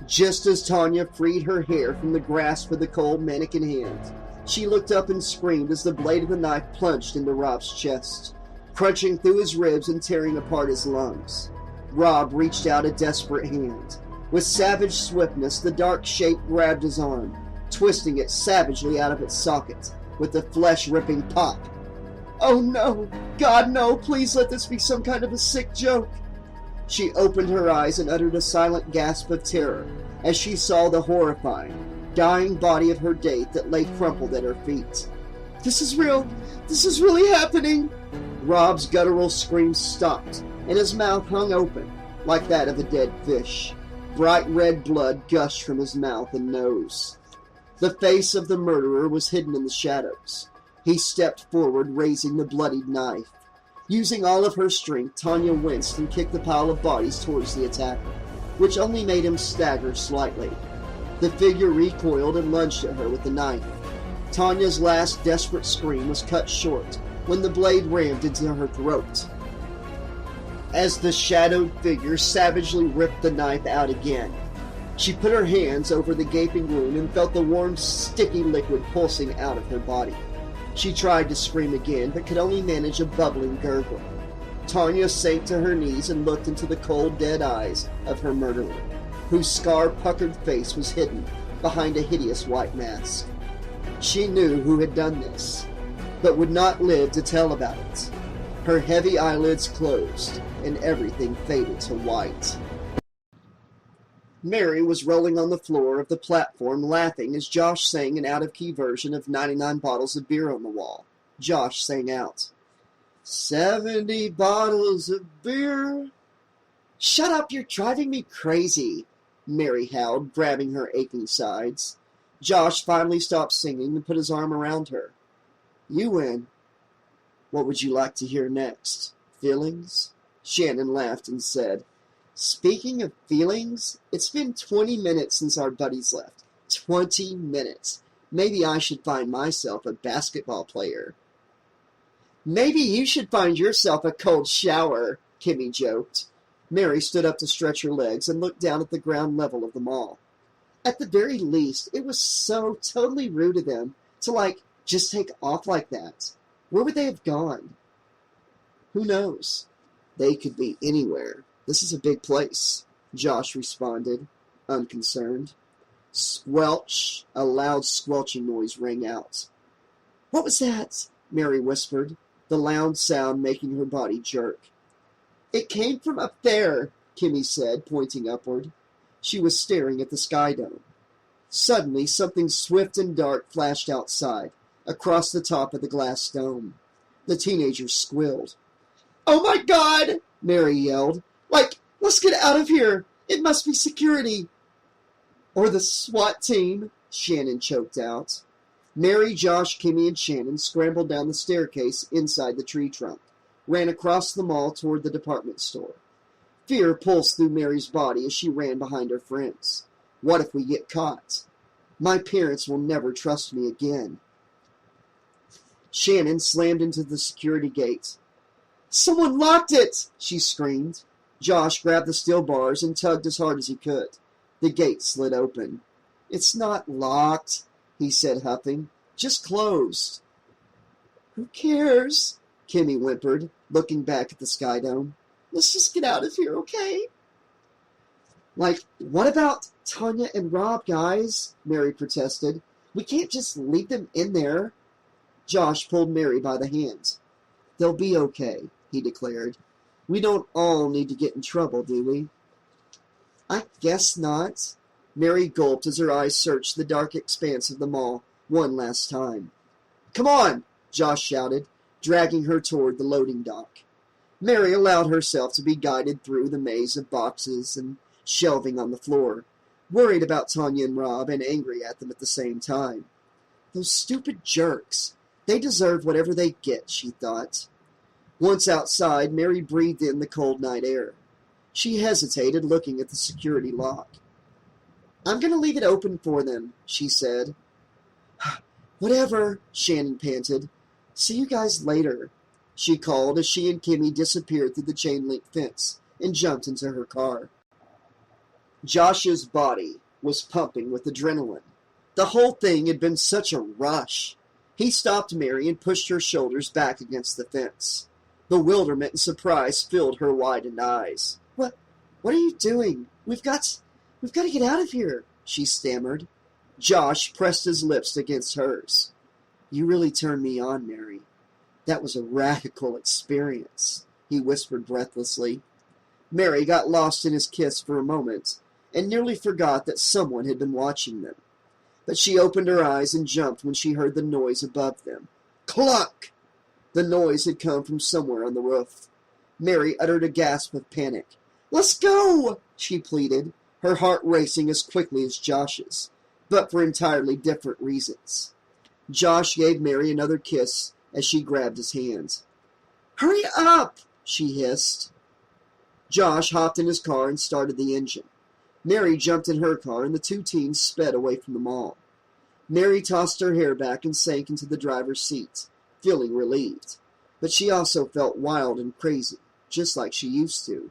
S3: Just as Tanya freed her hair from the grasp of the cold mannequin hand, she looked up and screamed as the blade of the knife plunged into Rob's chest, crunching through his ribs and tearing apart his lungs. Rob reached out a desperate hand. With savage swiftness, the dark shape grabbed his arm, twisting it savagely out of its socket, with a flesh-ripping pop. "Oh no! God, no! Please let this be some kind of a sick joke!" She opened her eyes and uttered a silent gasp of terror as she saw the horrifying, dying body of her date that lay crumpled at her feet. "This is real! This is really happening!" Rob's guttural scream stopped, and his mouth hung open, like that of a dead fish. Bright red blood gushed from his mouth and nose. The face of the murderer was hidden in the shadows. He stepped forward, raising the bloodied knife. Using all of her strength, Tanya winced and kicked the pile of bodies towards the attacker, which only made him stagger slightly. The figure recoiled and lunged at her with the knife. Tanya's last desperate scream was cut short when the blade rammed into her throat. As the shadowed figure savagely ripped the knife out again, she put her hands over the gaping wound and felt the warm, sticky liquid pulsing out of her body. She tried to scream again, but could only manage a bubbling gurgle. Tanya sank to her knees and looked into the cold, dead eyes of her murderer, whose scar-puckered face was hidden behind a hideous white mask. She knew who had done this, but would not live to tell about it. Her heavy eyelids closed, and everything faded to white. Mary was rolling on the floor of the platform laughing as Josh sang an out-of-key version of 99 Bottles of Beer on the Wall. Josh sang out, 70 bottles of beer. "Shut up, you're driving me crazy," Mary howled, grabbing her aching sides. Josh finally stopped singing and put his arm around her. "You win. What would you like to hear next? Feelings?" Shannon laughed and said, "Speaking of feelings, it's been 20 minutes since our buddies left. 20 minutes. Maybe I should find myself a basketball player." "Maybe you should find yourself a cold shower," Kimmy joked. Mary stood up to stretch her legs and looked down at the ground level of the mall. At the very least, it was so totally rude of them to, just take off like that. Where would they have gone? Who knows? They could be anywhere. This is a big place, Josh responded, unconcerned. Squelch! A loud squelching noise rang out. What was that? Mary whispered, the loud sound making her body jerk. It came from up there, Kimmy said, pointing upward. She was staring at the sky dome. Suddenly, something swift and dark flashed outside, across the top of the glass dome. The teenager squealed. Oh my God! Mary yelled. Let's get out of here! It must be security! Or the SWAT team, Shannon choked out. Mary, Josh, Kimmy, and Shannon scrambled down the staircase inside the tree trunk, ran across the mall toward the department store. Fear pulsed through Mary's body as she ran behind her friends. What if we get caught? My parents will never trust me again. Shannon slammed into the security gate. Someone locked it! She screamed. Josh grabbed the steel bars and tugged as hard as he could. The gate slid open. It's not locked, he said, huffing. Just closed. Who cares? Kimmy whimpered, looking back at the sky dome. Let's just get out of here, okay? What about Tanya and Rob, guys? Mary protested. We can't just leave them in there. Josh pulled Mary by the hand. They'll be okay, he declared. We don't all need to get in trouble, do we? I guess not. Mary gulped as her eyes searched the dark expanse of the mall one last time. Come on, Josh shouted, dragging her toward the loading dock. Mary allowed herself to be guided through the maze of boxes and shelving on the floor, worried about Tanya and Rob and angry at them at the same time. Those stupid jerks. They deserve whatever they get, she thought. Once outside, Mary breathed in the cold night air. She hesitated, looking at the security lock. I'm going to leave it open for them, she said. Whatever, Shannon panted. See you guys later, she called as she and Kimmy disappeared through the chain-link fence and jumped into her car. Josh's body was pumping with adrenaline. The whole thing had been such a rush. He stopped Mary and pushed her shoulders back against the fence. Bewilderment and surprise filled her widened eyes. What are you doing? We've got to get out of here, she stammered. Josh pressed his lips against hers. You really turned me on, Mary. That was a radical experience, he whispered breathlessly. Mary got lost in his kiss for a moment and nearly forgot that someone had been watching them. But she opened her eyes and jumped when she heard the noise above them. Cluck! The noise had come from somewhere on the roof. Mary uttered a gasp of panic. Let's go, she pleaded, her heart racing as quickly as Josh's, but for entirely different reasons. Josh gave Mary another kiss as she grabbed his hand. Hurry up, she hissed. Josh hopped in his car and started the engine. Mary jumped in her car and the two teens sped away from the mall. Mary tossed her hair back and sank into the driver's seat, feeling relieved. But she also felt wild and crazy, just like she used to.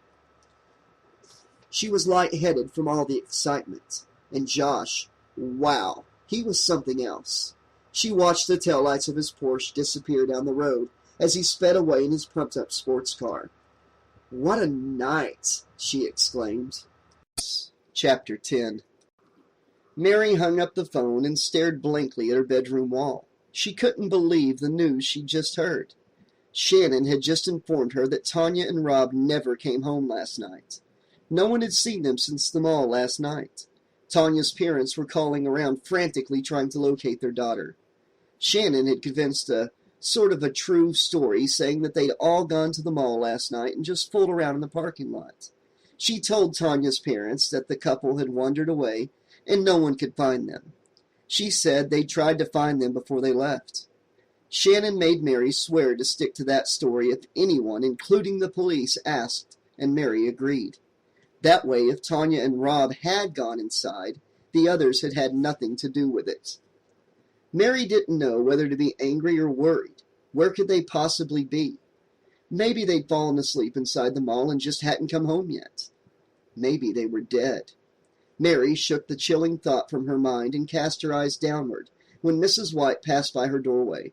S3: She was lightheaded from all the excitement. And Josh, wow, he was something else. She watched the taillights of his Porsche disappear down the road as he sped away in his pumped-up sports car. What a night, she exclaimed. Chapter 10. Mary hung up the phone and stared blankly at her bedroom wall. She couldn't believe the news she'd just heard. Shannon had just informed her that Tanya and Rob never came home last night. No one had seen them since the mall last night. Tanya's parents were calling around frantically trying to locate their daughter. Shannon had convinced a sort of a true story, saying that they'd all gone to the mall last night and just fooled around in the parking lot. She told Tanya's parents that the couple had wandered away and no one could find them. She said they tried to find them before they left. Shannon made Mary swear to stick to that story if anyone, including the police, asked, and Mary agreed. That way, if Tanya and Rob had gone inside, the others had had nothing to do with it. Mary didn't know whether to be angry or worried. Where could they possibly be? Maybe they'd fallen asleep inside the mall and just hadn't come home yet. Maybe they were dead. Mary shook the chilling thought from her mind and cast her eyes downward when Mrs. White passed by her doorway.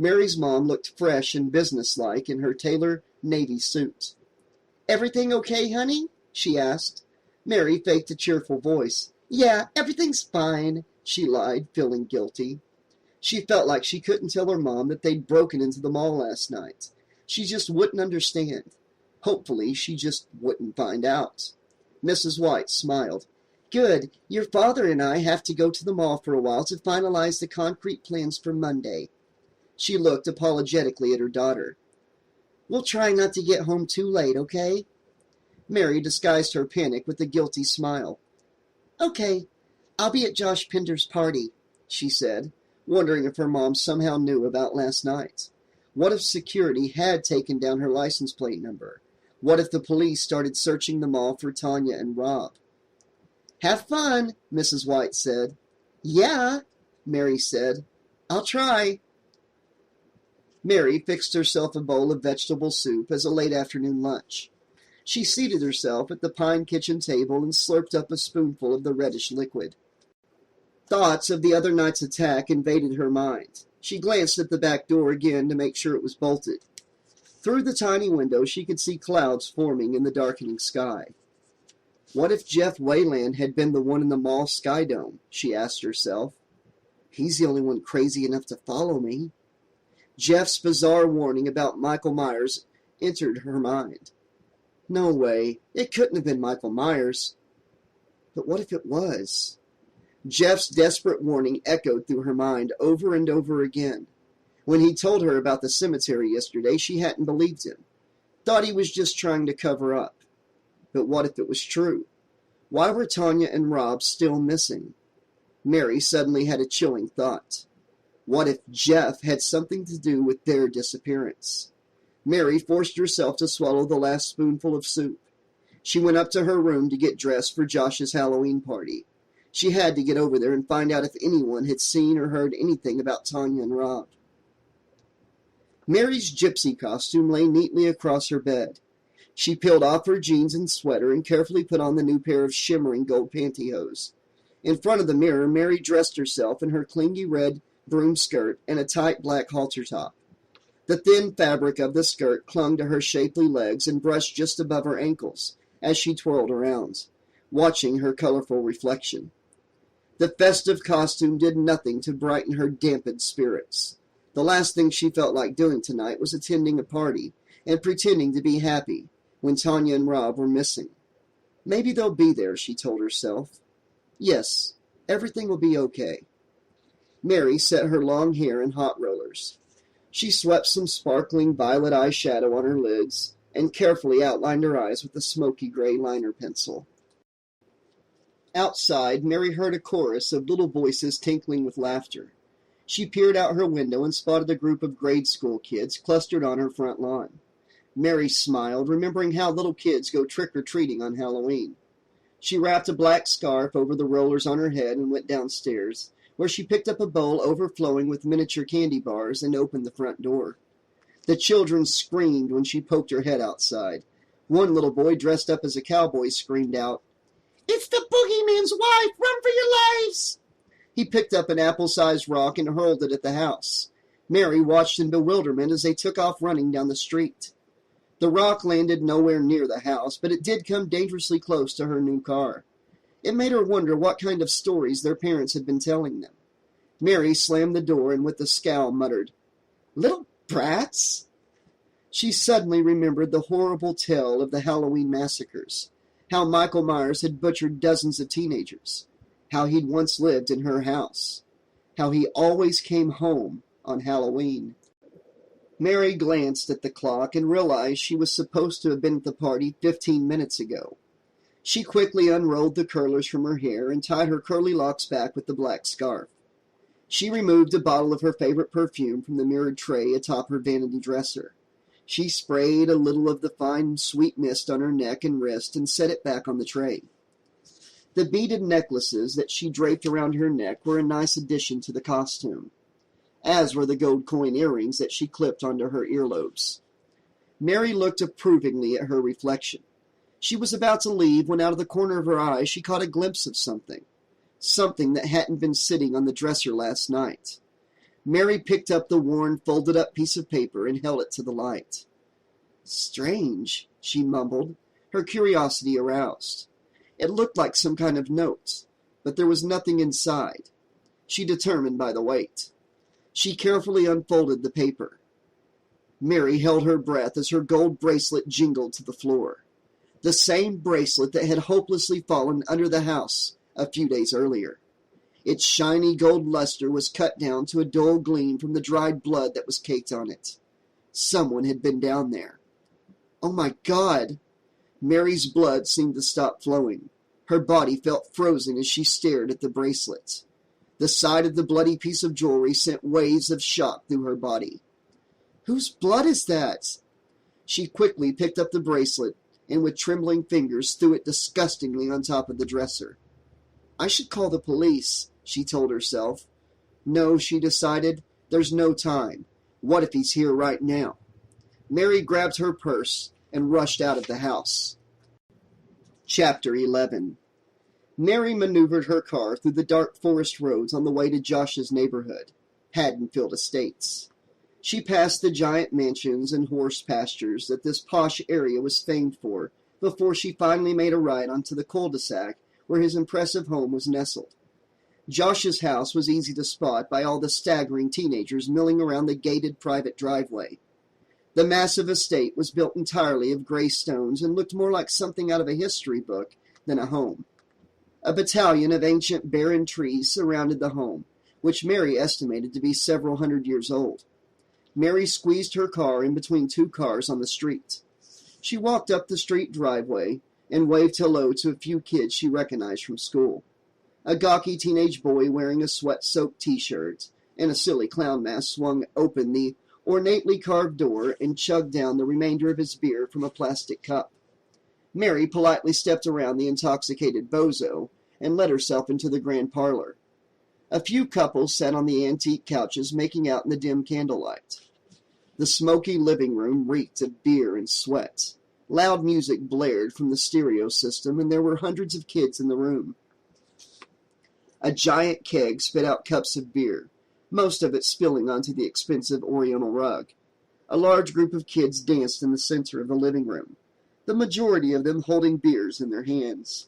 S3: Mary's mom looked fresh and businesslike in her tailor navy suit. "Everything okay, honey?" she asked. Mary faked a cheerful voice. "Yeah, everything's fine," she lied, feeling guilty. She felt like she couldn't tell her mom that they'd broken into the mall last night. She just wouldn't understand. Hopefully, she just wouldn't find out. Mrs. White smiled. "Good. Your father and I have to go to the mall for a while to finalize the concrete plans for Monday." She looked apologetically at her daughter. "We'll try not to get home too late, okay?" Mary disguised her panic with a guilty smile. "Okay, I'll be at Josh Pinder's party," she said, wondering if her mom somehow knew about last night. What if security had taken down her license plate number? What if the police started searching the mall for Tanya and Rob? "Have fun," Mrs. White said. "Yeah," Mary said. "I'll try." Mary fixed herself a bowl of vegetable soup as a late afternoon lunch. She seated herself at the pine kitchen table and slurped up a spoonful of the reddish liquid. Thoughts of the other night's attack invaded her mind. She glanced at the back door again to make sure it was bolted. Through the tiny window, she could see clouds forming in the darkening sky. What if Jeff Wayland had been the one in the mall sky dome? She asked herself. He's the only one crazy enough to follow me. Jeff's bizarre warning about Michael Myers entered her mind. No way. It couldn't have been Michael Myers. But what if it was? Jeff's desperate warning echoed through her mind over and over again. When he told her about the cemetery yesterday, she hadn't believed him. Thought he was just trying to cover up. But what if it was true? Why were Tanya and Rob still missing? Mary suddenly had a chilling thought. What if Jeff had something to do with their disappearance? Mary forced herself to swallow the last spoonful of soup. She went up to her room to get dressed for Josh's Halloween party. She had to get over there and find out if anyone had seen or heard anything about Tanya and Rob. Mary's gypsy costume lay neatly across her bed. She peeled off her jeans and sweater and carefully put on the new pair of shimmering gold pantyhose. In front of the mirror, Mary dressed herself in her clingy red broom skirt and a tight black halter top. The thin fabric of the skirt clung to her shapely legs and brushed just above her ankles as she twirled around, watching her colorful reflection. The festive costume did nothing to brighten her dampened spirits. The last thing she felt like doing tonight was attending a party and pretending to be happy when Tanya and Rob were missing. Maybe they'll be there, she told herself. Yes, everything will be okay. Mary set her long hair in hot rollers. She swept some sparkling violet eyeshadow on her lids and carefully outlined her eyes with a smoky gray liner pencil. Outside, Mary heard a chorus of little voices tinkling with laughter. She peered out her window and spotted a group of grade school kids clustered on her front lawn. Mary smiled, remembering how little kids go trick-or-treating on Halloween. She wrapped a black scarf over the rollers on her head and went downstairs, where she picked up a bowl overflowing with miniature candy bars and opened the front door. The children screamed when she poked her head outside. One little boy dressed up as a cowboy screamed out, "It's the boogeyman's wife! Run for your lives!" He picked up an apple-sized rock and hurled it at the house. Mary watched in bewilderment as they took off running down the street. The rock landed nowhere near the house, but it did come dangerously close to her new car. It made her wonder what kind of stories their parents had been telling them. Mary slammed the door and with a scowl muttered, "Little brats?" She suddenly remembered the horrible tale of the Halloween massacres, how Michael Myers had butchered dozens of teenagers, how he'd once lived in her house, how he always came home on Halloween. Mary glanced at the clock and realized she was supposed to have been at the party 15 minutes ago. She quickly unrolled the curlers from her hair and tied her curly locks back with the black scarf. She removed a bottle of her favorite perfume from the mirrored tray atop her vanity dresser. She sprayed a little of the fine, sweet mist on her neck and wrist and set it back on the tray. The beaded necklaces that she draped around her neck were a nice addition to the costume, as were the gold coin earrings that she clipped onto her earlobes. Mary looked approvingly at her reflection. She was about to leave when out of the corner of her eye she caught a glimpse of something that hadn't been sitting on the dresser last night. Mary picked up the worn, folded-up piece of paper and held it to the light. Strange, she mumbled, her curiosity aroused. It looked like some kind of note, but there was nothing inside. She determined by the weight. She carefully unfolded the paper. Mary held her breath as her gold bracelet jingled to the floor. The same bracelet that had hopelessly fallen under the house a few days earlier. Its shiny gold luster was cut down to a dull gleam from the dried blood that was caked on it. Someone had been down there. Oh my God! Mary's blood seemed to stop flowing. Her body felt frozen as she stared at the bracelet. The sight of the bloody piece of jewelry sent waves of shock through her body. Whose blood is that? She quickly picked up the bracelet and with trembling fingers threw it disgustingly on top of the dresser. I should call the police, she told herself. No, she decided, there's no time. What if he's here right now? Mary grabbed her purse and rushed out of the house. Chapter 11. Mary maneuvered her car through the dark forest roads on the way to Josh's neighborhood, Haddonfield Estates. She passed the giant mansions and horse pastures that this posh area was famed for before she finally made a ride onto the cul-de-sac where his impressive home was nestled. Josh's house was easy to spot by all the staggering teenagers milling around the gated private driveway. The massive estate was built entirely of gray stones and looked more like something out of a history book than a home. A battalion of ancient barren trees surrounded the home, which Mary estimated to be several hundred years old. Mary squeezed her car in between two cars on the street. She walked up the street driveway and waved hello to a few kids she recognized from school. A gawky teenage boy wearing a sweat-soaked t-shirt and a silly clown mask swung open the ornately carved door and chugged down the remainder of his beer from a plastic cup. Mary politely stepped around the intoxicated bozo and let herself into the grand parlor. A few couples sat on the antique couches making out in the dim candlelight. The smoky living room reeked of beer and sweat. Loud music blared from the stereo system, and there were hundreds of kids in the room. A giant keg spit out cups of beer, most of it spilling onto the expensive oriental rug. A large group of kids danced in the center of the living room, the majority of them holding beers in their hands.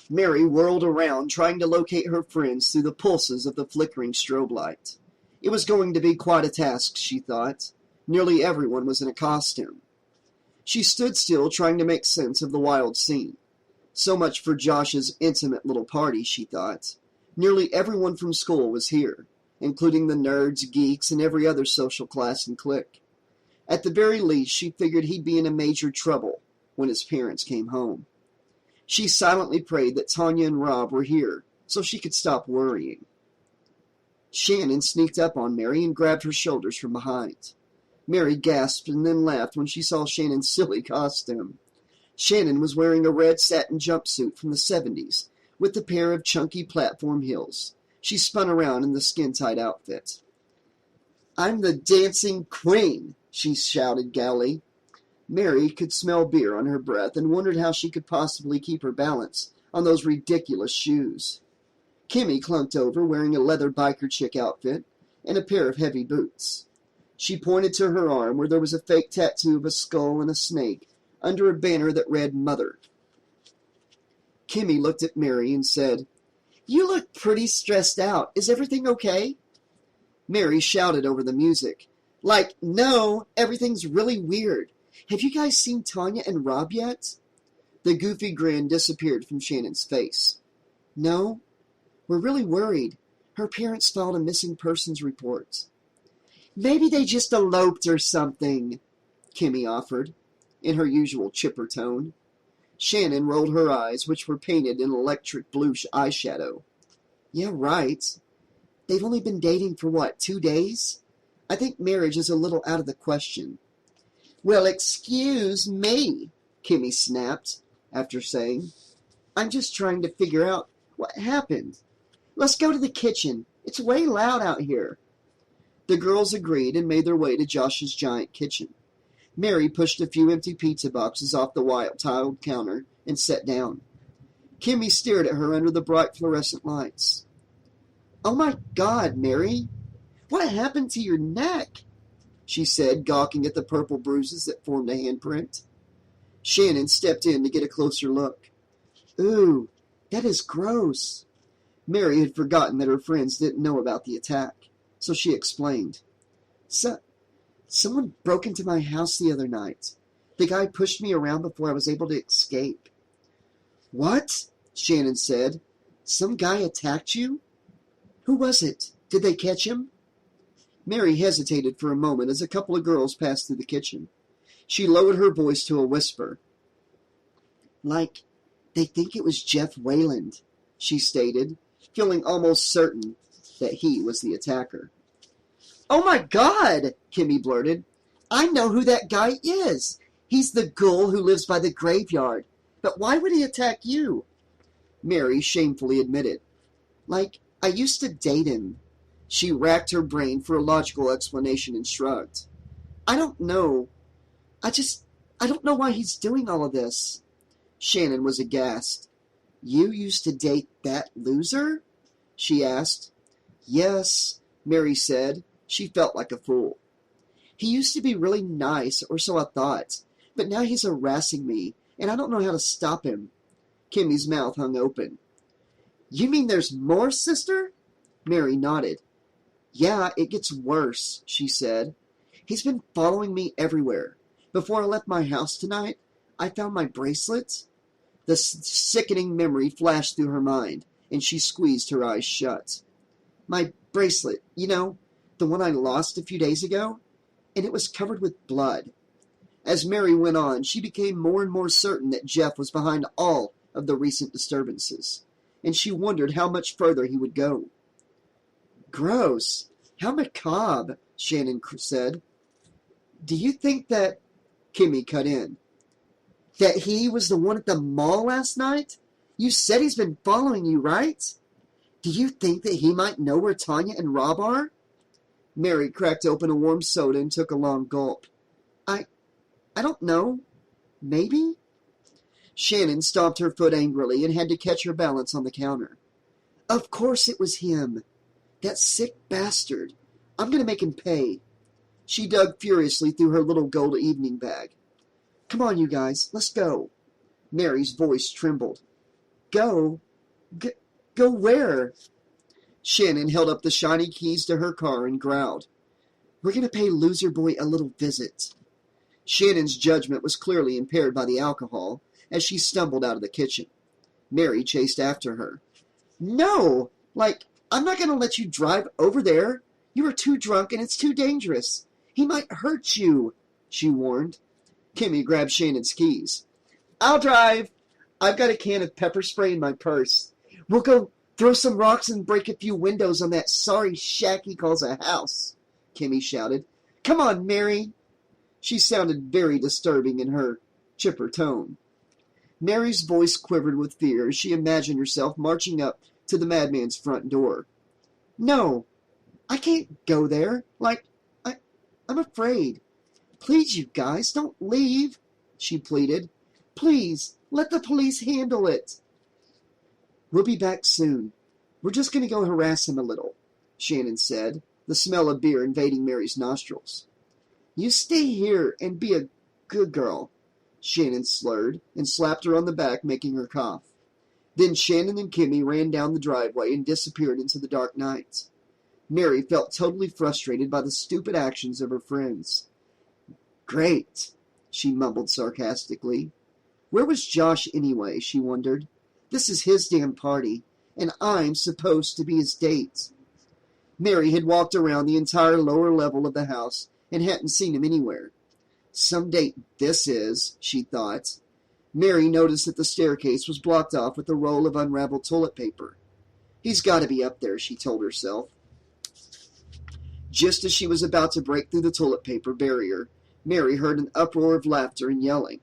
S3: Mary whirled around, trying to locate her friends through the pulses of the flickering strobe light. It was going to be quite a task, she thought. Nearly everyone was in a costume. She stood still, trying to make sense of the wild scene. So much for Josh's intimate little party, she thought. Nearly everyone from school was here, including the nerds, geeks, and every other social class and clique. At the very least, she figured he'd be in a major trouble when his parents came home. She silently prayed that Tanya and Rob were here so she could stop worrying. Shannon sneaked up on Mary and grabbed her shoulders from behind. Mary gasped and then laughed when she saw Shannon's silly costume. Shannon was wearing a red satin jumpsuit from the 70s with a pair of chunky platform heels. She spun around in the skin-tight outfit. "I'm the dancing queen," she shouted gaily. Mary could smell beer on her breath and wondered how she could possibly keep her balance on those ridiculous shoes. Kimmy clunked over, wearing a leather biker chick outfit and a pair of heavy boots. She pointed to her arm where there was a fake tattoo of a skull and a snake under a banner that read Mother. Kimmy looked at Mary and said, "You look pretty stressed out. Is everything okay?" Mary shouted over the music, "Like, no, everything's really weird. Have you guys seen Tanya and Rob yet?" The goofy grin disappeared from Shannon's face. "No, we're really worried. Her parents filed a missing persons report." "Maybe they just eloped or something," Kimmy offered, in her usual chipper tone. Shannon rolled her eyes, which were painted in electric blue eyeshadow. "Yeah, right. They've only been dating for, 2 days? I think marriage is a little out of the question." "Well, excuse me," Kimmy snapped, after saying, "I'm just trying to figure out what happened. Let's go to the kitchen. It's way loud out here." The girls agreed and made their way to Josh's giant kitchen. Mary pushed a few empty pizza boxes off the white tiled counter and sat down. Kimmy stared at her under the bright fluorescent lights. "Oh my God, Mary! What happened to your neck? She said, gawking at the purple bruises that formed a handprint. Shannon stepped in to get a closer look. Ooh, that is gross. Mary had forgotten that her friends didn't know about the attack, so she explained. Someone broke into my house the other night. The guy pushed me around before I was able to escape. What? Shannon said. Some guy attacked you? Who was it? Did they catch him? Mary hesitated for a moment as a couple of girls passed through the kitchen. She lowered her voice to a whisper. Like, they think it was Jeff Wayland, she stated, feeling almost certain that he was the attacker. Oh my God, Kimmy blurted. I know who that guy is. He's the ghoul who lives by the graveyard. But why would he attack you? Mary shamefully admitted. Like, I used to date him. She racked her brain for a logical explanation and shrugged. I don't know. I don't know why he's doing all of this. Shannon was aghast. You used to date that loser? She asked. Yes, Mary said. She felt like a fool. He used to be really nice, or so I thought, but now he's harassing me, and I don't know how to stop him. Kimmy's mouth hung open. You mean there's more, sister? Mary nodded. Yeah, it gets worse, she said. He's been following me everywhere. Before I left my house tonight, I found my bracelet. The sickening memory flashed through her mind, and she squeezed her eyes shut. My bracelet, you know, the one I lost a few days ago, and it was covered with blood. As Mary went on, she became more and more certain that Jeff was behind all of the recent disturbances, and she wondered how much further he would go. Gross. How macabre, Shannon said. Do you think that... Kimmy cut in. That he was the one at the mall last night? You said he's been following you, right? Do you think that he might know where Tanya and Rob are? Mary cracked open a warm soda and took a long gulp. I don't know. Maybe? Shannon stomped her foot angrily and had to catch her balance on the counter. Of course it was him. That sick bastard. I'm going to make him pay. She dug furiously through her little gold evening bag. Come on, you guys, let's go. Mary's voice trembled. Go? Go where? Shannon held up the shiny keys to her car and growled. We're going to pay Loser Boy a little visit. Shannon's judgment was clearly impaired by the alcohol as she stumbled out of the kitchen. Mary chased after her. No! I'm not going to let you drive over there. You are too drunk and it's too dangerous. He might hurt you, she warned. Kimmy grabbed Shannon's keys. I'll drive. I've got a can of pepper spray in my purse. We'll go throw some rocks and break a few windows on that sorry shack he calls a house, Kimmy shouted. Come on, Mary. She sounded very disturbing in her chipper tone. Mary's voice quivered with fear as she imagined herself marching up to the madman's front door. No, I can't go there. I'm afraid. Please, you guys, don't leave, she pleaded. Please, let the police handle it. We'll be back soon. We're just going to go harass him a little, Shannon said, the smell of beer invading Mary's nostrils. You stay here and be a good girl, Shannon slurred and slapped her on the back, making her cough. Then Shannon and Kimmy ran down the driveway and disappeared into the dark night. Mary felt totally frustrated by the stupid actions of her friends. Great, she mumbled sarcastically. Where was Josh anyway, she wondered. This is his damn party, and I'm supposed to be his date. Mary had walked around the entire lower level of the house and hadn't seen him anywhere. Some date this is, she thought. Mary noticed that the staircase was blocked off with a roll of unraveled toilet paper. He's got to be up there, she told herself. Just as she was about to break through the toilet paper barrier, Mary heard an uproar of laughter and yelling.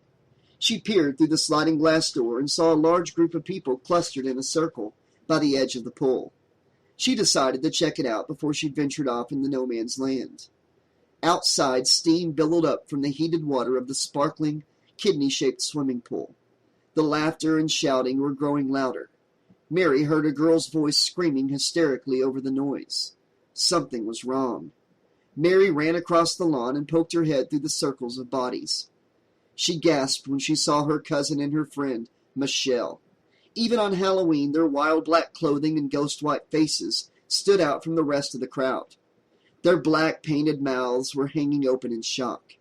S3: She peered through the sliding glass door and saw a large group of people clustered in a circle by the edge of the pool. She decided to check it out before she ventured off into no man's land. Outside, steam billowed up from the heated water of the sparkling, kidney-shaped swimming pool. The laughter and shouting were growing louder. Mary heard a girl's voice screaming hysterically over the noise. Something was wrong. Mary ran across the lawn and poked her head through the circles of bodies. She gasped when she saw her cousin and her friend, Michelle. Even on Halloween, their wild black clothing and ghost-white faces stood out from the rest of the crowd. Their black painted mouths were hanging open in shock.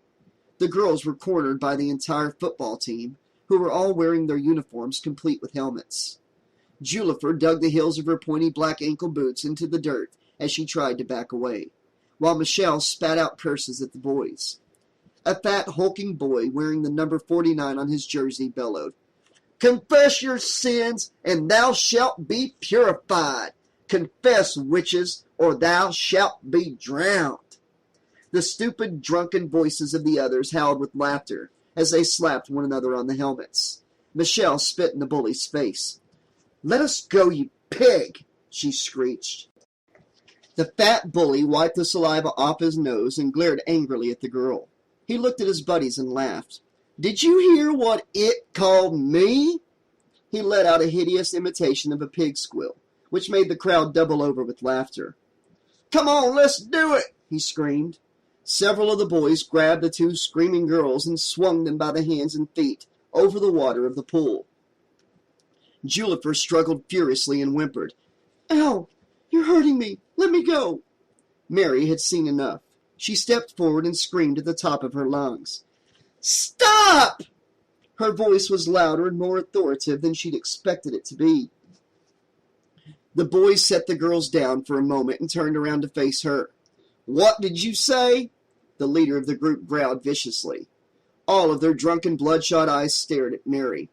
S3: The girls were cornered by the entire football team, who were all wearing their uniforms complete with helmets. Julifer dug the heels of her pointy black ankle boots into the dirt as she tried to back away, while Michelle spat out curses at the boys. A fat, hulking boy wearing the number 49 on his jersey bellowed, "Confess your sins, and thou shalt be purified. Confess, witches, or thou shalt be drowned." The stupid, drunken voices of the others howled with laughter as they slapped one another on the helmets. Michelle spit in the bully's face. "Let us go, you pig!" she screeched. The fat bully wiped the saliva off his nose and glared angrily at the girl. He looked at his buddies and laughed. "Did you hear what it called me?" He let out a hideous imitation of a pig squeal, which made the crowd double over with laughter. "Come on, let's do it!" he screamed. Several of the boys grabbed the two screaming girls and swung them by the hands and feet over the water of the pool. Julifer struggled furiously and whimpered, "Ow! You're hurting me! Let me go!" Mary had seen enough. She stepped forward and screamed at the top of her lungs. "Stop!" Her voice was louder and more authoritative than she'd expected it to be. The boys set the girls down for a moment and turned around to face her. "What did you say?" The leader of the group growled viciously. All of their drunken, bloodshot eyes stared at Mary.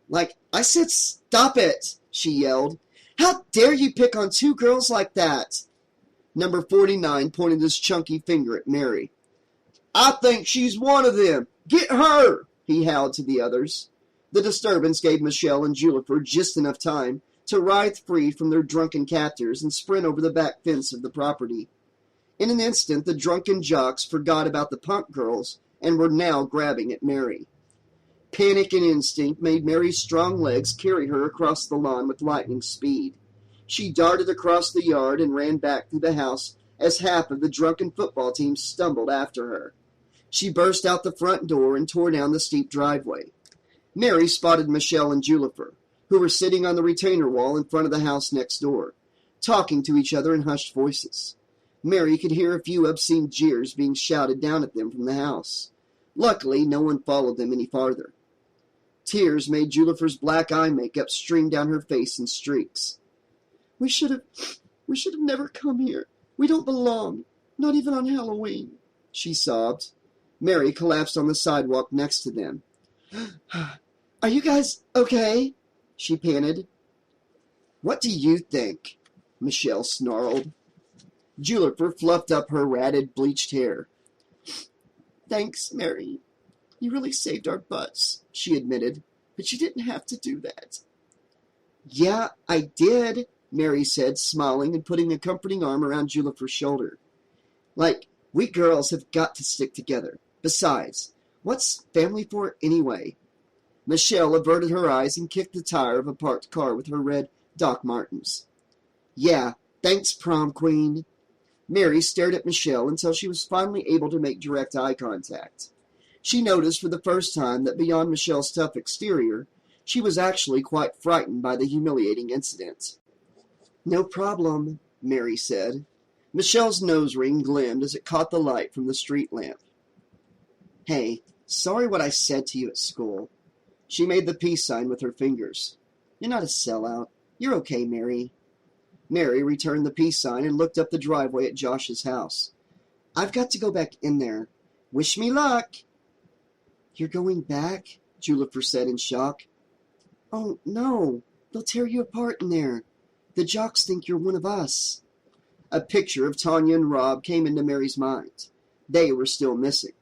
S3: "Like I said, stop it!" she yelled. "How dare you pick on two girls like that?" Number 49 pointed his chunky finger at Mary. "I think she's one of them. Get her!" he howled to the others. The disturbance gave Michelle and Julifer just enough time to writhe free from their drunken captors and sprint over the back fence of the property. In an instant, the drunken jocks forgot about the punk girls and were now grabbing at Mary. Panic and instinct made Mary's strong legs carry her across the lawn with lightning speed. She darted across the yard and ran back through the house as half of the drunken football team stumbled after her. She burst out the front door and tore down the steep driveway. Mary spotted Michelle and Julifer, who were sitting on the retainer wall in front of the house next door, talking to each other in hushed voices. Mary could hear a few obscene jeers being shouted down at them from the house. Luckily, no one followed them any farther. Tears made Julifer's black eye makeup stream down her face in streaks. We should have never come here. We don't belong, not even on Halloween," she sobbed. Mary collapsed on the sidewalk next to them. "Are you guys okay?" she panted. "What do you think?" Michelle snarled. Julifer fluffed up her ratted, bleached hair. "Thanks, Mary. You really saved our butts," she admitted, "but you didn't have to do that." "Yeah, I did," Mary said, smiling and putting a comforting arm around Julifer's shoulder. "Like, we girls have got to stick together. Besides, what's family for anyway?" Michelle averted her eyes and kicked the tire of a parked car with her red Doc Martens. "Yeah, thanks, prom queen." Mary stared at Michelle until she was finally able to make direct eye contact. She noticed for the first time that beyond Michelle's tough exterior, she was actually quite frightened by the humiliating incident. "No problem," Mary said. Michelle's nose ring glimmed as it caught the light from the street lamp. "Hey, sorry what I said to you at school." She made the peace sign with her fingers. "You're not a sellout. You're okay, Mary." Mary returned the peace sign and looked up the driveway at Josh's house. "I've got to go back in there. Wish me luck." "You're going back?" Julifer said in shock. "Oh, no. They'll tear you apart in there. The jocks think you're one of us." A picture of Tanya and Rob came into Mary's mind. They were still missing.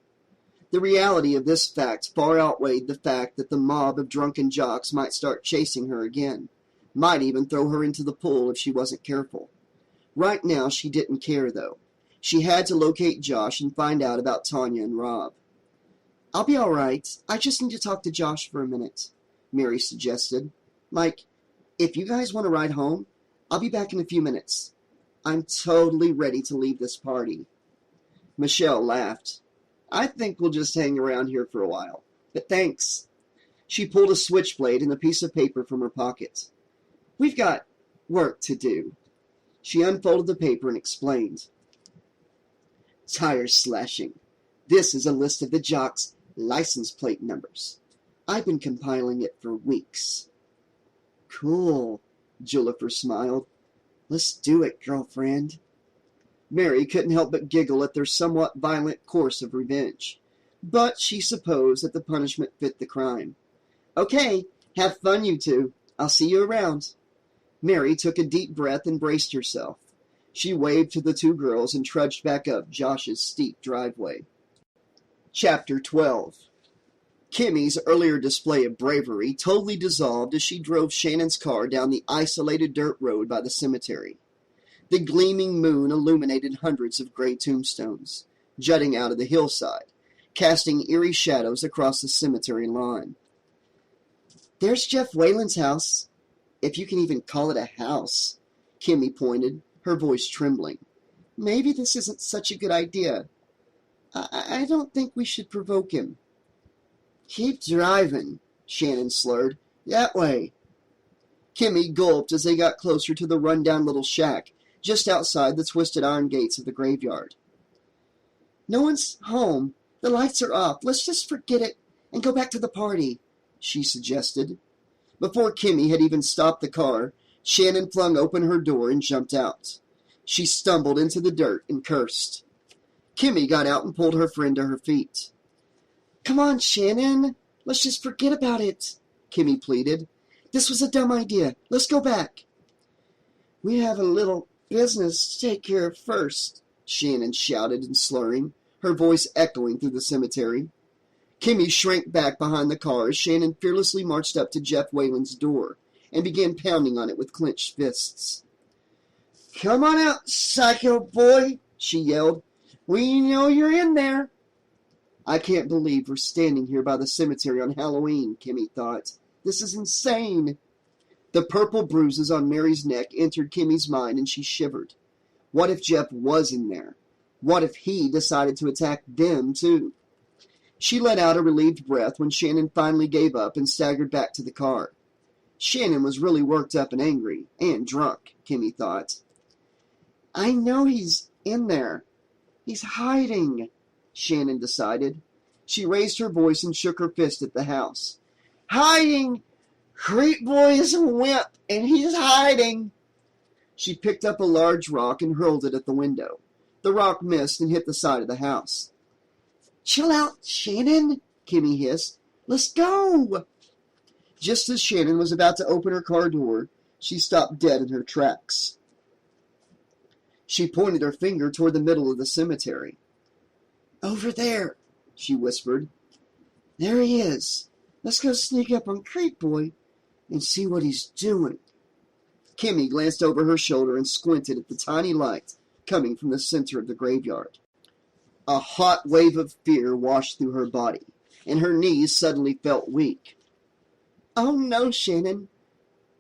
S3: The reality of this fact far outweighed the fact that the mob of drunken jocks might start chasing her again, might even throw her into the pool if she wasn't careful. Right now, she didn't care, though. She had to locate Josh and find out about Tanya and Rob. "I'll be all right. I just need to talk to Josh for a minute," Mary suggested. "Like, if you guys want to ride home, I'll be back in a few minutes." I'm totally ready to leave this party. Michelle laughed. I think we'll just hang around here for a while. But thanks. She pulled a switchblade and a piece of paper from her pocket. We've got work to do. She unfolded the paper and explained. Tire slashing. This is a list of the jocks' license plate numbers. I've been compiling it for weeks. Cool, Juniper smiled. Let's do it, girlfriend. Mary couldn't help but giggle at their somewhat violent course of revenge, but she supposed that the punishment fit the crime. Okay, have fun, you two. I'll see you around. Mary took a deep breath and braced herself. She waved to the two girls and trudged back up Josh's steep driveway. Chapter 12. Kimmy's earlier display of bravery totally dissolved as she drove Shannon's car down the isolated dirt road by the cemetery. The gleaming moon illuminated hundreds of gray tombstones, jutting out of the hillside, casting eerie shadows across the cemetery lawn. There's Jeff Whalen's house, if you can even call it a house, Kimmy pointed, her voice trembling. Maybe this isn't such a good idea. I don't think we should provoke him. Keep driving, Shannon slurred. That way. Kimmy gulped as they got closer to the run-down little shack just outside the twisted iron gates of the graveyard. No one's home. The lights are off. Let's just forget it and go back to the party, she suggested. Before Kimmy had even stopped the car, Shannon flung open her door and jumped out. She stumbled into the dirt and cursed. Kimmy got out and pulled her friend to her feet. Come on, Shannon. Let's just forget about it, Kimmy pleaded. This was a dumb idea. Let's go back. We have a little business to take care of first, Shannon shouted and slurring, her voice echoing through the cemetery. Kimmy shrank back behind the car as Shannon fearlessly marched up to Jeff Whalen's door and began pounding on it with clenched fists. Come on out, psycho boy, she yelled. We know you're in there. I can't believe we're standing here by the cemetery on Halloween, Kimmy thought. This is insane. The purple bruises on Mary's neck entered Kimmy's mind and she shivered. What if Jeff was in there? What if he decided to attack them, too? She let out a relieved breath when Shannon finally gave up and staggered back to the car. Shannon was really worked up and angry, and drunk, Kimmy thought. I know he's in there. He's hiding, Shannon decided. She raised her voice and shook her fist at the house. Hiding! Creep boy is a wimp, and he's hiding! She picked up a large rock and hurled it at the window. The rock missed and hit the side of the house. Chill out, Shannon, Kimmy hissed. Let's go! Just as Shannon was about to open her car door, she stopped dead in her tracks. She pointed her finger toward the middle of the cemetery. Over there, she whispered. There he is. Let's go sneak up on Creep Boy and see what he's doing. Kimmy glanced over her shoulder and squinted at the tiny light coming from the center of the graveyard. A hot wave of fear washed through her body, and her knees suddenly felt weak. Oh no, Shannon.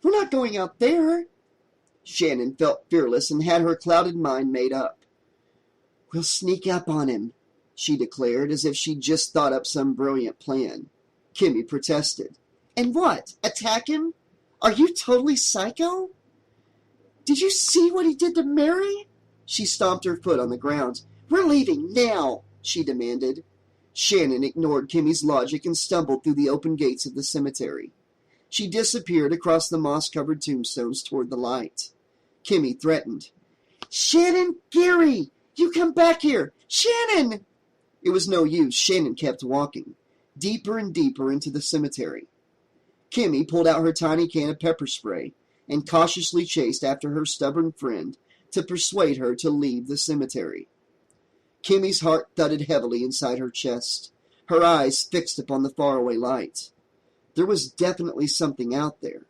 S3: We're not going out there. Shannon felt fearless and had her clouded mind made up. We'll sneak up on him, she declared, as if she'd just thought up some brilliant plan. Kimmy protested. And what? Attack him? Are you totally psycho? Did you see what he did to Mary? She stomped her foot on the ground. We're leaving now, she demanded. Shannon ignored Kimmy's logic and stumbled through the open gates of the cemetery. She disappeared across the moss-covered tombstones toward the light. Kimmy threatened. Shannon, Gary, you come back here! Shannon! It was no use. Shannon kept walking, deeper and deeper into the cemetery. Kimmy pulled out her tiny can of pepper spray and cautiously chased after her stubborn friend to persuade her to leave the cemetery. Kimmy's heart thudded heavily inside her chest, her eyes fixed upon the faraway light. There was definitely something out there,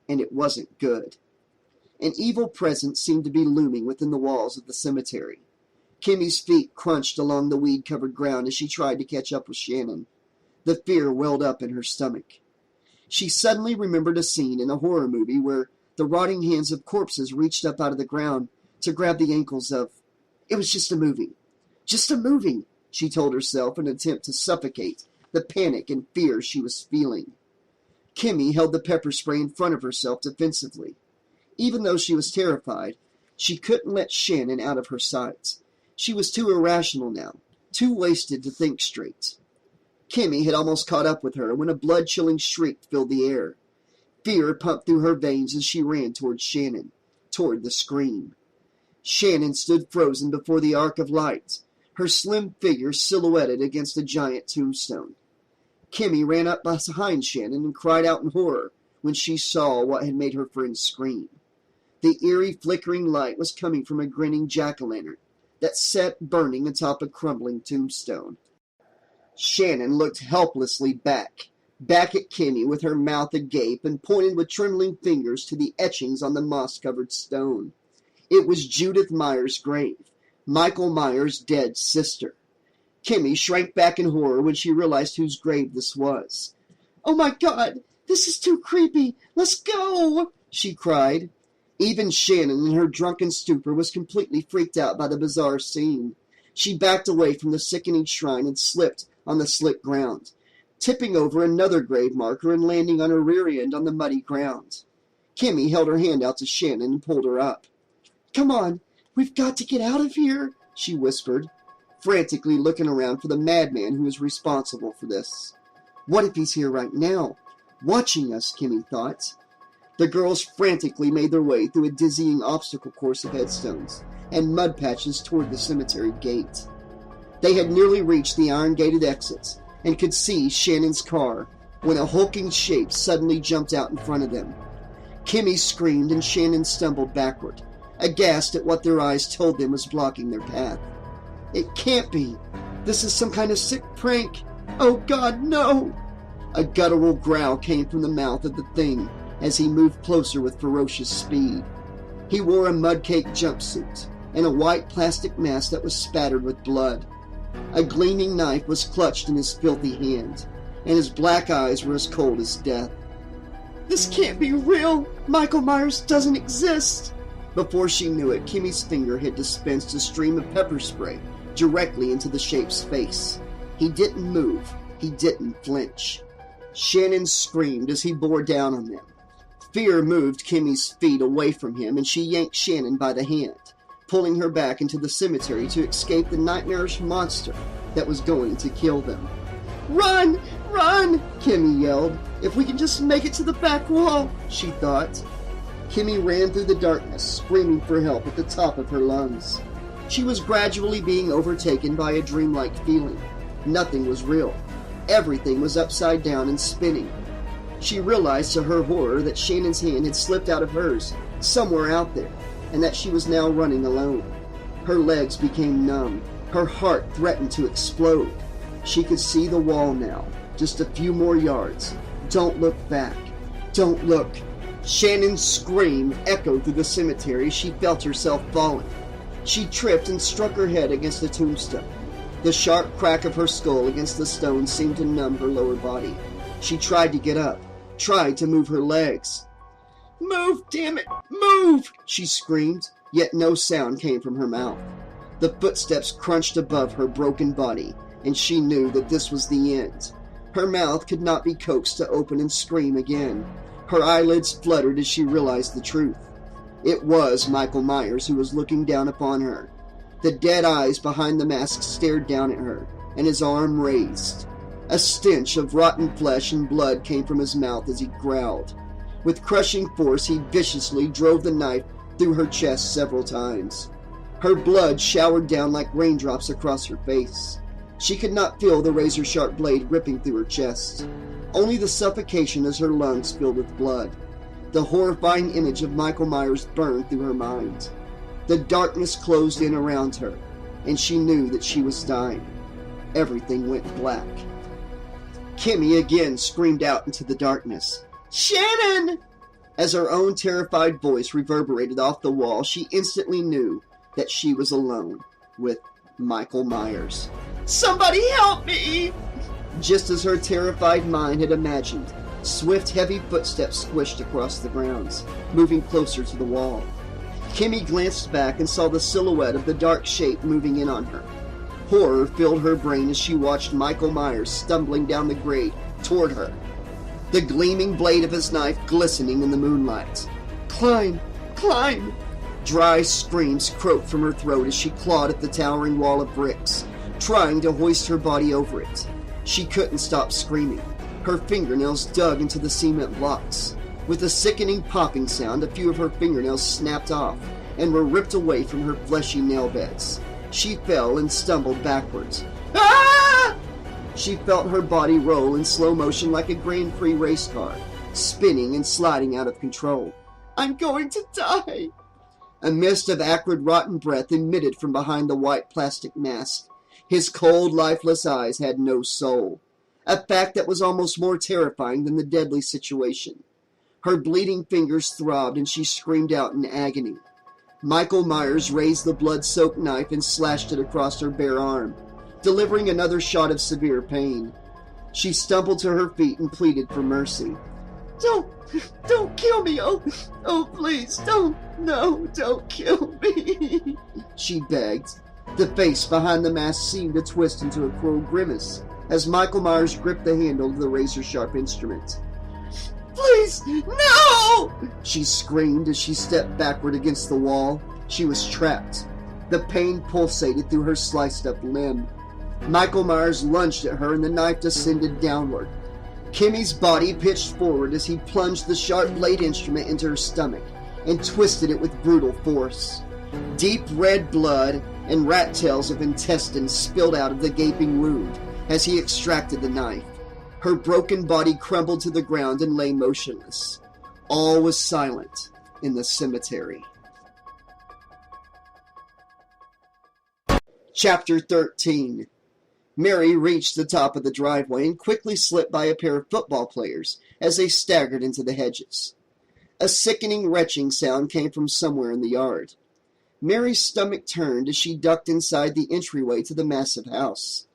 S3: and it wasn't good. An evil presence seemed to be looming within the walls of the cemetery. Kimmy's feet crunched along the weed-covered ground as she tried to catch up with Shannon. The fear welled up in her stomach. She suddenly remembered a scene in a horror movie where the rotting hands of corpses reached up out of the ground to grab the ankles of... It was just a movie. Just a movie, she told herself in an attempt to suffocate the panic and fear she was feeling. Kimmy held the pepper spray in front of herself defensively. Even though she was terrified, she couldn't let Shannon out of her sight. She was too irrational now, too wasted to think straight. Kimmy had almost caught up with her when a blood-chilling shriek filled the air. Fear pumped through her veins as she ran toward Shannon, toward the scream. Shannon stood frozen before the arc of light, her slim figure silhouetted against a giant tombstone. Kimmy ran up behind Shannon and cried out in horror when she saw what had made her friend scream. The eerie flickering light was coming from a grinning jack-o'-lantern that sat burning atop a crumbling tombstone. Shannon looked helplessly back at Kimmy with her mouth agape and pointed with trembling fingers to the etchings on the moss-covered stone. It was Judith Myers' grave, Michael Myers' dead sister. Kimmy shrank back in horror when she realized whose grave this was. "Oh my God, this is too creepy! Let's go!" she cried. Even Shannon, in her drunken stupor, was completely freaked out by the bizarre scene. She backed away from the sickening shrine and slipped on the slick ground, tipping over another grave marker and landing on her rear end on the muddy ground. Kimmy held her hand out to Shannon and pulled her up. "Come on, we've got to get out of here," she whispered, frantically looking around for the madman who was responsible for this. What if he's here right now, watching us, Kimmy thought. The girls frantically made their way through a dizzying obstacle course of headstones and mud patches toward the cemetery gate. They had nearly reached the iron-gated exits and could see Shannon's car when a hulking shape suddenly jumped out in front of them. Kimmy screamed and Shannon stumbled backward, aghast at what their eyes told them was blocking their path. "It can't be. This is some kind of sick prank. Oh God, no!" A guttural growl came from the mouth of the thing as he moved closer with ferocious speed. He wore a mud-caked jumpsuit and a white plastic mask that was spattered with blood. A gleaming knife was clutched in his filthy hand, and his black eyes were as cold as death. "This can't be real! Michael Myers doesn't exist!" Before she knew it, Kimmy's finger had dispensed a stream of pepper spray directly into the shape's face. He didn't move. He didn't flinch. Shannon screamed as he bore down on them. Fear moved Kimmy's feet away from him, and she yanked Shannon by the hand, pulling her back into the cemetery to escape the nightmarish monster that was going to kill them. "Run! Run!" Kimmy yelled. "If we can just make it to the back wall," she thought. Kimmy ran through the darkness, screaming for help at the top of her lungs. She was gradually being overtaken by a dreamlike feeling. Nothing was real. Everything was upside down and spinning. She realized to her horror that Shannon's hand had slipped out of hers, somewhere out there, and that she was now running alone. Her legs became numb. Her heart threatened to explode. She could see the wall now, just a few more yards. Don't look back. Don't look. Shannon's scream echoed through the cemetery as she felt herself falling. She tripped and struck her head against a tombstone. The sharp crack of her skull against the stone seemed to numb her lower body. She tried to get up, tried to move her legs. "Move, damn it! Move!" she screamed, yet no sound came from her mouth. The footsteps crunched above her broken body, and she knew that this was the end. Her mouth could not be coaxed to open and scream again. Her eyelids fluttered as she realized the truth. It was Michael Myers who was looking down upon her. The dead eyes behind the mask stared down at her, and his arm raised. A stench of rotten flesh and blood came from his mouth as he growled. With crushing force, he viciously drove the knife through her chest several times. Her blood showered down like raindrops across her face. She could not feel the razor-sharp blade ripping through her chest. Only the suffocation as her lungs filled with blood. The horrifying image of Michael Myers burned through her mind. The darkness closed in around her, and she knew that she was dying. Everything went black. Kimmy again screamed out into the darkness. "Shannon!" As her own terrified voice reverberated off the wall, she instantly knew that she was alone with Michael Myers. "Somebody help me!" Just as her terrified mind had imagined, swift, heavy footsteps squished across the grounds, moving closer to the wall. Kimmy glanced back and saw the silhouette of the dark shape moving in on her. Horror filled her brain as she watched Michael Myers stumbling down the grade toward her, the gleaming blade of his knife glistening in the moonlight. "Climb! Climb!" Dry screams croaked from her throat as she clawed at the towering wall of bricks, trying to hoist her body over it. She couldn't stop screaming. Her fingernails dug into the cement blocks. With a sickening popping sound, a few of her fingernails snapped off and were ripped away from her fleshy nail beds. She fell and stumbled backwards. Ah! She felt her body roll in slow motion like a Grand Prix race car, spinning and sliding out of control. "I'm going to die!" A mist of acrid, rotten breath emitted from behind the white plastic mask. His cold, lifeless eyes had no soul, a fact that was almost more terrifying than the deadly situation. Her bleeding fingers throbbed and she screamed out in agony. Michael Myers raised the blood-soaked knife and slashed it across her bare arm, delivering another shot of severe pain. She stumbled to her feet and pleaded for mercy. Don't kill me, oh, please, don't kill me," she begged. The face behind the mask seemed to twist into a cruel grimace as Michael Myers gripped the handle of the razor-sharp instrument. "Please, no!" she screamed as she stepped backward against the wall. She was trapped. The pain pulsated through her sliced-up limb. Michael Myers lunged at her and the knife descended downward. Kimmy's body pitched forward as he plunged the sharp blade instrument into her stomach and twisted it with brutal force. Deep red blood and rat tails of intestines spilled out of the gaping wound as he extracted the knife. Her broken body crumbled to the ground and lay motionless. All was silent in the cemetery. Chapter 13. Mary reached the top of the driveway and quickly slipped by a pair of football players as they staggered into the hedges. A sickening retching sound came from somewhere in the yard. Mary's stomach turned as she ducked inside the entryway to the massive house.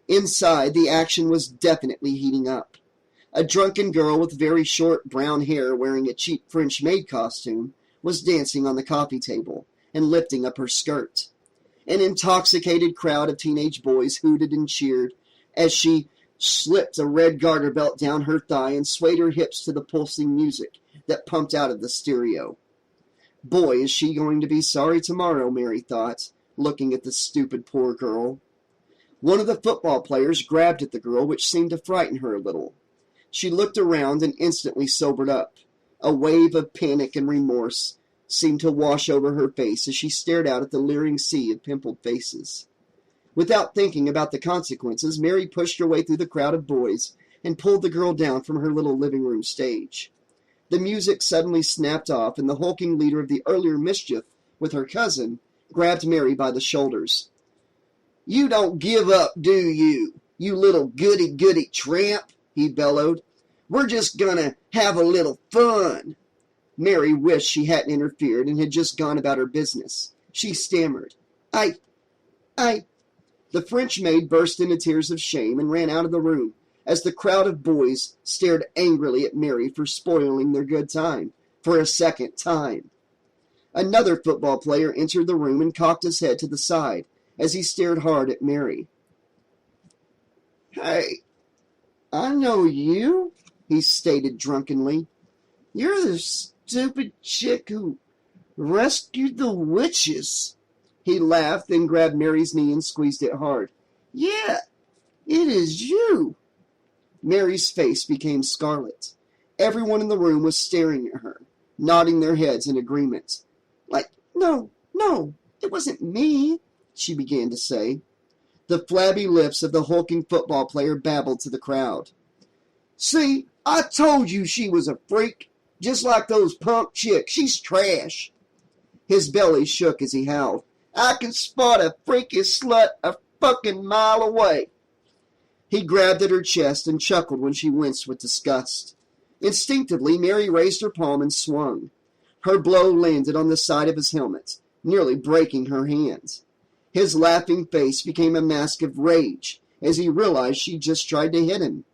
S3: Inside, the action was definitely heating up. A drunken girl with very short brown hair wearing a cheap French maid costume was dancing on the coffee table and lifting up her skirt. An intoxicated crowd of teenage boys hooted and cheered as she slipped a red garter belt down her thigh and swayed her hips to the pulsing music that pumped out of the stereo. Boy, is she going to be sorry tomorrow, Mary thought, looking at the stupid poor girl. One of the football players grabbed at the girl, which seemed to frighten her a little. She looked around and instantly sobered up. A wave of panic and remorse seemed to wash over her face as she stared out at the leering sea of pimpled faces. Without thinking about the consequences, Mary pushed her way through the crowd of boys and pulled the girl down from her little living room stage. The music suddenly snapped off, and the hulking leader of the earlier mischief with her cousin grabbed Mary by the shoulders. "You don't give up, do you, you little goody-goody tramp?" he bellowed. "We're just gonna have a little fun." Mary wished she hadn't interfered and had just gone about her business. She stammered, I... The French maid burst into tears of shame and ran out of the room as the crowd of boys stared angrily at Mary for spoiling their good time for a second time. Another football player entered the room and cocked his head to the side as he stared hard at Mary. "Hey, I know you," he stated drunkenly. "You're the stupid chick who rescued the witches." He laughed, then grabbed Mary's knee and squeezed it hard. "Yeah, it is you." Mary's face became scarlet. Everyone in the room was staring at her, nodding their heads in agreement. No, it wasn't me," she began to say. The flabby lips of the hulking football player babbled to the crowd. "See, I told you she was a freak, just like those punk chicks. She's trash." His belly shook as he howled. "I can spot a freaky slut a fucking mile away." He grabbed at her chest and chuckled when she winced with disgust. Instinctively, Mary raised her palm and swung. Her blow landed on the side of his helmet, nearly breaking her hand. His laughing face became a mask of rage as he realized she just tried to hit him.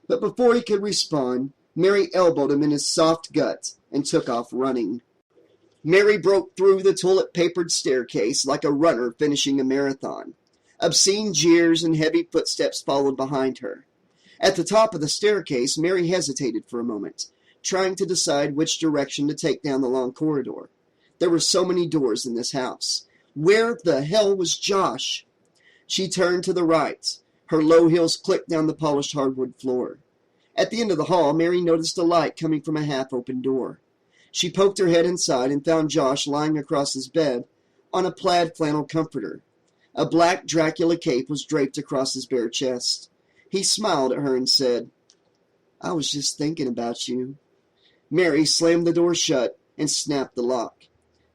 S3: But before he could respond, Mary elbowed him in his soft gut and took off running. Mary broke through the toilet-papered staircase like a runner finishing a marathon. Obscene jeers and heavy footsteps followed behind her. At the top of the staircase, Mary hesitated for a moment, trying to decide which direction to take down the long corridor. There were so many doors in this house. Where the hell was Josh? She turned to the right. Her low heels clicked down the polished hardwood floor. At the end of the hall, Mary noticed a light coming from a half-open door. She poked her head inside and found Josh lying across his bed on a plaid flannel comforter. A black Dracula cape was draped across his bare chest. He smiled at her and said, "I was just thinking about you." Mary slammed the door shut and snapped the lock.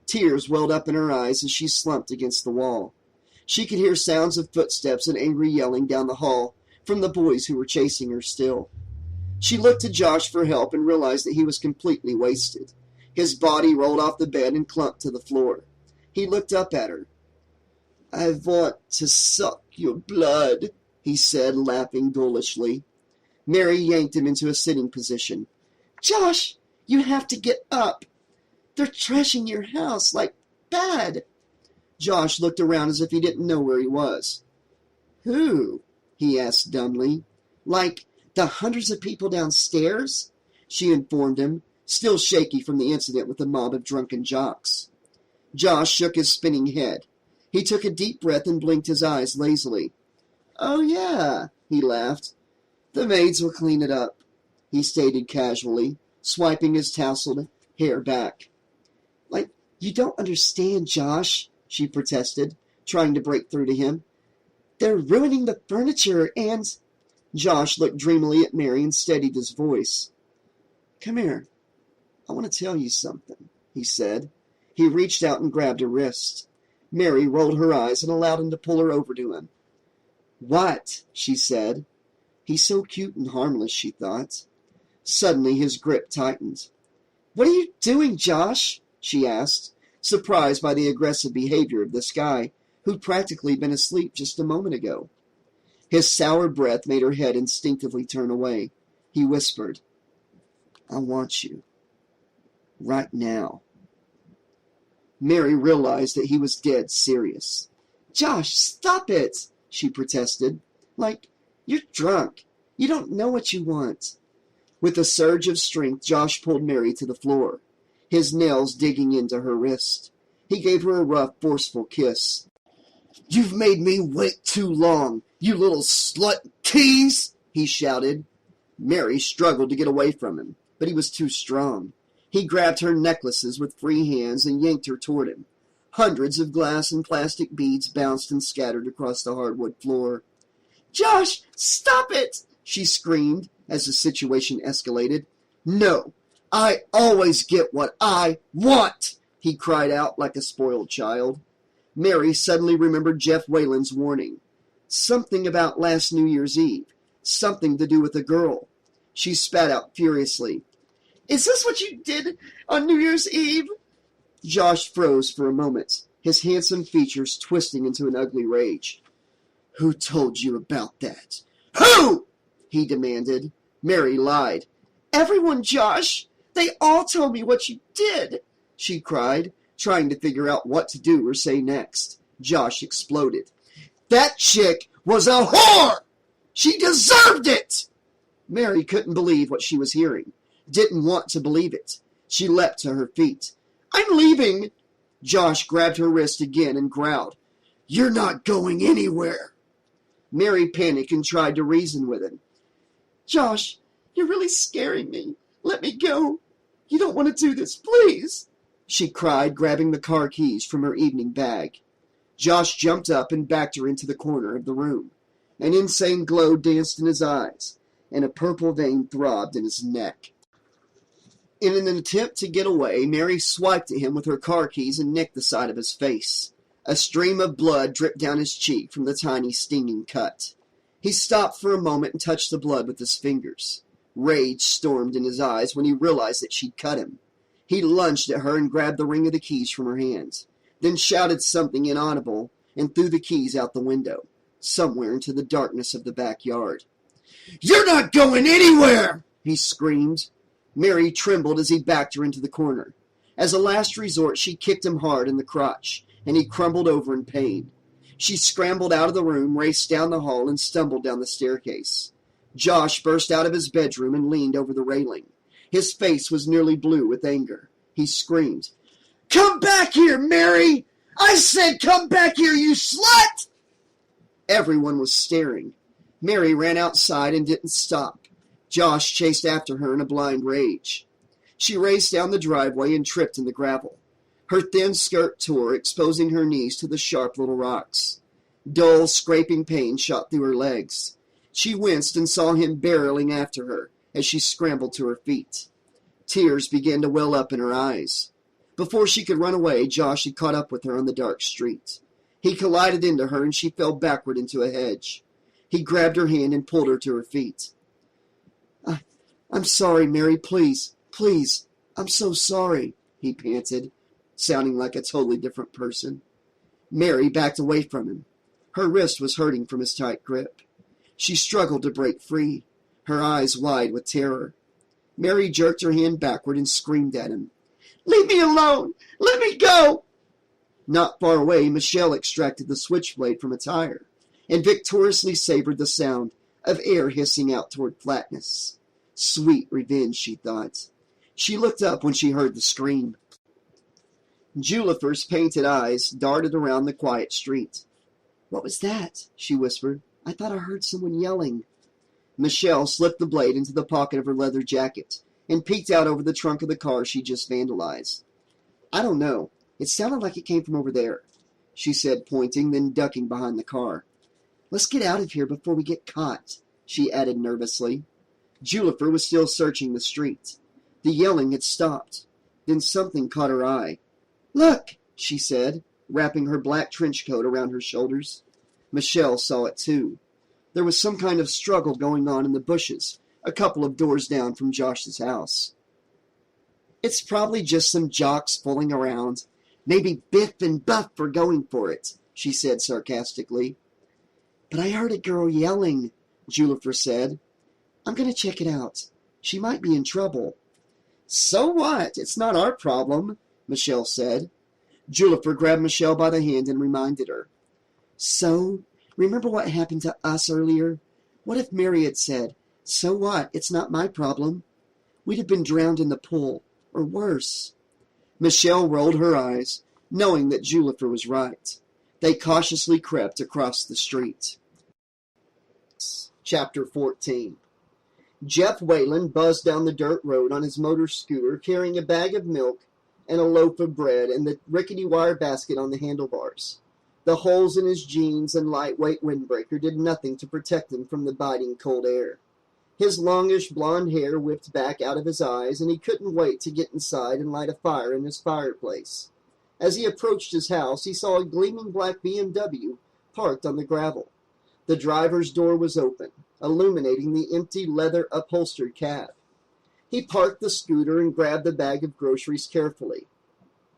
S3: Tears welled up in her eyes as she slumped against the wall. She could hear sounds of footsteps and angry yelling down the hall from the boys who were chasing her still. She looked to Josh for help and realized that he was completely wasted. His body rolled off the bed and clumped to the floor. He looked up at her. "I want to suck your blood," he said, laughing ghoulishly. Mary yanked him into a sitting position. "Josh, you have to get up. They're trashing your house like bad." Josh looked around as if he didn't know where he was. "Who?" he asked dumbly. "Like the hundreds of people downstairs?" she informed him, still shaky from the incident with the mob of drunken jocks. Josh shook his spinning head. He took a deep breath and blinked his eyes lazily. "Oh, yeah," he laughed. "The maids will clean it up," he stated casually, swiping his tousled hair back. "Like, you don't understand, Josh," she protested, trying to break through to him. "They're ruining the furniture and—" Josh looked dreamily at Mary and steadied his voice. "Come here. I want to tell you something," he said. He reached out and grabbed her wrist. Mary rolled her eyes and allowed him to pull her over to him. "What?" she said. He's so cute and harmless, she thought. Suddenly his grip tightened. "What are you doing, Josh?" she asked, surprised by the aggressive behavior of this guy who'd practically been asleep just a moment ago. His sour breath made her head instinctively turn away. He whispered, "I want you. Right now." Mary realized that he was dead serious. "Josh, stop it," she protested. "Like, you're drunk. You don't know what you want." With a surge of strength, Josh pulled Mary to the floor, his nails digging into her wrist. He gave her a rough, forceful kiss. "You've made me wait too long, you little slut tease!" he shouted. Mary struggled to get away from him, but he was too strong. He grabbed her necklaces with free hands and yanked her toward him. Hundreds of glass and plastic beads bounced and scattered across the hardwood floor. "Josh, stop it!" she screamed as the situation escalated. "No, I always get what I want!" he cried out like a spoiled child. Mary suddenly remembered Jeff Whalen's warning. Something about last New Year's Eve. Something to do with a girl. She spat out furiously. "Is this what you did on New Year's Eve?" Josh froze for a moment, his handsome features twisting into an ugly rage. "Who told you about that?" "Who?" he demanded. Mary lied. "Everyone, Josh. They all told me what you did," she cried, trying to figure out what to do or say next. Josh exploded. "That chick was a whore! She deserved it!" Mary couldn't believe what she was hearing. Didn't want to believe it. She leapt to her feet. "I'm leaving!" Josh grabbed her wrist again and growled, "You're not going anywhere!" Mary panicked and tried to reason with him. "Josh, you're really scaring me. Let me go. You don't want to do this, please," she cried, grabbing the car keys from her evening bag. Josh jumped up and backed her into the corner of the room. An insane glow danced in his eyes, and a purple vein throbbed in his neck. In an attempt to get away, Mary swiped at him with her car keys and nicked the side of his face. A stream of blood dripped down his cheek from the tiny stinging cut. He stopped for a moment and touched the blood with his fingers. Rage stormed in his eyes when he realized that she'd cut him. He lunged at her and grabbed the ring of the keys from her hands, then shouted something inaudible and threw the keys out the window, somewhere into the darkness of the backyard. "You're not going anywhere!" he screamed. Mary trembled as he backed her into the corner. As a last resort, she kicked him hard in the crotch, and he crumbled over in pain. She scrambled out of the room, raced down the hall, and stumbled down the staircase. Josh burst out of his bedroom and leaned over the railing. His face was nearly blue with anger. He screamed, "Come back here, Mary! I said come back here, you slut!" Everyone was staring. Mary ran outside and didn't stop. Josh chased after her in a blind rage. She raced down the driveway and tripped in the gravel. Her thin skirt tore, exposing her knees to the sharp little rocks. Dull, scraping pain shot through her legs. She winced and saw him barreling after her as she scrambled to her feet. Tears began to well up in her eyes. Before she could run away, Josh had caught up with her on the dark street. He collided into her and she fell backward into a hedge. He grabbed her hand and pulled her to her feet. I'm sorry, Mary, please, please, I'm so sorry, he panted, sounding like a totally different person. Mary backed away from him. Her wrist was hurting from his tight grip. She struggled to break free, her eyes wide with terror. Mary jerked her hand backward and screamed at him. "Leave me alone! Let me go!" Not far away, Michelle extracted the switchblade from a tire and victoriously savored the sound of air hissing out toward flatness. Sweet revenge, she thought. She looked up when she heard the scream. Julifer's painted eyes darted around the quiet street. "What was that?" she whispered. "I thought I heard someone yelling." Michelle slipped the blade into the pocket of her leather jacket and peeked out over the trunk of the car she just vandalized. "I don't know. It sounded like it came from over there," she said, pointing, then ducking behind the car. "Let's get out of here before we get caught," she added nervously. Julifer was still searching the street. The yelling had stopped. Then something caught her eye. "Look," she said, wrapping her black trench coat around her shoulders. Michelle saw it too. There was some kind of struggle going on in the bushes, a couple of doors down from Josh's house. "It's probably just some jocks fooling around. Maybe Biff and Buff are going for it," she said sarcastically. "But I heard a girl yelling," Julifer said. "I'm going to check it out. She might be in trouble." "So what? It's not our problem," Michelle said. Julifer grabbed Michelle by the hand and reminded her. "So, remember what happened to us earlier? What if Mary had said, 'So what? It's not my problem'? We'd have been drowned in the pool, or worse." Michelle rolled her eyes, knowing that Julifer was right. They cautiously crept across the street. Chapter 14. Jeff Whalen buzzed down the dirt road on his motor scooter, carrying a bag of milk and a loaf of bread and the rickety wire basket on the handlebars. The holes in his jeans and lightweight windbreaker did nothing to protect him from the biting cold air. His longish blonde hair whipped back out of his eyes, and he couldn't wait to get inside and light a fire in his fireplace. As he approached his house, he saw a gleaming black BMW parked on the gravel. The driver's door was open, illuminating the empty leather-upholstered cab. He parked the scooter and grabbed the bag of groceries carefully.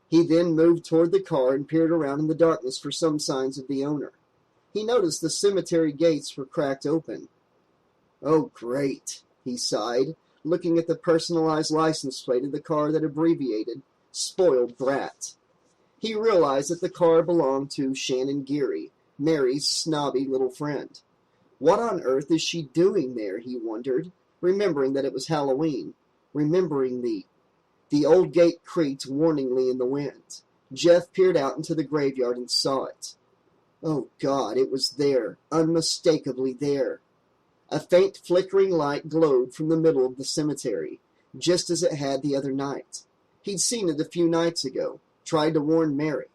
S3: He then moved toward the car and peered around in the darkness for some signs of the owner. He noticed the cemetery gates were cracked open. "Oh, great," he sighed, looking at the personalized license plate of the car that abbreviated "Spoiled Brat." He realized that the car belonged to Shannon Geary, Mary's snobby little friend. What on earth is she doing there, he wondered, remembering that it was Halloween, remembering the old gate creaked warningly in the wind. Jeff peered out into the graveyard and saw it. Oh, God, it was there, unmistakably there. A faint flickering light glowed from the middle of the cemetery, just as it had the other night. He'd seen it a few nights ago, tried to warn Mary.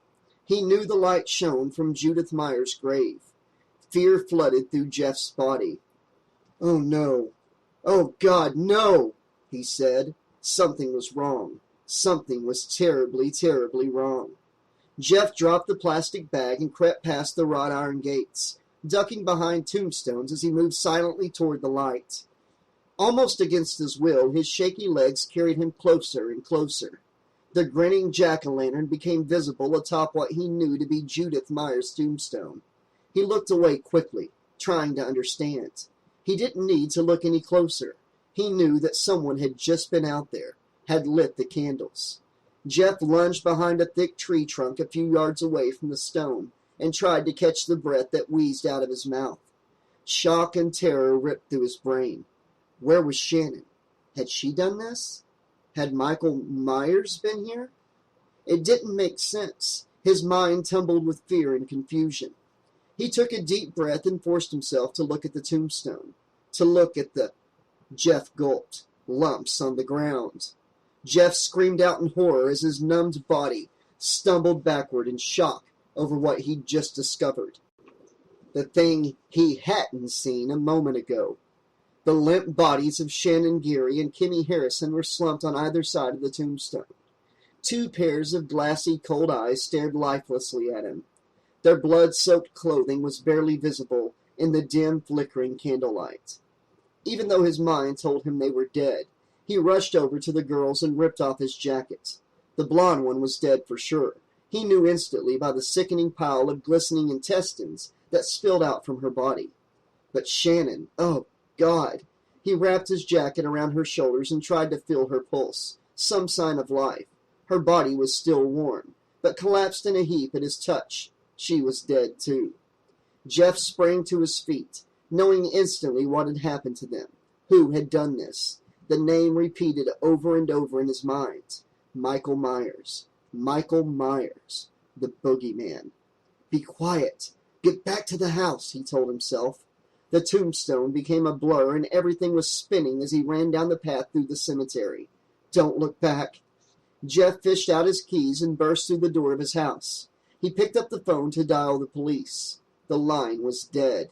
S3: He knew the light shone from Judith Meyer's grave. Fear flooded through Jeff's body. "Oh, no. Oh, God, no," he said. Something was wrong. Something was terribly, terribly wrong. Jeff dropped the plastic bag and crept past the wrought iron gates, ducking behind tombstones as he moved silently toward the light. Almost against his will, his shaky legs carried him closer and closer. The grinning jack-o'-lantern became visible atop what he knew to be Judith Meyer's tombstone. He looked away quickly, trying to understand. He didn't need to look any closer. He knew that someone had just been out there, had lit the candles. Jeff lunged behind a thick tree trunk a few yards away from the stone and tried to catch the breath that wheezed out of his mouth. Shock and terror ripped through his brain. Where was Shannon? Had she done this? Had Michael Myers been here? It didn't make sense. His mind tumbled with fear and confusion. He took a deep breath and forced himself to look at the tombstone, to look at the... Jeff gulped. Lumps on the ground. Jeff screamed out in horror as his numbed body stumbled backward in shock over what he'd just discovered. The thing he hadn't seen a moment ago. The limp bodies of Shannon Geary and Kimmy Harrison were slumped on either side of the tombstone. Two pairs of glassy, cold eyes stared lifelessly at him. Their blood-soaked clothing was barely visible in the dim, flickering candlelight. Even though his mind told him they were dead, he rushed over to the girls and ripped off his jacket. The blonde one was dead for sure. He knew instantly by the sickening pile of glistening intestines that spilled out from her body. But Shannon, oh God! He wrapped his jacket around her shoulders and tried to feel her pulse, some sign of life. Her body was still warm, but collapsed in a heap at his touch. She was dead too. Jeff sprang to his feet, knowing instantly what had happened to them. Who had done this? The name repeated over and over in his mind. Michael Myers. Michael Myers. The boogeyman. Be quiet. Get back to the house, he told himself. The tombstone became a blur and everything was spinning as he ran down the path through the cemetery. Don't look back. Jeff fished out his keys and burst through the door of his house. He picked up the phone to dial the police. The line was dead.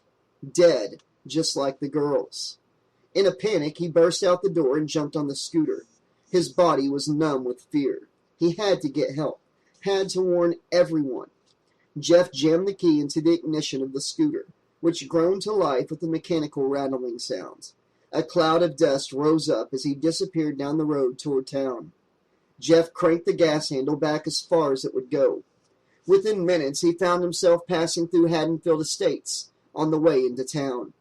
S3: Dead, just like the girls. In a panic, he burst out the door and jumped on the scooter. His body was numb with fear. He had to get help. Had to warn everyone. Jeff jammed the key into the ignition of the scooter, which groaned to life with a mechanical rattling sound. A cloud of dust rose up as he disappeared down the road toward town. Jeff cranked the gas handle back as far as it would go. Within minutes, he found himself passing through Haddonfield Estates on the way into town.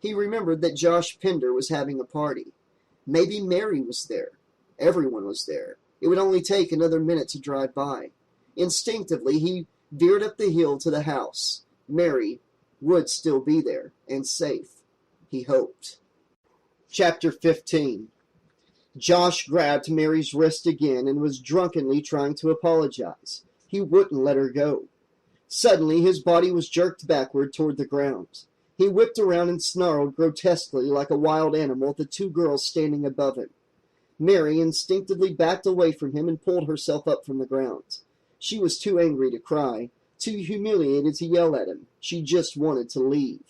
S3: He remembered that Josh Pender was having a party. Maybe Mary was there. Everyone was there. It would only take another minute to drive by. Instinctively, he veered up the hill to the house. Mary would still be there, and safe, he hoped. Chapter 15. Josh grabbed Mary's wrist again and was drunkenly trying to apologize. He wouldn't let her go. Suddenly, his body was jerked backward toward the ground. He whipped around and snarled grotesquely like a wild animal at the two girls standing above him. Mary instinctively backed away from him and pulled herself up from the ground. She was too angry to cry, too humiliated to yell at him. She just wanted to leave.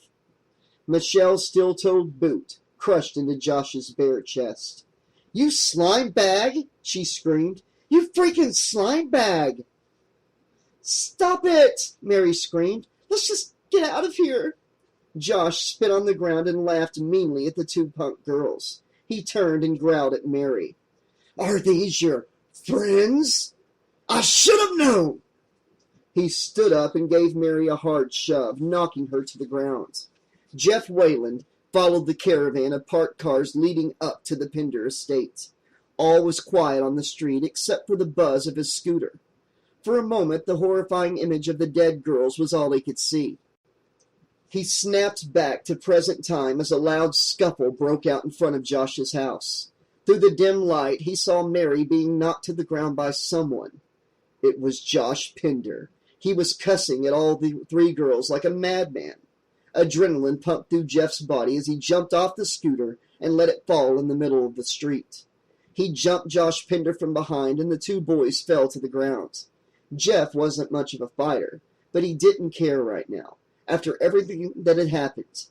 S3: Michelle's steel-toed boot crushed into Josh's bare chest. "You slime bag!" she screamed. "You freaking slime bag!" "Stop it!" Mary screamed. "Let's just get out of here!" Josh spit on the ground and laughed meanly at the two punk girls. He turned and growled at Mary. "Are these your friends? I should have known!" He stood up and gave Mary a hard shove, knocking her to the ground. Jeff Wayland followed the caravan of parked cars leading up to the Pender estate. All was quiet on the street except for the buzz of his scooter. For a moment, the horrifying image of the dead girls was all he could see. He snapped back to present time as a loud scuffle broke out in front of Josh's house. Through the dim light, he saw Mary being knocked to the ground by someone. It was Josh Pender. He was cussing at all the three girls like a madman. Adrenaline pumped through Jeff's body as he jumped off the scooter and let it fall in the middle of the street. He jumped Josh Pender from behind, and the two boys fell to the ground. Jeff wasn't much of a fighter, but he didn't care right now. After everything that had happened,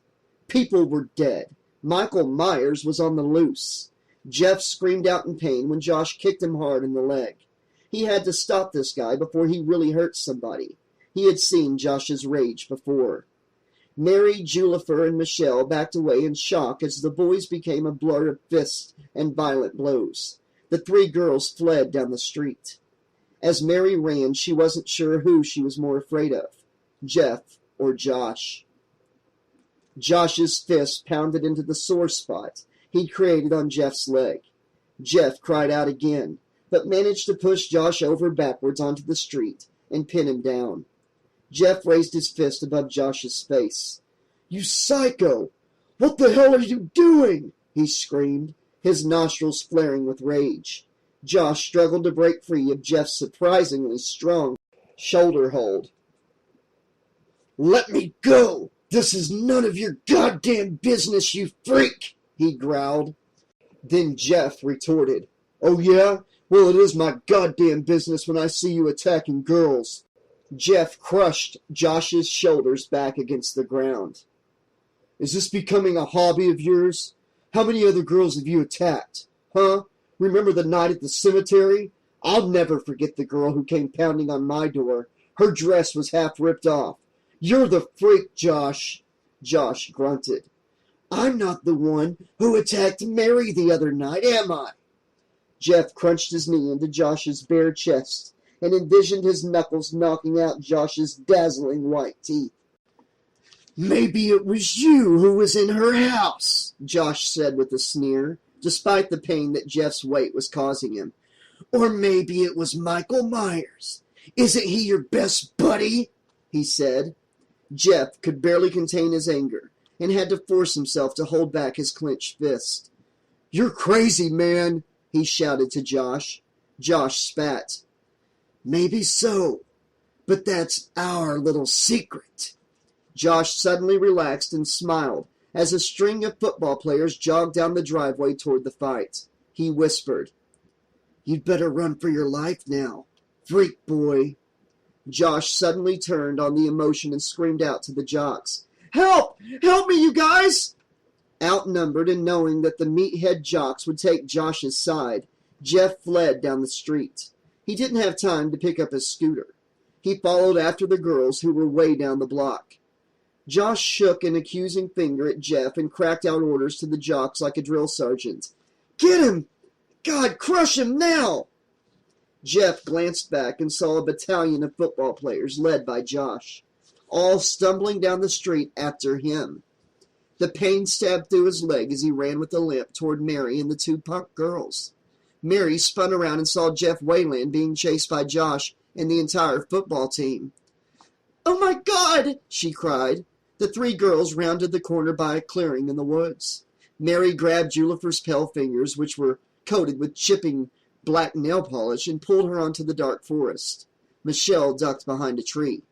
S3: people were dead. Michael Myers was on the loose. Jeff screamed out in pain when Josh kicked him hard in the leg. He had to stop this guy before he really hurt somebody. He had seen Josh's rage before. Mary, Julifer, and Michelle backed away in shock as the boys became a blur of fists and violent blows. The three girls fled down the street. As Mary ran, she wasn't sure who she was more afraid of, Jeff or Josh. Josh's fist pounded into the sore spot he'd created on Jeff's leg. Jeff cried out again, but managed to push Josh over backwards onto the street and pin him down. Jeff raised his fist above Josh's face. "You psycho! What the hell are you doing?" he screamed, his nostrils flaring with rage. Josh struggled to break free of Jeff's surprisingly strong shoulder hold. "Let me go! This is none of your goddamn business, you freak!" he growled. Then Jeff retorted, "Oh yeah? Well, it is my goddamn business when I see you attacking girls." Jeff crushed Josh's shoulders back against the ground. "Is this becoming a hobby of yours? How many other girls have you attacked? Huh? Remember the night at the cemetery? I'll never forget the girl who came pounding on my door. Her dress was half ripped off. You're the freak, Josh." Josh grunted. "I'm not the one who attacked Mary the other night, am I?" Jeff crunched his knee into Josh's bare chest and envisioned his knuckles knocking out Josh's dazzling white teeth. "Maybe it was you who was in her house," Josh said with a sneer, despite the pain that Jeff's weight was causing him. "Or maybe it was Michael Myers. Isn't he your best buddy?" he said. Jeff could barely contain his anger and had to force himself to hold back his clenched fist. "You're crazy, man," he shouted to Josh. Josh spat. "Maybe so, but that's our little secret." Josh suddenly relaxed and smiled as a string of football players jogged down the driveway toward the fight. He whispered, "You'd better run for your life now, freak boy." Josh suddenly turned on the emotion and screamed out to the jocks, "Help! Help me, you guys!" Outnumbered and knowing that the meathead jocks would take Josh's side, Jeff fled down the street. He didn't have time to pick up his scooter. He followed after the girls who were way down the block. Josh shook an accusing finger at Jeff and cracked out orders to the jocks like a drill sergeant. "Get him! God, crush him now!" Jeff glanced back and saw a battalion of football players led by Josh, all stumbling down the street after him. The pain stabbed through his leg as he ran with a limp toward Mary and the two punk girls. Mary spun around and saw Jeff Wayland being chased by Josh and the entire football team. "Oh my God!" she cried. The three girls rounded the corner by a clearing in the woods. Mary grabbed Julifer's pale fingers, which were coated with chipping black nail polish, and pulled her onto the dark forest. Michelle ducked behind a tree.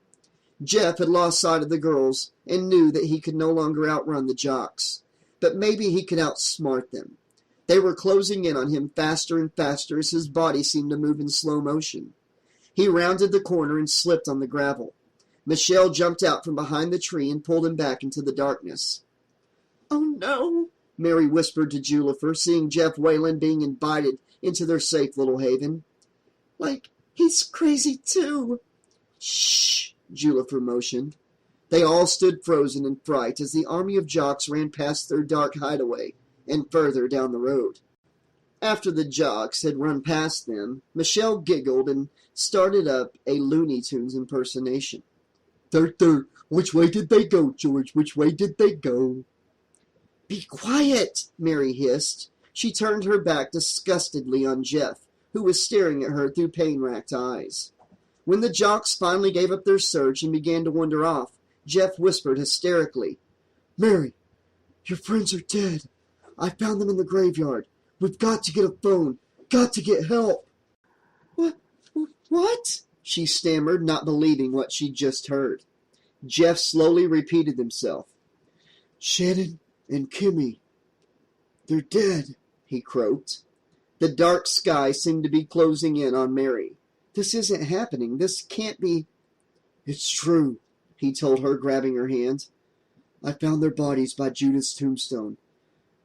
S3: Jeff had lost sight of the girls and knew that he could no longer outrun the jocks, but maybe he could outsmart them. They were closing in on him faster and faster as his body seemed to move in slow motion. He rounded the corner and slipped on the gravel. Michelle jumped out from behind the tree and pulled him back into the darkness. "Oh no," Mary whispered to Julifer, seeing Jeff Wayland being invited into their safe little haven. "Like, he's crazy too." "Shh," Julifer motioned. They all stood frozen in fright as the army of jocks ran past their dark hideaway and further down the road. After the jocks had run past them, Michelle giggled and started up a Looney Tunes impersonation. "There, which way did they go, George? Which way did they go?" "Be quiet," Mary hissed. She turned her back disgustedly on Jeff, who was staring at her through pain-racked eyes. When the jocks finally gave up their search and began to wander off, Jeff whispered hysterically, "Mary, your friends are dead. I found them in the graveyard. We've got to get a phone. Got to get help." What? She stammered, not believing what she'd just heard. Jeff slowly repeated himself. "Shannon and Kimmy. They're dead," he croaked. The dark sky seemed to be closing in on Mary. "This isn't happening. This can't be." "It's true," he told her, grabbing her hand. "I found their bodies by Judith's tombstone,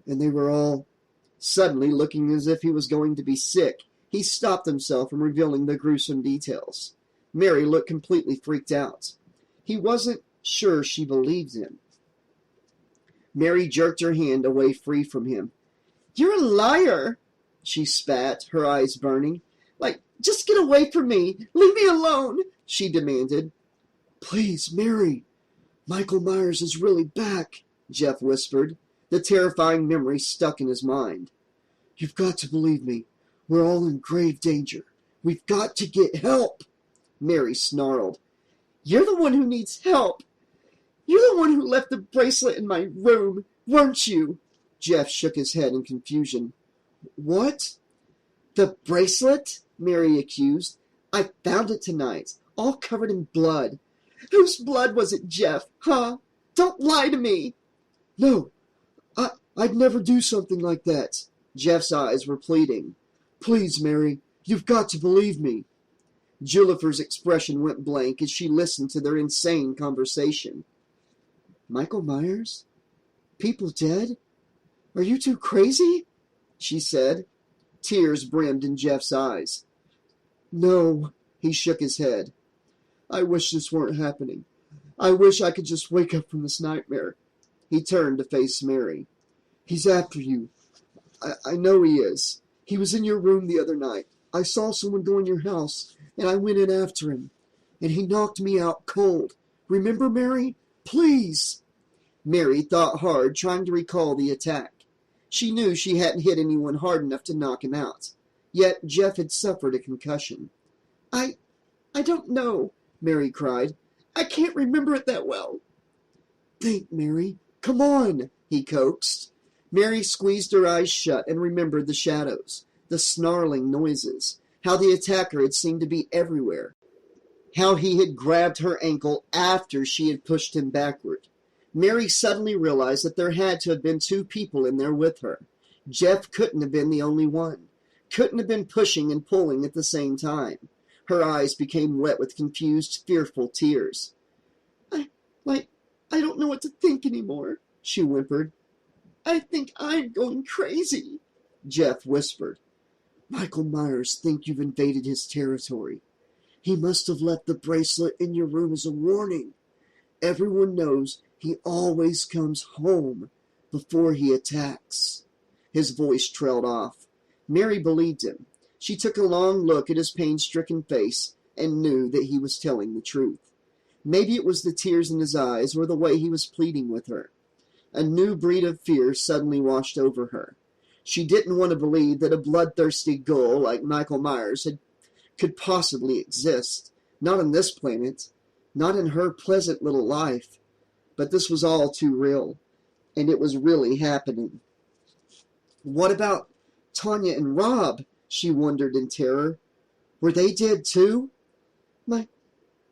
S3: and they were all—" Suddenly, looking as if he was going to be sick, he stopped himself from revealing the gruesome details. Mary looked completely freaked out. He wasn't sure she believed him. Mary jerked her hand away free from him. "You're a liar," she spat, her eyes burning. "Like, just get away from me. Leave me alone," she demanded. "Please, Mary. Michael Myers is really back," Jeff whispered. The terrifying memory stuck in his mind. "You've got to believe me. We're all in grave danger. We've got to get help, Mary snarled. You're the one who needs help. You're the one who left the bracelet in my room, weren't you? Jeff shook his head in confusion. What? The bracelet? Mary accused. I found it tonight, all covered in blood. Whose blood was it, Jeff? Huh? Don't lie to me. No, I'd never do something like that. Jeff's eyes were pleading. Please, Mary, you've got to believe me. Julifer's expression went blank as she listened to their insane conversation. Michael Myers? People dead? Are you two crazy? She said. Tears brimmed in Jeff's eyes. No, he shook his head. I wish this weren't happening. I wish I could just wake up from this nightmare. He turned to face Mary. He's after you. I know he is. He was in your room the other night. I saw someone go in your house, and I went in after him. And he knocked me out cold. Remember, Mary? Please. Mary thought hard, trying to recall the attack. She knew she hadn't hit anyone hard enough to knock him out. Yet Jeff had suffered a concussion. I don't know, Mary cried. I can't remember it that well. Think, Mary. Come on, he coaxed. Mary squeezed her eyes shut and remembered the shadows, the snarling noises, how the attacker had seemed to be everywhere, how he had grabbed her ankle after she had pushed him backward. Mary suddenly realized that there had to have been two people in there with her. Jeff couldn't have been the only one, couldn't have been pushing and pulling at the same time. Her eyes became wet with confused, fearful tears. I don't know what to think anymore, she whimpered. I think I'm going crazy, Jeff whispered. Michael Myers thinks you've invaded his territory. He must have left the bracelet in your room as a warning. Everyone knows he always comes home before he attacks. His voice trailed off. Mary believed him. She took a long look at his pain-stricken face and knew that he was telling the truth. Maybe it was the tears in his eyes or the way he was pleading with her. A new breed of fear suddenly washed over her. She didn't want to believe that a bloodthirsty ghoul like Michael Myers could possibly exist. Not on this planet. Not in her pleasant little life. But this was all too real. And it was really happening. What about Tanya and Rob? She wondered in terror. Were they dead too?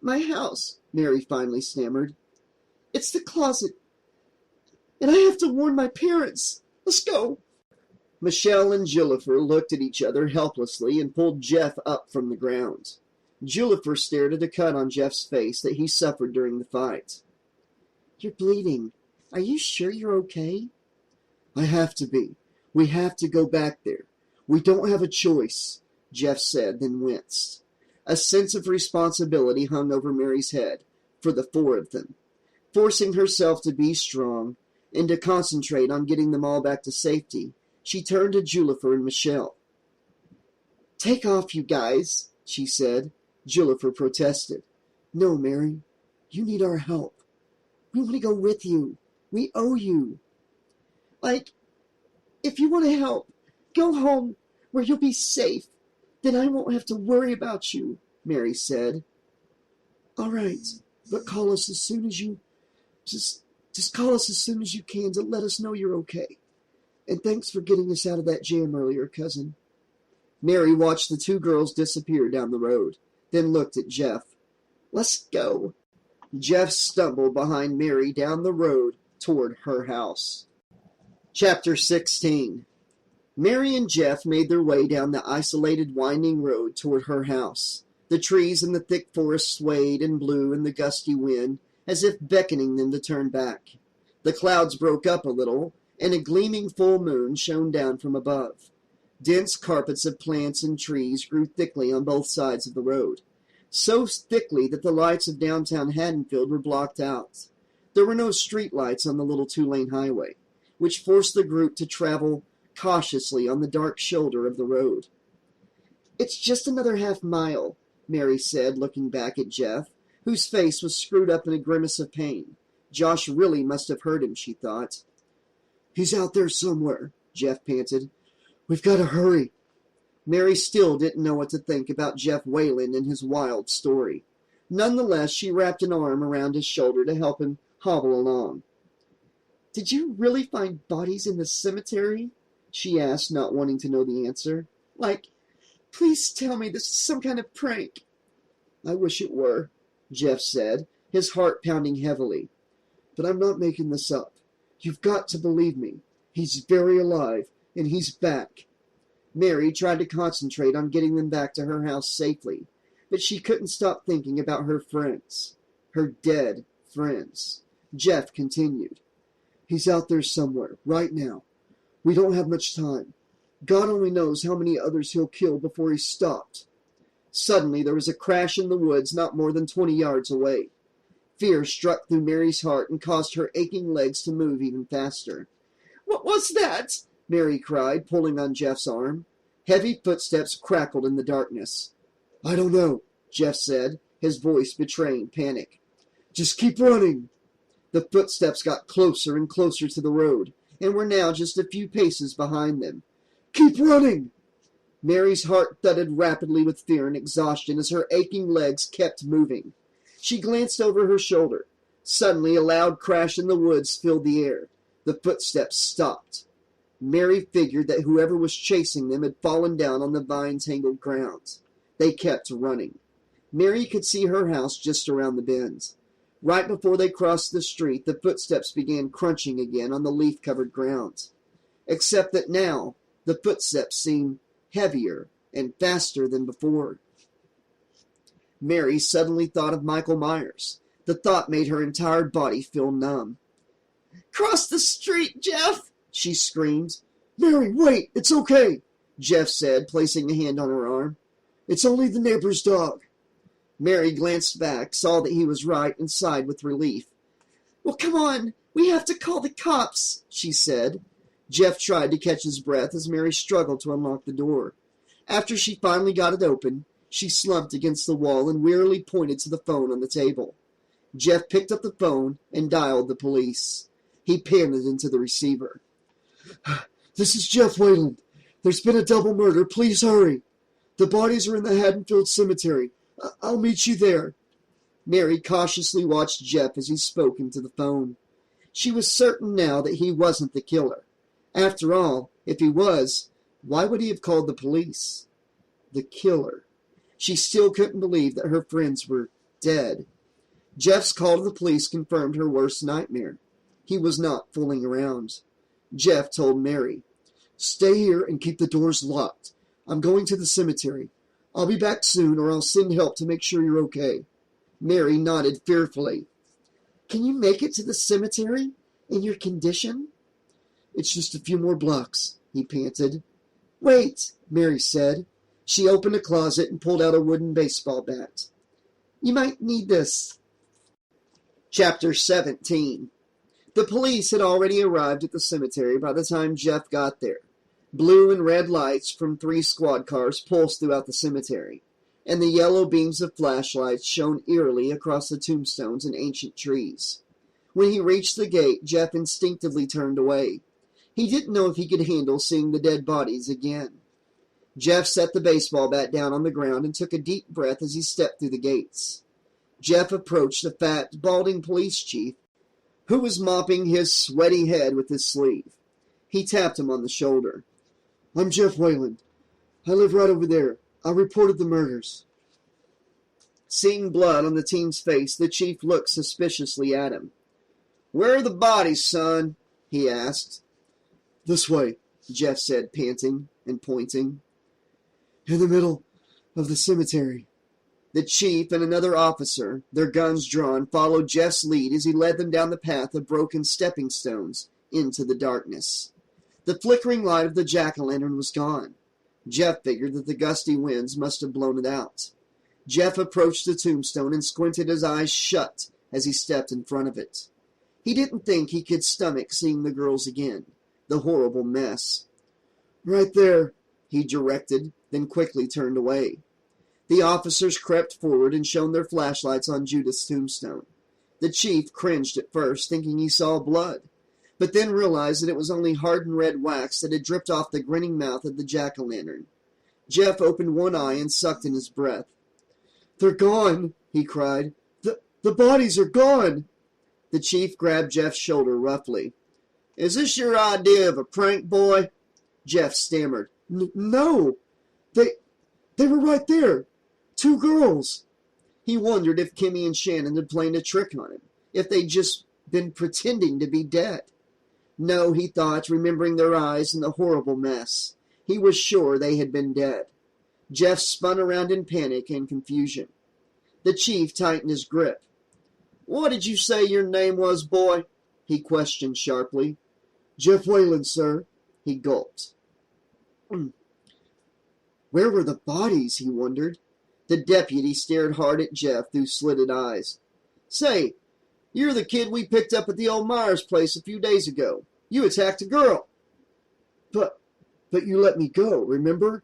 S3: My house, Mary finally stammered. It's the closet. And I have to warn my parents. Let's go. Michelle and Julifer looked at each other helplessly and pulled Jeff up from the ground. Julifer stared at a cut on Jeff's face that he suffered during the fight. You're bleeding. Are you sure you're okay? I have to be. We have to go back there. We don't have a choice, Jeff said, then winced. A sense of responsibility hung over Mary's head, for the four of them. Forcing herself to be strong and to concentrate on getting them all back to safety, she turned to Julifer and Michelle. Take off, you guys, she said. Julifer protested. No, Mary, you need our help. We want to go with you. We owe you. If you want to help, go home where you'll be safe. Then I won't have to worry about you, Mary said. All right, but call us as soon as you... Just call us as soon as you can to let us know you're okay. And thanks for getting us out of that jam earlier, cousin. Mary watched the two girls disappear down the road, then looked at Jeff. Let's go. Jeff stumbled behind Mary down the road toward her house. Chapter 16. Mary and Jeff made their way down the isolated winding road toward her house. The trees in the thick forest swayed and blew in the gusty wind, as if beckoning them to turn back. The clouds broke up a little, and a gleaming full moon shone down from above. Dense carpets of plants and trees grew thickly on both sides of the road, so thickly that the lights of downtown Haddonfield were blocked out. There were no street lights on the little two-lane highway, which forced the group to travel cautiously on the dark shoulder of the road. It's just another half-mile, Mary said, looking back at Jeff, whose face was screwed up in a grimace of pain. Josh really must have heard him, she thought. He's out there somewhere, Jeff panted. We've got to hurry. Mary still didn't know what to think about Jeff Wayland and his wild story. Nonetheless, she wrapped an arm around his shoulder to help him hobble along. "Did you really find bodies in the cemetery?" she asked, not wanting to know the answer. Please tell me this is some kind of prank." "I wish it were," Jeff said, his heart pounding heavily. "But I'm not making this up. You've got to believe me. He's very alive, and he's back." Mary tried to concentrate on getting them back to her house safely, but she couldn't stop thinking about her friends. Her dead friends. Jeff continued. "He's out there somewhere, right now. We don't have much time. God only knows how many others he'll kill before he's stopped." Suddenly there was a crash in the woods not more than 20 yards away. Fear struck through Mary's heart and caused her aching legs to move even faster. "What was that?" Mary cried, pulling on Jeff's arm. Heavy footsteps crackled in the darkness. "I don't know," Jeff said, his voice betraying panic. "Just keep running." The footsteps got closer and closer to the road, and were now just a few paces behind them. "Keep running!" Mary's heart thudded rapidly with fear and exhaustion as her aching legs kept moving. She glanced over her shoulder. Suddenly, a loud crash in the woods filled the air. The footsteps stopped. Mary figured that whoever was chasing them had fallen down on the vine-tangled ground. They kept running. Mary could see her house just around the bend. Right before they crossed the street, the footsteps began crunching again on the leaf-covered ground. Except that now, the footsteps seemed heavier and faster than before. Mary suddenly thought of Michael Myers. The thought made her entire body feel numb. "Cross the street, Jeff!" she screamed. "Mary, wait! It's okay!" Jeff said, placing a hand on her arm. "It's only the neighbor's dog." Mary glanced back, saw that he was right, and sighed with relief. "Well, come on! We have to call the cops!" she said. Jeff tried to catch his breath as Mary struggled to unlock the door. After she finally got it open, she slumped against the wall and wearily pointed to the phone on the table. Jeff picked up the phone and dialed the police. He panted into the receiver. "This is Jeff Wayland. There's been a double murder. Please hurry. The bodies are in the Haddonfield Cemetery. I'll meet you there." Mary cautiously watched Jeff as he spoke into the phone. She was certain now that he wasn't the killer. After all, if he was, why would he have called the police? The killer. She still couldn't believe that her friends were dead. Jeff's call to the police confirmed her worst nightmare. He was not fooling around. Jeff told Mary, "Stay here and keep the doors locked. I'm going to the cemetery. I'll be back soon, or I'll send help to make sure you're okay." Mary nodded fearfully. "Can you make it to the cemetery in your condition?" "It's just a few more blocks," he panted. "Wait," Mary said. She opened a closet and pulled out a wooden baseball bat. "You might need this." Chapter 17. The police had already arrived at the cemetery by the time Jeff got there. Blue and red lights from 3 squad cars pulsed throughout the cemetery, and the yellow beams of flashlights shone eerily across the tombstones and ancient trees. When he reached the gate, Jeff instinctively turned away. He didn't know if he could handle seeing the dead bodies again. Jeff set the baseball bat down on the ground and took a deep breath as he stepped through the gates. Jeff approached a fat, balding police chief who was mopping his sweaty head with his sleeve. He tapped him on the shoulder. "I'm Jeff Wayland. I live right over there. I reported the murders." Seeing blood on the team's face, the chief looked suspiciously at him. "Where are the bodies, son?" he asked. "This way," Jeff said, panting and pointing. "In the middle of the cemetery." The chief and another officer, their guns drawn, followed Jeff's lead as he led them down the path of broken stepping stones into the darkness. The flickering light of the jack-o'-lantern was gone. Jeff figured that the gusty winds must have blown it out. Jeff approached the tombstone and squinted his eyes shut as he stepped in front of it. He didn't think he could stomach seeing the girls again. The horrible mess. "Right there," he directed, then quickly turned away. The officers crept forward and shone their flashlights on Judith's tombstone. The chief cringed at first, thinking he saw blood, but then realized that it was only hardened red wax that had dripped off the grinning mouth of the jack-o'-lantern. Jeff opened one eye and sucked in his breath. "They're gone," he cried. The bodies are gone." The chief grabbed Jeff's shoulder roughly. "Is this your idea of a prank, boy?" Jeff stammered. No. They were right there. 2 girls." He wondered if Kimmy and Shannon had played a trick on him, if they'd just been pretending to be dead. No, he thought, remembering their eyes and the horrible mess. He was sure they had been dead. Jeff spun around in panic and confusion. The chief tightened his grip. "What did you say your name was, boy?" he questioned sharply. "Jeff Whalen, sir." He gulped. Where were the bodies, he wondered. The deputy stared hard at Jeff through slitted eyes. "Say, you're the kid we picked up at the old Myers place a few days ago. You attacked a girl." But you let me go, remember?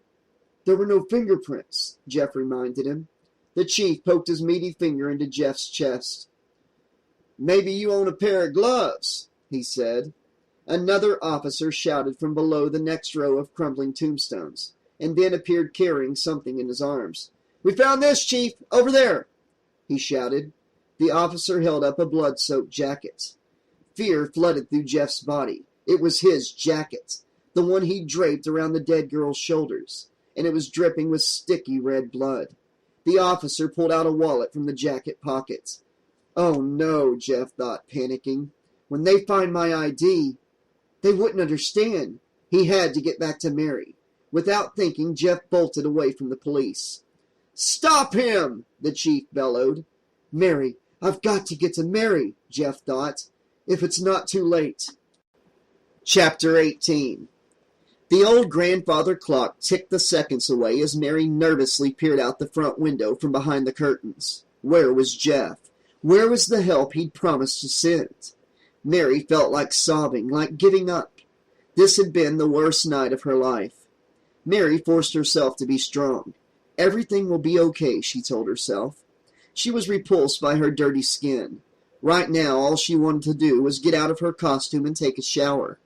S3: There were no fingerprints," Jeff reminded him. The chief poked his meaty finger into Jeff's chest. "Maybe you own a pair of gloves," he said. Another officer shouted from below the next row of crumbling tombstones, and then appeared carrying something in his arms. "We found this, Chief, over there," he shouted. The officer held up a blood-soaked jacket. Fear flooded through Jeff's body. It was his jacket, the one he'd draped around the dead girl's shoulders, and it was dripping with sticky red blood. The officer pulled out a wallet from the jacket pocket. "Oh no," Jeff thought, panicking. "When they find my ID, they wouldn't understand." He had to get back to Mary. Without thinking, Jeff bolted away from the police. "Stop him!" the chief bellowed. "Mary, I've got to get to Mary," Jeff thought, "if it's not too late." Chapter 18. The old grandfather clock ticked the seconds away as Mary nervously peered out the front window from behind the curtains. Where was Jeff? Where was the help he'd promised to send? Mary felt like sobbing, like giving up. This had been the worst night of her life. Mary forced herself to be strong. Everything will be okay, she told herself. She was repulsed by her dirty skin. Right now, all she wanted to do was get out of her costume and take a shower.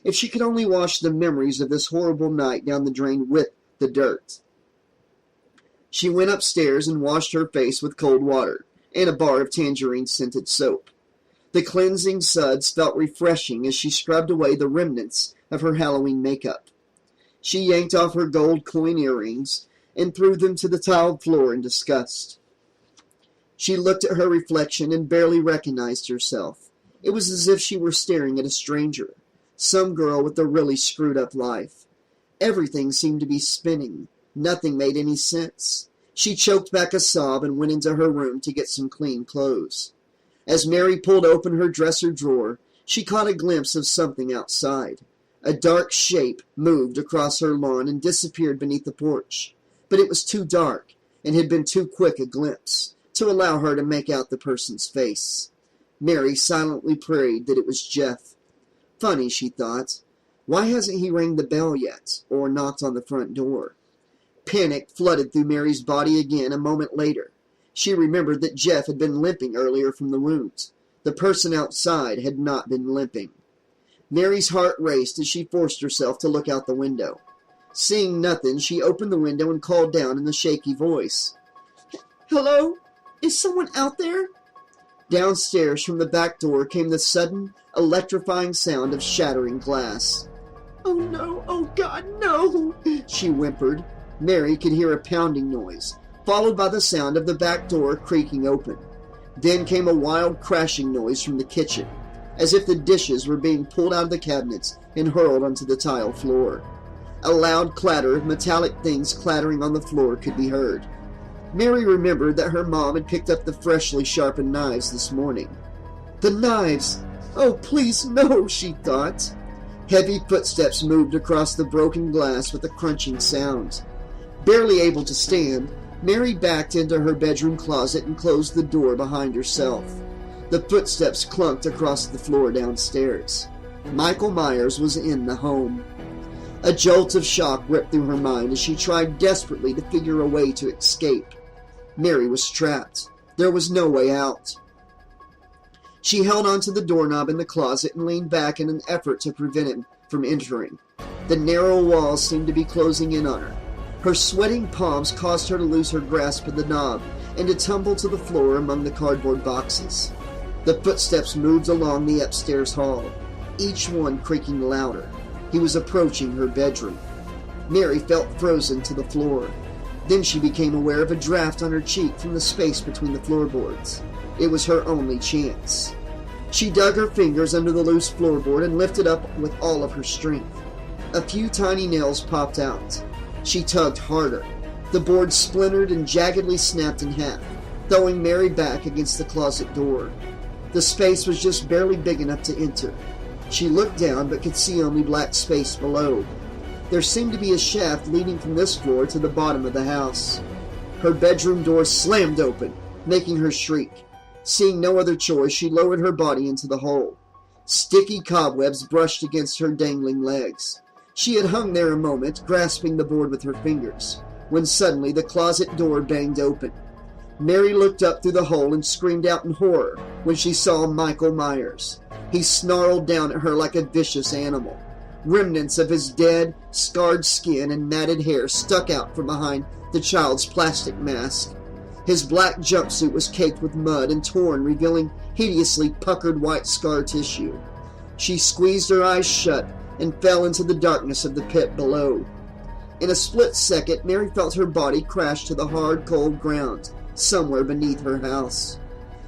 S3: If she could only wash the memories of this horrible night down the drain with the dirt. She went upstairs and washed her face with cold water and a bar of tangerine-scented soap. The cleansing suds felt refreshing as she scrubbed away the remnants of her Halloween makeup. She yanked off her gold coin earrings and threw them to the tiled floor in disgust. She looked at her reflection and barely recognized herself. It was as if she were staring at a stranger, some girl with a really screwed-up life. Everything seemed to be spinning. Nothing made any sense. She choked back a sob and went into her room to get some clean clothes. As Mary pulled open her dresser drawer, she caught a glimpse of something outside. A dark shape moved across her lawn and disappeared beneath the porch. But it was too dark and had been too quick a glimpse to allow her to make out the person's face. Mary silently prayed that it was Jeff. Funny, she thought. Why hasn't he rang the bell yet, or knocked on the front door? Panic flooded through Mary's body again a moment later. She remembered that Jeff had been limping earlier from the wounds. The person outside had not been limping. Mary's heart raced as she forced herself to look out the window. Seeing nothing, she opened the window and called down in a shaky voice. "Hello? Is someone out there?" Downstairs from the back door came the sudden, electrifying sound of shattering glass. "Oh no, oh God, no!" she whimpered. Mary could hear a pounding noise, followed by the sound of the back door creaking open. Then came a wild crashing noise from the kitchen, as if the dishes were being pulled out of the cabinets and hurled onto the tile floor. A loud clatter of metallic things clattering on the floor could be heard. Mary remembered that her mom had picked up the freshly sharpened knives this morning. The knives! Oh, please, no, she thought. Heavy footsteps moved across the broken glass with a crunching sound. Barely able to stand, Mary backed into her bedroom closet and closed the door behind herself. The footsteps clunked across the floor downstairs. Michael Myers was in the home. A jolt of shock ripped through her mind as she tried desperately to figure a way to escape. Mary was trapped. There was no way out. She held onto the doorknob in the closet and leaned back in an effort to prevent him from entering. The narrow walls seemed to be closing in on her. Her sweating palms caused her to lose her grasp of the knob and to tumble to the floor among the cardboard boxes. The footsteps moved along the upstairs hall, each one creaking louder. He was approaching her bedroom. Mary felt frozen to the floor. Then she became aware of a draft on her cheek from the space between the floorboards. It was her only chance. She dug her fingers under the loose floorboard and lifted up with all of her strength. A few tiny nails popped out. She tugged harder. The board splintered and jaggedly snapped in half, throwing Mary back against the closet door. The space was just barely big enough to enter. She looked down but could see only black space below. There seemed to be a shaft leading from this floor to the bottom of the house. Her bedroom door slammed open, making her shriek. Seeing no other choice, she lowered her body into the hole. Sticky cobwebs brushed against her dangling legs. She had hung there a moment, grasping the board with her fingers, when suddenly the closet door banged open. Mary looked up through the hole and screamed out in horror when she saw Michael Myers. He snarled down at her like a vicious animal. Remnants of his dead, scarred skin and matted hair stuck out from behind the child's plastic mask. His black jumpsuit was caked with mud and torn, revealing hideously puckered white scar tissue. She squeezed her eyes shut and fell into the darkness of the pit below. In a split second, Mary felt her body crash to the hard, cold ground somewhere beneath her house.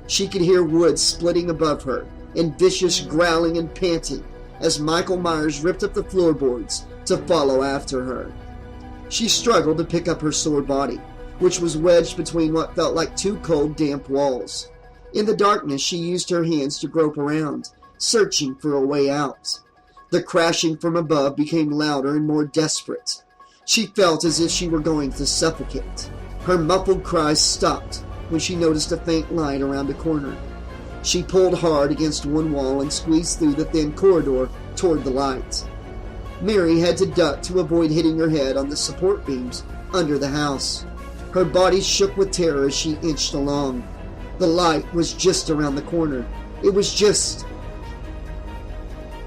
S3: She could hear wood splitting above her, and vicious growling and panting as Michael Myers ripped up the floorboards to follow after her. She struggled to pick up her sore body, which was wedged between what felt like two cold, damp walls. In the darkness, she used her hands to grope around, searching for a way out. The crashing from above became louder and more desperate. She felt as if she were going to suffocate. Her muffled cries stopped when she noticed a faint light around a corner. She pulled hard against one wall and squeezed through the thin corridor toward the light. Mary had to duck to avoid hitting her head on the support beams under the house. Her body shook with terror as she inched along. The light was just around the corner. It was just...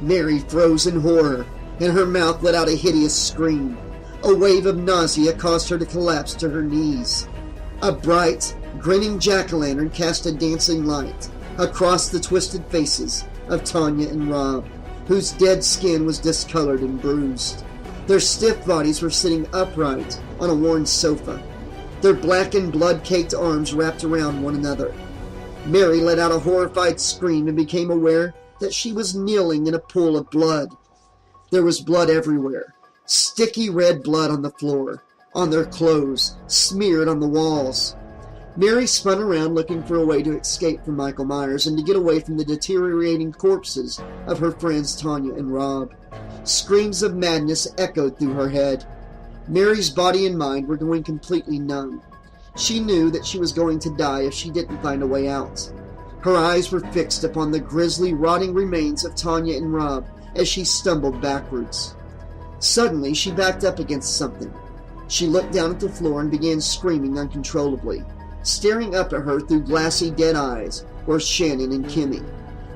S3: Mary froze in horror, and her mouth let out a hideous scream. A wave of nausea caused her to collapse to her knees. A bright, grinning jack-o'-lantern cast a dancing light across the twisted faces of Tanya and Rob, whose dead skin was discolored and bruised. Their stiff bodies were sitting upright on a worn sofa, their blackened, blood-caked arms wrapped around one another. Mary let out a horrified scream and became aware that she was kneeling in a pool of blood. There was blood everywhere, sticky red blood on the floor, on their clothes, smeared on the walls. Mary spun around looking for a way to escape from Michael Myers and to get away from the deteriorating corpses of her friends Tanya and Rob. Screams of madness echoed through her head. Mary's body and mind were going completely numb. She knew that she was going to die if she didn't find a way out. Her eyes were fixed upon the grisly, rotting remains of Tanya and Rob as she stumbled backwards. Suddenly, she backed up against something. She looked down at the floor and began screaming uncontrollably. Staring up at her through glassy, dead eyes were Shannon and Kimmy.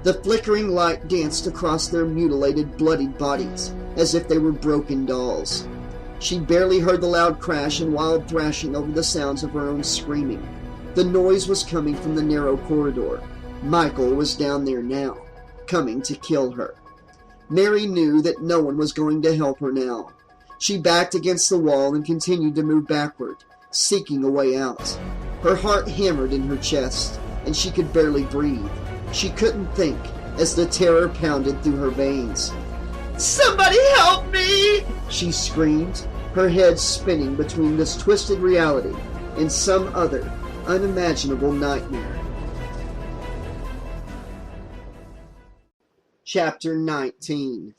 S3: The flickering light danced across their mutilated, bloodied bodies as if they were broken dolls. She barely heard the loud crash and wild thrashing over the sounds of her own screaming. The noise was coming from the narrow corridor. Michael was down there now, coming to kill her. Mary knew that no one was going to help her now. She backed against the wall and continued to move backward, seeking a way out. Her heart hammered in her chest, and she could barely breathe. She couldn't think as the terror pounded through her veins. "Somebody help me!" she screamed, her head spinning between this twisted reality and some other unimaginable nightmare. Chapter 19.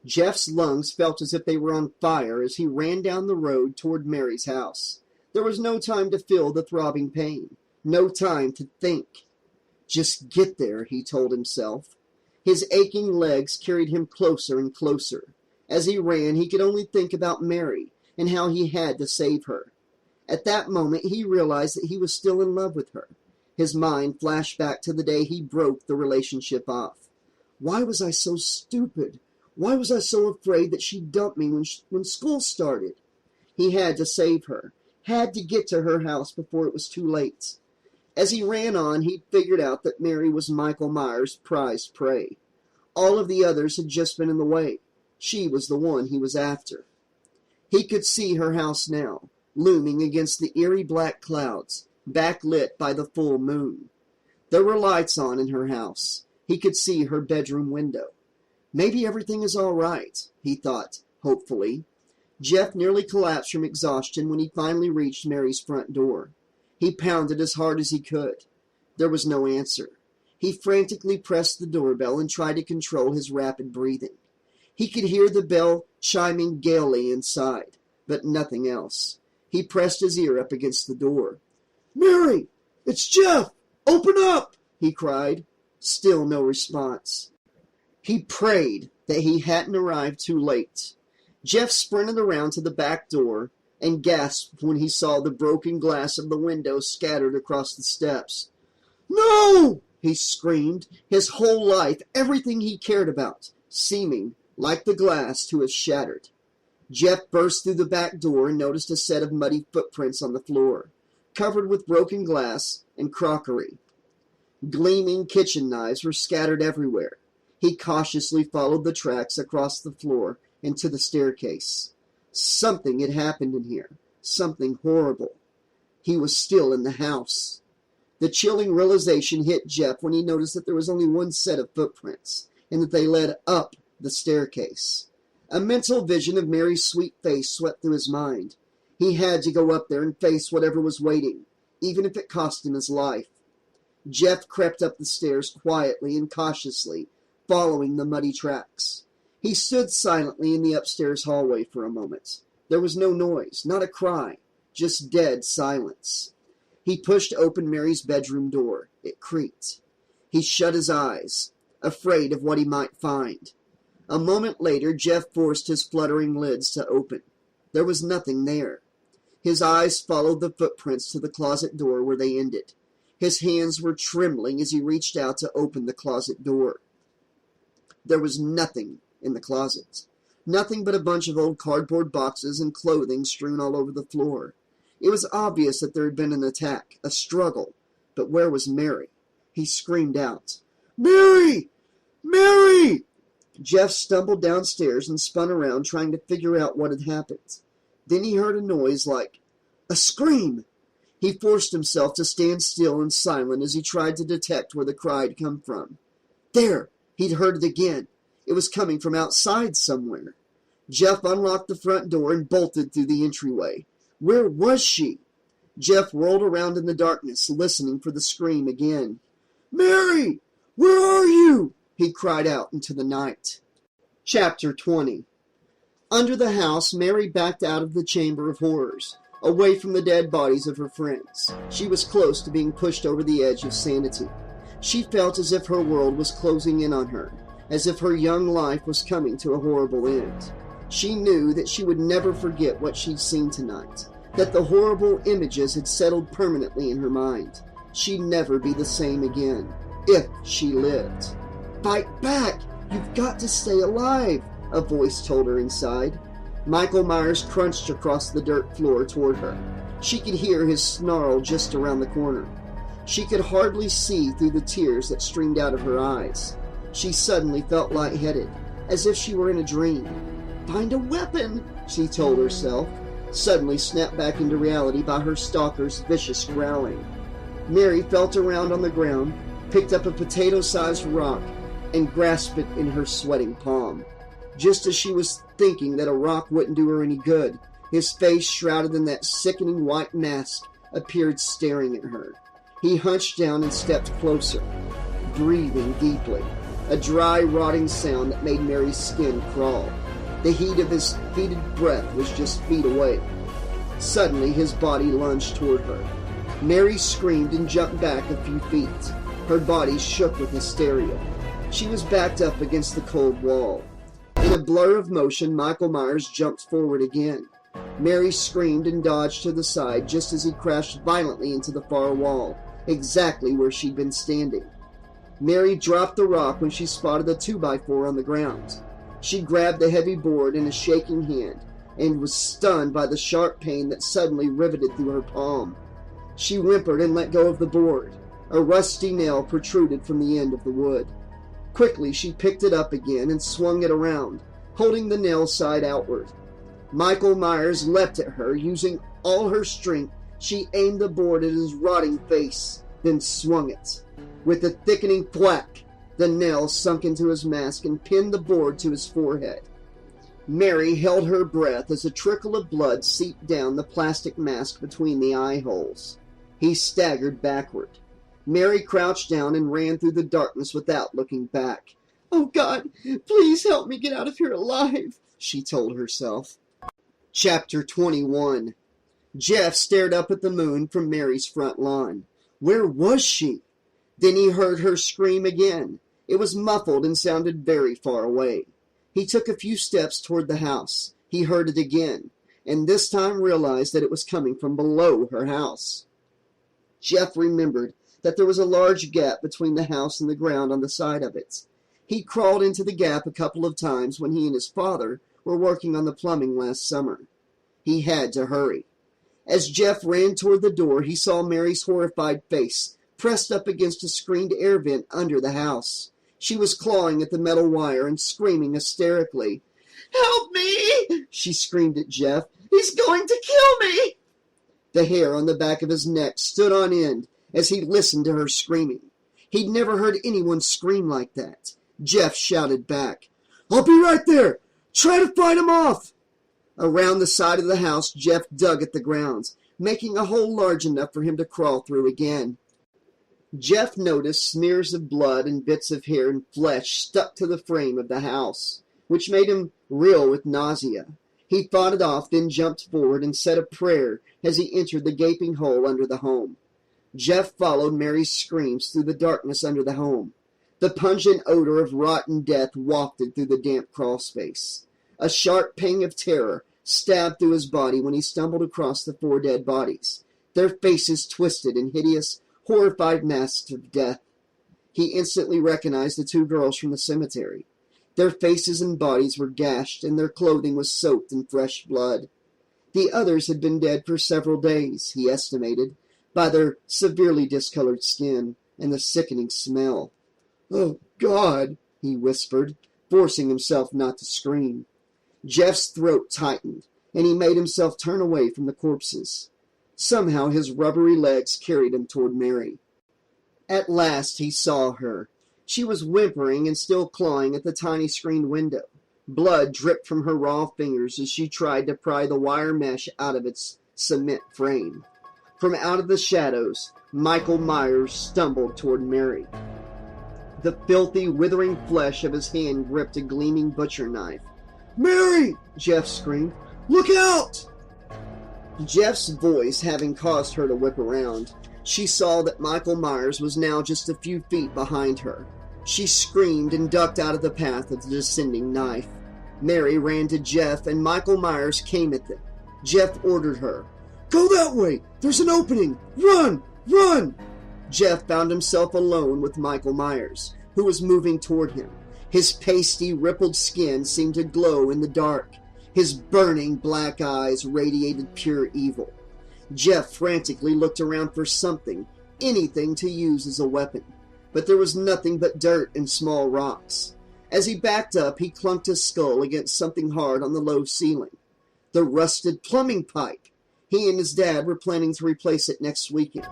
S3: Jeff's lungs felt as if they were on fire as he ran down the road toward Mary's house. There was no time to feel the throbbing pain, no time to think. Just get there, he told himself. His aching legs carried him closer and closer. As he ran, he could only think about Mary and how he had to save her. At that moment, he realized that he was still in love with her. His mind flashed back to the day he broke the relationship off. Why was I so stupid? Why was I so afraid that she'd dump me when school started? He had to save her, had to get to her house before it was too late. As he ran on, he'd figured out that Mary was Michael Myers' prized prey. All of the others had just been in the way. She was the one he was after. He could see her house now, looming against the eerie black clouds, backlit by the full moon. There were lights on in her house. He could see her bedroom window. Maybe everything is all right, he thought, hopefully. Jeff nearly collapsed from exhaustion when he finally reached Mary's front door. He pounded as hard as he could. There was no answer. He frantically pressed the doorbell and tried to control his rapid breathing. He could hear the bell chiming gaily inside, but nothing else. He pressed his ear up against the door. "Mary, it's Jeff! Open up!" he cried. Still no response. He prayed that he hadn't arrived too late. Jeff sprinted around to the back door and gasped when he saw the broken glass of the window scattered across the steps. "No!" he screamed, his whole life, everything he cared about, seeming, like the glass, to have shattered. Jeff burst through the back door and noticed a set of muddy footprints on the floor, covered with broken glass and crockery. Gleaming kitchen knives were scattered everywhere. He cautiously followed the tracks across the floor and to the staircase. Something had happened in here, something horrible. He was still in the house. The chilling realization hit Jeff when he noticed that there was only one set of footprints, and that they led up the staircase. A mental vision of Mary's sweet face swept through his mind. He had to go up there and face whatever was waiting, even if it cost him his life. Jeff crept up the stairs quietly and cautiously, following the muddy tracks. He stood silently in the upstairs hallway for a moment. There was no noise, not a cry, just dead silence. He pushed open Mary's bedroom door. It creaked. He shut his eyes, afraid of what he might find. A moment later, Jeff forced his fluttering lids to open. There was nothing there. His eyes followed the footprints to the closet door where they ended. His hands were trembling as he reached out to open the closet door. There was nothing in the closet. Nothing but a bunch of old cardboard boxes and clothing strewn all over the floor. It was obvious that there had been an attack, a struggle. But where was Mary? He screamed out, "Mary! Mary!" Jeff stumbled downstairs and spun around, trying to figure out what had happened. Then he heard a noise like a scream. He forced himself to stand still and silent as he tried to detect where the cry had come from. There! He'd heard it again. It was coming from outside somewhere. Jeff unlocked the front door and bolted through the entryway. Where was she? Jeff whirled around in the darkness, listening for the scream again. "Mary! Where are you?" he cried out into the night. Chapter 20. Under the house, Mary backed out of the Chamber of Horrors, away from the dead bodies of her friends. She was close to being pushed over the edge of sanity. She felt as if her world was closing in on her, as if her young life was coming to a horrible end. She knew that she would never forget what she'd seen tonight, that the horrible images had settled permanently in her mind. She'd never be the same again, if she lived. "Fight back! You've got to stay alive!" a voice told her inside. Michael Myers crunched across the dirt floor toward her. She could hear his snarl just around the corner. She could hardly see through the tears that streamed out of her eyes. She suddenly felt lightheaded, as if she were in a dream. "Find a weapon," she told herself, suddenly snapped back into reality by her stalker's vicious growling. Mary felt around on the ground, picked up a potato-sized rock, and grasped it in her sweating palm. Just as she was thinking that a rock wouldn't do her any good, his face, shrouded in that sickening white mask, appeared staring at her. He hunched down and stepped closer, breathing deeply, a dry, rotting sound that made Mary's skin crawl. The heat of his heated breath was just feet away. Suddenly, his body lunged toward her. Mary screamed and jumped back a few feet. Her body shook with hysteria. She was backed up against the cold wall. In a blur of motion, Michael Myers jumped forward again. Mary screamed and dodged to the side just as he crashed violently into the far wall, exactly where she'd been standing. Mary dropped the rock when she spotted a 2x4 on the ground. She grabbed the heavy board in a shaking hand, and was stunned by the sharp pain that suddenly riveted through her palm. She whimpered and let go of the board. A rusty nail protruded from the end of the wood. Quickly, she picked it up again and swung it around, holding the nail side outward. Michael Myers leapt at her. Using all her strength, she aimed the board at his rotting face, then swung it. With a thickening thwack, the nail sunk into his mask and pinned the board to his forehead. Mary held her breath as a trickle of blood seeped down the plastic mask between the eye holes. He staggered backward. Mary crouched down and ran through the darkness without looking back. "Oh, God, please help me get out of here alive," she told herself. Chapter 21. Jeff stared up at the moon from Mary's front lawn. Where was she? Then he heard her scream again. It was muffled and sounded very far away. He took a few steps toward the house. He heard it again, and this time realized that it was coming from below her house. Jeff remembered that there was a large gap between the house and the ground on the side of it. He crawled into the gap a couple of times when he and his father were working on the plumbing last summer. He had to hurry. As Jeff ran toward the door, he saw Mary's horrified face pressed up against a screened air vent under the house. She was clawing at the metal wire and screaming hysterically. "Help me!" she screamed at Jeff. "He's going to kill me!" The hair on the back of his neck stood on end as he listened to her screaming. He'd never heard anyone scream like that. Jeff shouted back, "I'll be right there! Try to fight him off!" Around the side of the house, Jeff dug at the ground, making a hole large enough for him to crawl through again. Jeff noticed smears of blood and bits of hair and flesh stuck to the frame of the house, which made him reel with nausea. He fought it off, then jumped forward and said a prayer as he entered the gaping hole under the home. Jeff followed Mary's screams through the darkness under the home. The pungent odor of rotten death wafted through the damp crawl space. A sharp pang of terror stabbed through his body when he stumbled across the 4 dead bodies, their faces twisted in hideous, horrified masks of death. He instantly recognized the 2 girls from the cemetery. Their faces and bodies were gashed, and their clothing was soaked in fresh blood. The others had been dead for several days, he estimated, by their severely discolored skin and the sickening smell. "Oh, God," he whispered, forcing himself not to scream. Jeff's throat tightened, and he made himself turn away from the corpses. Somehow his rubbery legs carried him toward Mary. At last he saw her. She was whimpering and still clawing at the tiny screened window. Blood dripped from her raw fingers as she tried to pry the wire mesh out of its cement frame. From out of the shadows, Michael Myers stumbled toward Mary. The filthy, withering flesh of his hand gripped a gleaming butcher knife. "Mary!" Jeff screamed. "Look out!" Jeff's voice having caused her to whip around, she saw that Michael Myers was now just a few feet behind her. She screamed and ducked out of the path of the descending knife. Mary ran to Jeff, and Michael Myers came at them. Jeff ordered her, "Go that way! There's an opening! Run! Run!" Jeff found himself alone with Michael Myers, who was moving toward him. His pasty, rippled skin seemed to glow in the dark. His burning black eyes radiated pure evil. Jeff frantically looked around for something, anything to use as a weapon, but there was nothing but dirt and small rocks. As he backed up, he clunked his skull against something hard on the low ceiling. The rusted plumbing pipe. He and his dad were planning to replace it next weekend.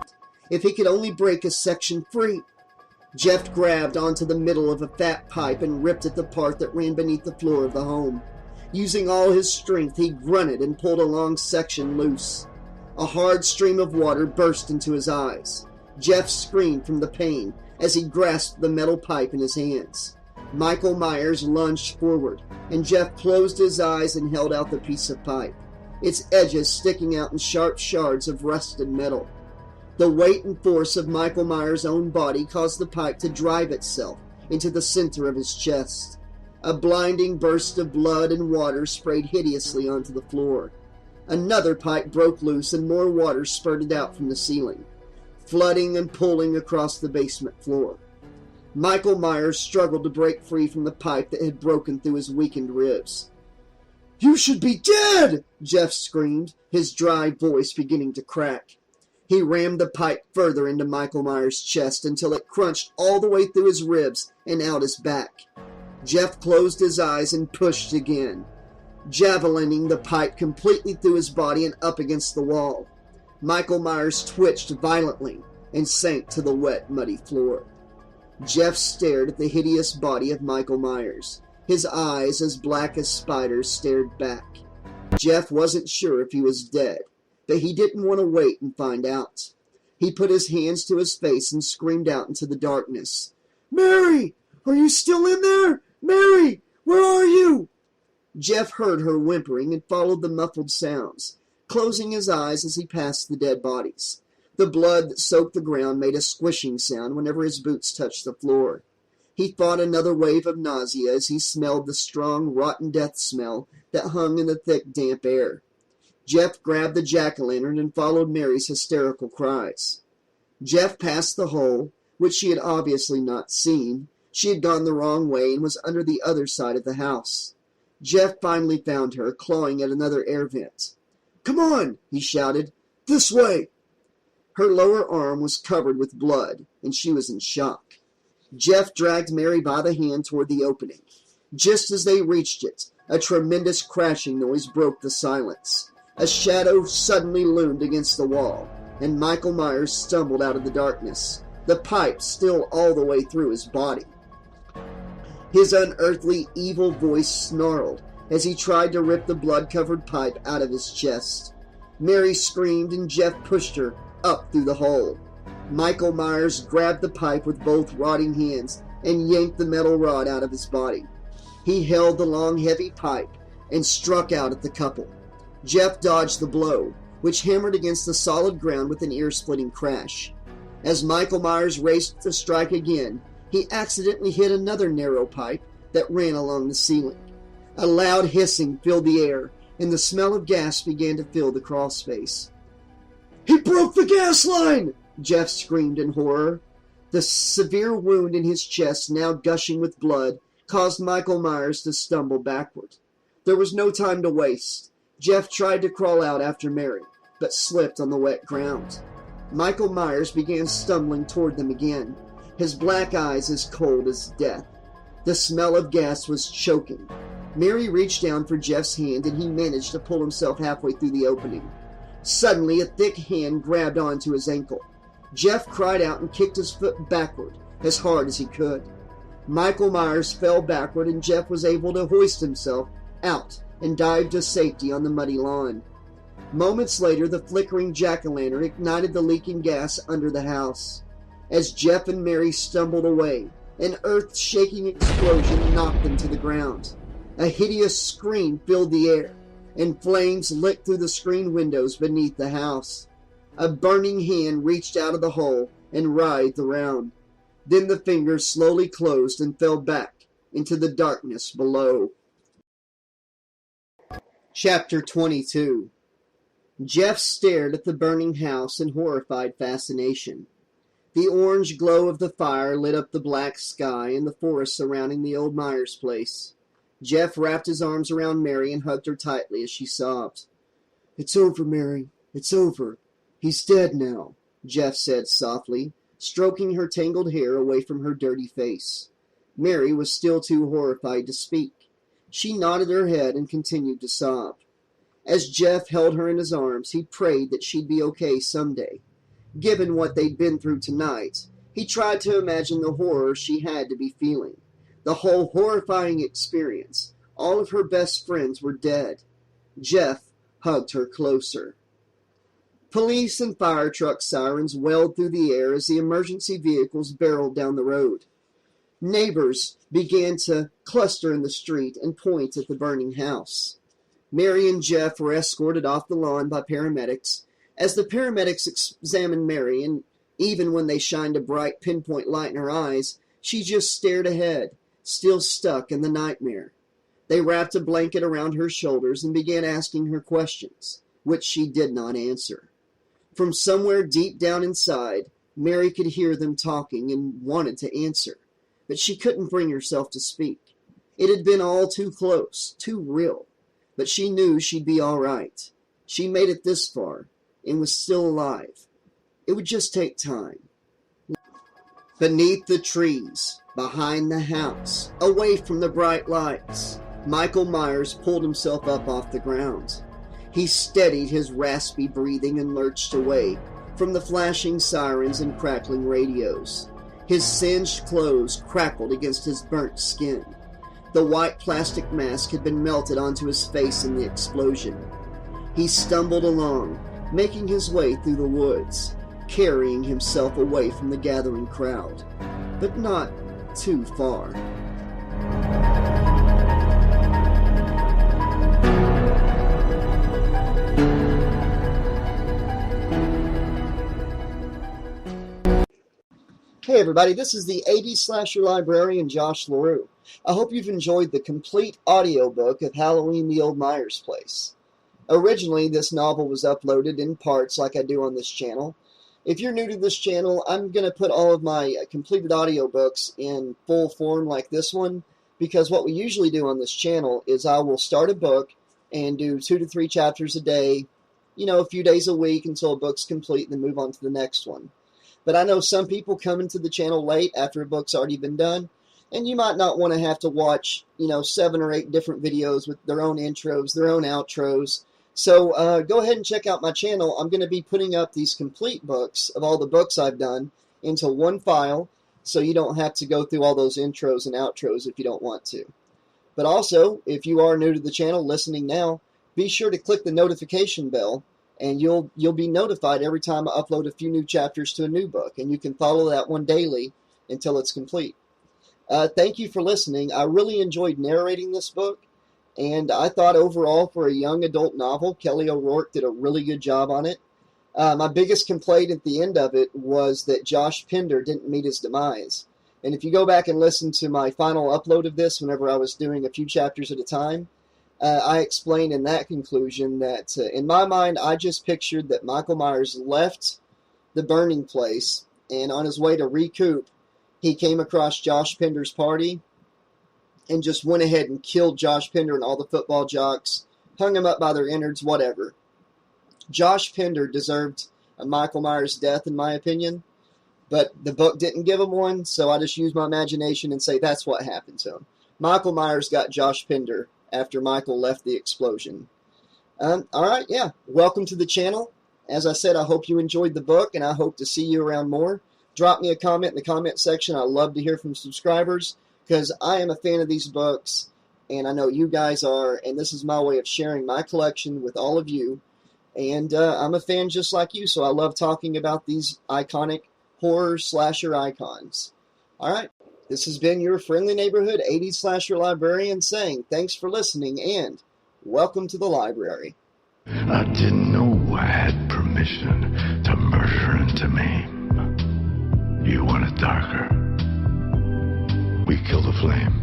S3: If he could only break a section free. Jeff grabbed onto the middle of a fat pipe and ripped at the part that ran beneath the floor of the home. Using all his strength, he grunted and pulled a long section loose. A hard stream of water burst into his eyes. Jeff screamed from the pain as he grasped the metal pipe in his hands. Michael Myers lunged forward, and Jeff closed his eyes and held out the piece of pipe, its edges sticking out in sharp shards of rusted metal. The weight and force of Michael Myers' own body caused the pipe to drive itself into the center of his chest. A blinding burst of blood and water sprayed hideously onto the floor. Another pipe broke loose and more water spurted out from the ceiling, flooding and pulling across the basement floor. Michael Myers struggled to break free from the pipe that had broken through his weakened ribs. "You should be dead!" Jeff screamed, his dry voice beginning to crack. He rammed the pipe further into Michael Myers' chest until it crunched all the way through his ribs and out his back. Jeff closed his eyes and pushed again, javelining the pipe completely through his body and up against the wall. Michael Myers twitched violently and sank to the wet, muddy floor. Jeff stared at the hideous body of Michael Myers. His eyes, as black as spiders, stared back. Jeff wasn't sure if he was dead, but he didn't want to wait and find out. He put his hands to his face and screamed out into the darkness. "Mary! Are you still in there? Mary! Where are you?" Jeff heard her whimpering and followed the muffled sounds, closing his eyes as he passed the dead bodies. The blood that soaked the ground made a squishing sound whenever his boots touched the floor. He fought another wave of nausea as he smelled the strong, rotten death smell that hung in the thick, damp air. Jeff grabbed the jack-o'-lantern and followed Mary's hysterical cries. Jeff passed the hole, which she had obviously not seen. She had gone the wrong way and was under the other side of the house. Jeff finally found her, clawing at another air vent. "Come on," he shouted. "This way." Her lower arm was covered with blood, and she was in shock. Jeff dragged Mary by the hand toward the opening. Just as they reached it, a tremendous crashing noise broke the silence. A shadow suddenly loomed against the wall, and Michael Myers stumbled out of the darkness, the pipe still all the way through his body. His unearthly, evil voice snarled as he tried to rip the blood-covered pipe out of his chest. Mary screamed, and Jeff pushed her up through the hole. Michael Myers grabbed the pipe with both rotting hands and yanked the metal rod out of his body. He held the long, heavy pipe and struck out at the couple. Jeff dodged the blow, which hammered against the solid ground with an ear-splitting crash. As Michael Myers raced to strike again, he accidentally hit another narrow pipe that ran along the ceiling. A loud hissing filled the air, and the smell of gas began to fill the crawl space. "He broke the gas line!" Jeff screamed in horror. The severe wound in his chest, now gushing with blood, caused Michael Myers to stumble backward. There was no time to waste. Jeff tried to crawl out after Mary, but slipped on the wet ground. Michael Myers began stumbling toward them again, his black eyes as cold as death. The smell of gas was choking. Mary reached down for Jeff's hand, and he managed to pull himself halfway through the opening. Suddenly, a thick hand grabbed onto his ankle. Jeff cried out and kicked his foot backward as hard as he could. Michael Myers fell backward, and Jeff was able to hoist himself out and dive to safety on the muddy lawn. Moments later, the flickering jack-o'-lantern ignited the leaking gas under the house. As Jeff and Mary stumbled away, an earth-shaking explosion knocked them to the ground. A hideous scream filled the air, and flames licked through the screen windows beneath the house. A burning hand reached out of the hole and writhed around. Then the fingers slowly closed and fell back into the darkness below. Chapter 22. Jeff stared at the burning house in horrified fascination. The orange glow of the fire lit up the black sky and the forest surrounding the old Myers place. Jeff wrapped his arms around Mary and hugged her tightly as she sobbed. "It's over, Mary. It's over. He's dead now," Jeff said softly, stroking her tangled hair away from her dirty face. Mary was still too horrified to speak. She nodded her head and continued to sob. As Jeff held her in his arms, he prayed that she'd be okay someday. Given what they'd been through tonight, he tried to imagine the horror she had to be feeling. The whole horrifying experience. All of her best friends were dead. Jeff hugged her closer. Police and fire truck sirens wailed through the air as the emergency vehicles barreled down the road. Neighbors began to cluster in the street and point at the burning house. Mary and Jeff were escorted off the lawn by paramedics. As the paramedics examined Mary, and even when they shined a bright pinpoint light in her eyes, she just stared ahead, still stuck in the nightmare. They wrapped a blanket around her shoulders and began asking her questions, which she did not answer. From somewhere deep down inside, Mary could hear them talking and wanted to answer, but she couldn't bring herself to speak. It had been all too close, too real. but she knew she'd be all right. She made it this far and was still alive. It would just take time. Beneath the trees, behind the house, away from the bright lights, Michael Myers pulled himself up off the ground. He steadied his raspy breathing and lurched away from the flashing sirens and crackling radios. His singed clothes crackled against his burnt skin. The white plastic mask had been melted onto his face in the explosion. He stumbled along, making his way through the woods, carrying himself away from the gathering crowd, but not too far. Hey everybody, this is the 80s slasher librarian Josh LaRue. I hope you've enjoyed the complete audiobook of Halloween the Old Myers Place. Originally, this novel was uploaded in parts like I do on this channel. If you're new to this channel, I'm going to put all of my completed audiobooks in full form like this one, because what we usually do on this channel is I will start a book and do 2 to 3 chapters a day, a few days a week until a book's complete, and then move on to the next one. But I know some people come into the channel late after a book's already been done, and you might not want to have to watch, 7 or 8 different videos with their own intros, their own outros. So go ahead and check out my channel. I'm going to be putting up these complete books of all the books I've done into one file, so you don't have to go through all those intros and outros if you don't want to. But also, if you are new to the channel listening now, be sure to click the notification bell, and you'll be notified every time I upload a few new chapters to a new book, and you can follow that one daily until it's complete. Thank you for listening. I really enjoyed narrating this book, and I thought overall for a young adult novel, Kelly O'Rourke did a really good job on it. My biggest complaint at the end of it was that Josh Pender didn't meet his demise. And if you go back and listen to my final upload of this, whenever I was doing a few chapters at a time, I explained in that conclusion that, in my mind, I just pictured that Michael Myers left the burning place, and on his way to recoup, he came across Josh Pender's party and just went ahead and killed Josh Pender and all the football jocks, hung them up by their innards, whatever. Josh Pender deserved a Michael Myers death, in my opinion, but the book didn't give him one, so I just used my imagination and say that's what happened to him. Michael Myers got Josh Pender after Michael left the explosion. Alright, yeah. Welcome to the channel. As I said, I hope you enjoyed the book, and I hope to see you around more. Drop me a comment in the comment section. I love to hear from subscribers, because I am a fan of these books, and I know you guys are, and this is my way of sharing my collection with all of you. And I'm a fan just like you, so I love talking about these iconic horror slasher icons. Alright. This has been your friendly neighborhood 80s slasher librarian saying thanks for listening and welcome to the library.
S2: I didn't know I had permission to murder and to maim. You want it darker? We kill the flame.